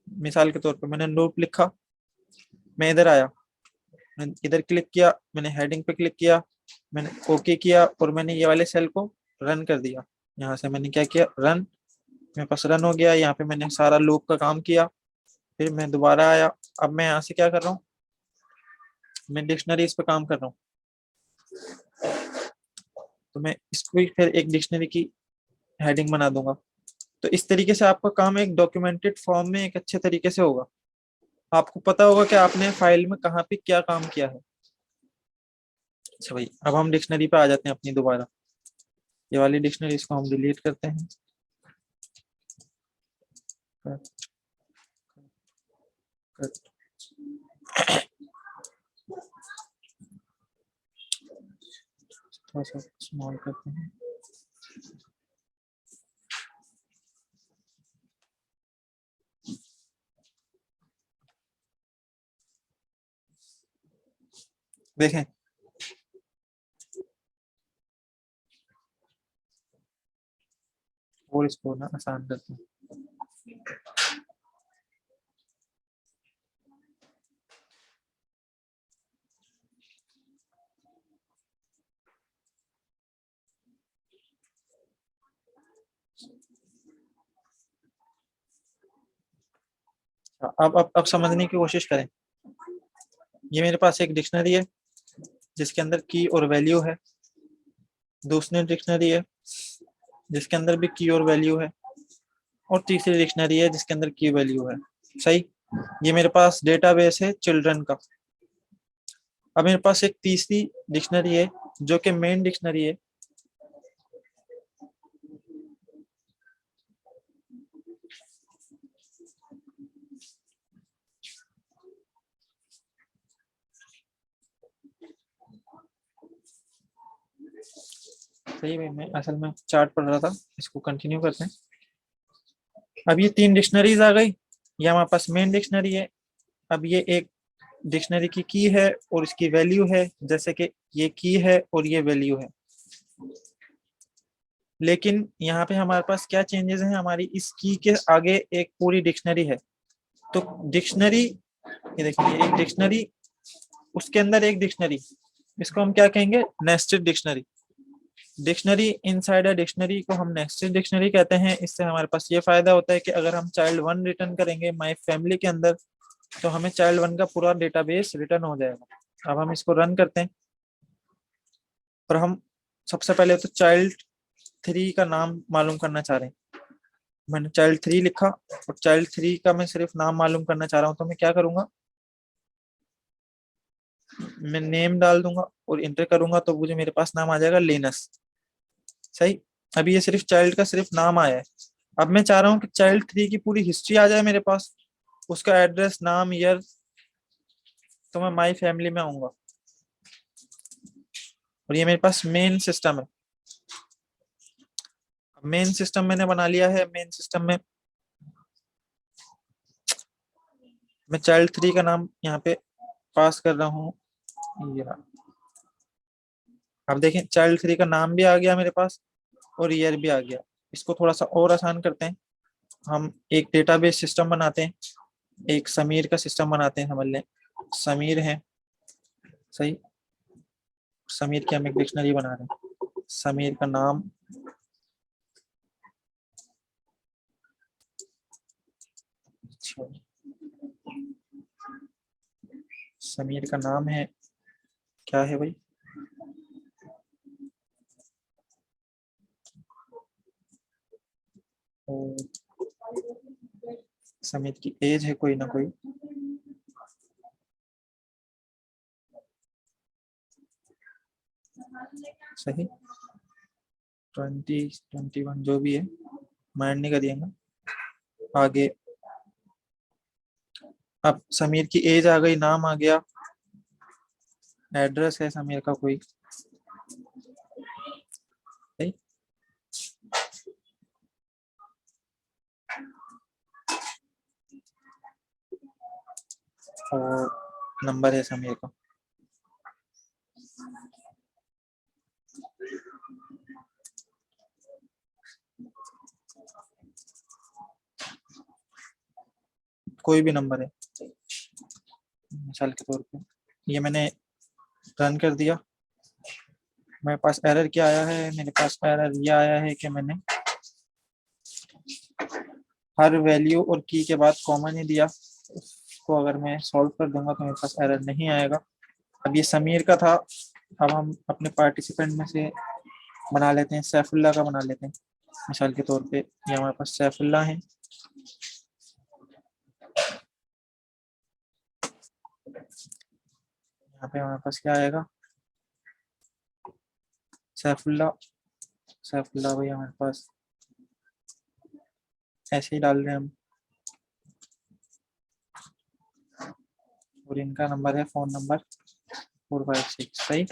मिसाल के तौर पे मैंने लूप लिखा, मैं इधर आया, मैंने इधर क्लिक किया, मैंने हेडिंग पे क्लिक किया, मैंने ओके किया और मैंने ये वाले सेल को रन कर दिया। यहाँ से मैंने क्या किया, रन, मेरे पास रन हो गया। यहाँ पे मैंने सारा लूप का काम किया, फिर मैं दोबारा आया। अब मैं यहाँ से क्या कर रहा हूँ, मैं डिक्शनरीज पे काम कर रहा हूँ। तो मैं इसको फिर एक डिक्शनरी की हेडिंग बना दूंगा। तो इस तरीके से आपका काम एक डॉक्यूमेंटेड फॉर्म में एक अच्छे तरीके से होगा। आपको पता होगा कि आपने फाइल में कहाँ पे क्या काम किया है। अच्छा भाई, अब हम डिक्शनरी पे आ जाते हैं अपनी दोबारा। ये वाली डिक्शनरी इसको हम डिलीट करते हैं। थोड़ा सा स्मॉल करते हैं। देखें और इसको ना आसान करते हैं। अब समझने की कोशिश करें। ये मेरे पास एक डिक्शनरी है जिसके अंदर की और वैल्यू है, दूसरी डिक्शनरी है जिसके अंदर भी की और वैल्यू है, और तीसरी डिक्शनरी है जिसके अंदर की वैल्यू है। सही, ये मेरे पास डेटाबेस है चिल्ड्रन का। अब मेरे पास एक तीसरी डिक्शनरी है जो कि मेन डिक्शनरी है। सही में मैं असल में चार्ट पढ़ रहा था, इसको कंटिन्यू करते हैं। अब ये तीन डिक्शनरीज आ गई, ये हमारे पास मेन डिक्शनरी है। अब ये एक डिक्शनरी की है और इसकी वैल्यू है, जैसे कि ये की है और ये वैल्यू है। लेकिन यहाँ पे हमारे पास क्या चेंजेस हैं, हमारी इस की के आगे एक पूरी डिक्शनरी है। तो डिक्शनरी, ये देखिए एक डिक्शनरी, उसके अंदर एक डिक्शनरी, इसको हम क्या कहेंगे, nested dictionary. Dictionary inside a dictionary को हम नेस्टेड डिक्शनरी कहते हैं। इससे हमारे पास ये फायदा होता है कि अगर हम चाइल्ड 1 रिटर्न करेंगे माय फैमिली के अंदर, तो हमें चाइल्ड 1 का पूरा डेटाबेस रिटर्न हो जाएगा। अब हम इसको रन करते हैं और हम सबसे पहले तो चाइल्ड 3 का नाम मालूम करना चाह रहे हैं। मैंने चाइल्ड 3 लिखा और चाइल्ड 3 का मैं सिर्फ नाम मालूम करना चाह रहा हूँ, तो मैं क्या करूंगा, मैं नेम डाल दूंगा और इंटर करूंगा, तो मुझे मेरे पास नाम आ जाएगा लेनस। सही, अभी ये सिर्फ चाइल्ड का सिर्फ नाम आया है। अब मैं चाह रहा हूँ कि चाइल्ड 3 की पूरी हिस्ट्री आ जाए मेरे पास, उसका एड्रेस, नाम, ईयर। तो मैं माई फैमिली में आऊंगा और ये मेरे पास मेन सिस्टम है। मेन सिस्टम मैंने बना लिया है। मेन सिस्टम में मैं चाइल्ड 3 का नाम यहाँ पे पास कर रहा हूँ। अब देखें चाइल्ड 3 का नाम भी आ गया मेरे पास और ईयर भी आ गया। इसको थोड़ा सा और आसान करते हैं, हम एक डेटाबेस सिस्टम बनाते हैं, एक समीर का सिस्टम बनाते हैं। समझ लें समीर है, सही, समीर की हम एक डिक्शनरी बना रहे हैं। समीर का नाम, समीर का नाम है, क्या है भाई, और समीर की एज है कोई ना कोई, सही, 20, 21 जो भी है, माइंड नहीं करिएगा आगे। अब समीर की एज आ गई, नाम आ गया, एड्रेस है समीर का कोई, सही, और नंबर है समीर का। कोई भी नंबर है मिसाल के तौर पे। ये मैंने रन कर दिया, मेरे पास एरर क्या आया है, मेरे पास एरर ये आया है कि मैंने हर वैल्यू और की के बाद कॉमन ही दिया। उसको अगर मैं सॉल्व कर दूंगा तो मेरे पास एरर नहीं आएगा। अब ये समीर का था, अब हम अपने पार्टिसिपेंट में से बना लेते हैं, सैफुल्ला का बना लेते हैं मिसाल के तौर पे। ये हमारे पास सैफुल्ला है, यहाँ पे हमारे पास क्या आएगा, सैफुल्ला। सैफुल्ला भाई हमारे पास ऐसे ही डाल रहे हैं हम, और इनका नंबर है फ़ोन नंबर 456। सही,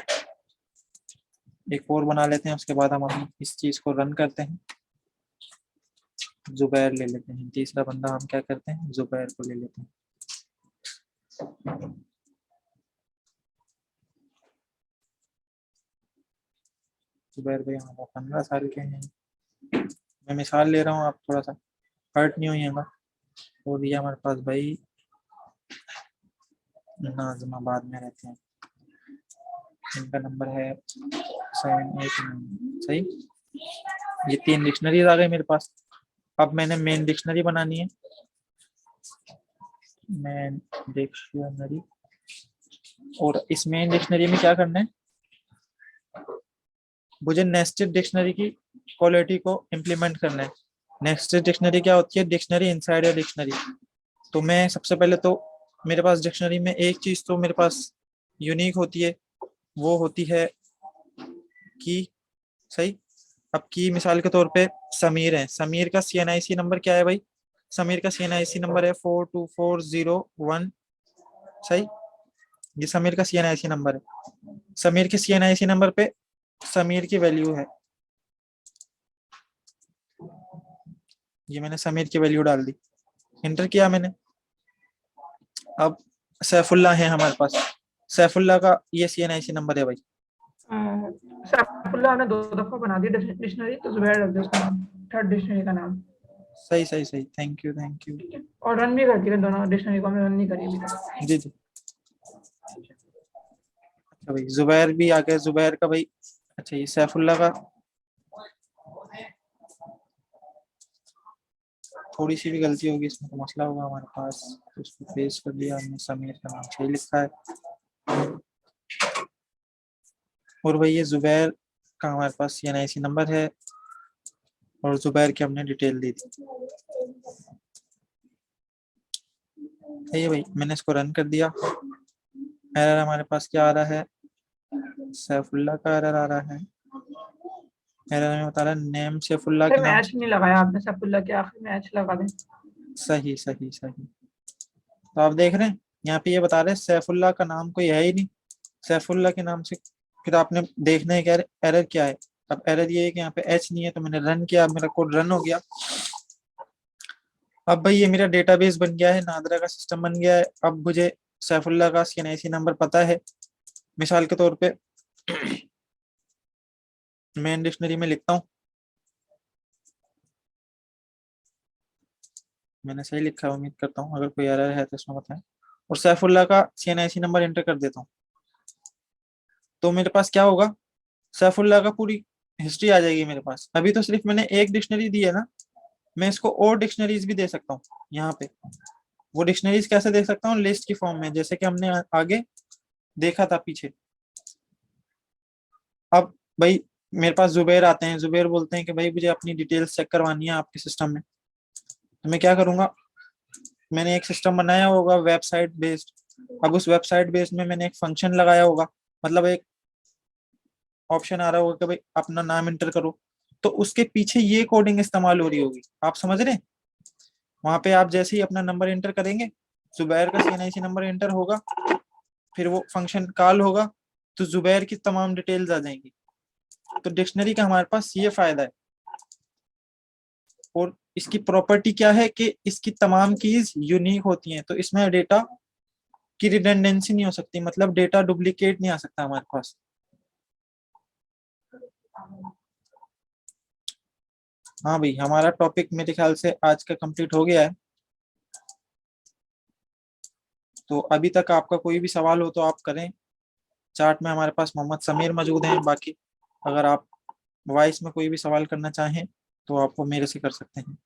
एक और बना लेते हैं, उसके बाद हम अपनी इस चीज़ को रन करते हैं। जुबैर ले लेते हैं, तीसरा बंदा हम क्या करते हैं, जुबैर को ले लेते हैं। जुबैर भाई हमारा 15 साल के हैं। मैं मिसाल ले रहा हूँ, आप थोड़ा सा हर्ट नहीं होइएगा। और ये हमारे पास भाई नाज़िमाबाद में रहते हैं, इनका नंबर है 789। सही, ये 3 डिक्शनरीज आ गई मेरे पास। अब मैंने मेन डिक्शनरी बनानी है, मेन डिक्शनरी। और इस मेन डिक्शनरी में क्या करना है, मुझे नेस्टेड डिक्शनरी की क्वालिटी को इम्प्लीमेंट करना है। नेस्टेड डिक्शनरी क्या होती है, डिक्शनरी इनसाइड ए डिक्शनरी। तो मैं सबसे पहले तो मेरे पास डिक्शनरी में एक चीज तो मेरे पास यूनिक होती है, वो होती है की। सही, अब की मिसाल के तौर पे समीर है, समीर का CNIC नंबर क्या है भाई, समीर का CNIC नंबर है 42401। सही, ये समीर का CNIC नंबर है। समीर के CNIC नंबर पे समीर की वैल्यू है, ये मैंने समीर की वैल्यू डाल दी, इंटर किया मैंने। अब सैफुल्ला है हमारे पास, सैफुल्ला का ये CNIC नंबर है भाई। सैफुल्लाह ने 2 दफा बना दी डिक्शनरी, तो जुबैर रख दो उसका नाम, थर्ड डिक्शनरी का नाम। सही सही सही, थैंक यू थैंक यू। ठीक है, और रन भी करती है दोनों डिक्शनरी को, हमने रन नहीं करी अभी तक। जी जी। अच्छा भाई, जुबैर भी आ गया, जुबैर का भाई। अच्छा, ये सैफुल्ला का थोड़ी सी भी गलती होगी इसमें तो मसला होगा हमारे पास, तो उसको पेश कर दिया हमने, समीर का नाम सही लिखा है। और भाई ये जुबैर का हमारे पास CNIC नंबर है, और जुबैर की हमने डिटेल दी थी। ये भाई मैंने इसको रन कर दिया। एरर हमारे पास क्या आ रहा है, सैफुल्ला का एरर आ रहा है। एरर हमें बता रहा है नेम सैफुल्ला के नाम। मैच नहीं लगाया आपने सैफुल्लाह के, आखिरी मैच लगा दें। सही सही सही, तो आप देख रहे हैं यहाँ पे ये बता रहे हैं सैफुल्ला का नाम कोई है ही नहीं, सैफुल्ला के नाम से। फिर आपने देखना है कि एरर क्या है। अब एरर ये है कि यहाँ पे H नहीं है, तो मैंने रन किया, मेरा कोड रन हो गया। अब भाई ये मेरा डेटाबेस बन गया है, नादरा का सिस्टम बन गया है। अब मुझे सैफुल्ला का CNIC नंबर पता है। मिसाल के तौर पे मेन डिक्शनरी में लिखता हूँ, मैंने सही लिखा है, उम्मीद करता हूँ, अगर कोई एरर है तो इसमें बताएं। और सैफुल्ला का CNIC नंबर एंटर कर देता हूँ, तो मेरे पास क्या होगा, सैफुल्ला का पूरी हिस्ट्री आ जाएगी मेरे पास। अभी तो सिर्फ मैंने एक डिक्शनरी दी है ना, मैं इसको और डिक्शनरीज भी दे सकता हूँ यहाँ पे। वो डिक्शनरीज कैसे दे सकता हूँ, लिस्ट की फॉर्म में, जैसे कि हमने आगे देखा था पीछे। अब भाई मेरे पास जुबैर आते हैं, जुबैर बोलते हैं कि भाई मुझे अपनी डिटेल्स चेक करवानी है आपके सिस्टम में। तो मैं क्या करूंगा, मैंने एक सिस्टम बनाया होगा वेबसाइट बेस्ड। अब उस वेबसाइट बेस्ड में मैंने एक फंक्शन लगाया होगा, मतलब एक ऑप्शन आ रहा होगा कि भाई अपना नाम इंटर करो, तो उसके पीछे ये कोडिंग इस्तेमाल हो रही होगी। आप समझ रहे हैं, वहां पे आप जैसे ही अपना नंबर एंटर करेंगे, जुबैर का CNIC नंबर एंटर होगा, फिर वो फंक्शन कॉल होगा, तो जुबैर की तमाम डिटेल्स आ जाएंगी। तो डिक्शनरी का हमारे पास ये फायदा है। और इसकी प्रॉपर्टी क्या है कि इसकी तमाम कीज यूनिक होती हैं, तो इसमें डेटा की रिडंडेंसी नहीं हो सकती, मतलब डेटा डुप्लीकेट नहीं आ सकता हमारे पास। हाँ भाई, हमारा टॉपिक मेरे ख्याल से आज का कंप्लीट हो गया है। तो अभी तक आपका कोई भी सवाल हो तो आप करें। चार्ट में हमारे पास मोहम्मद समीर मौजूद हैं। बाकी अगर आप वॉइस में कोई भी सवाल करना चाहें तो आप वो मेरे से कर सकते हैं।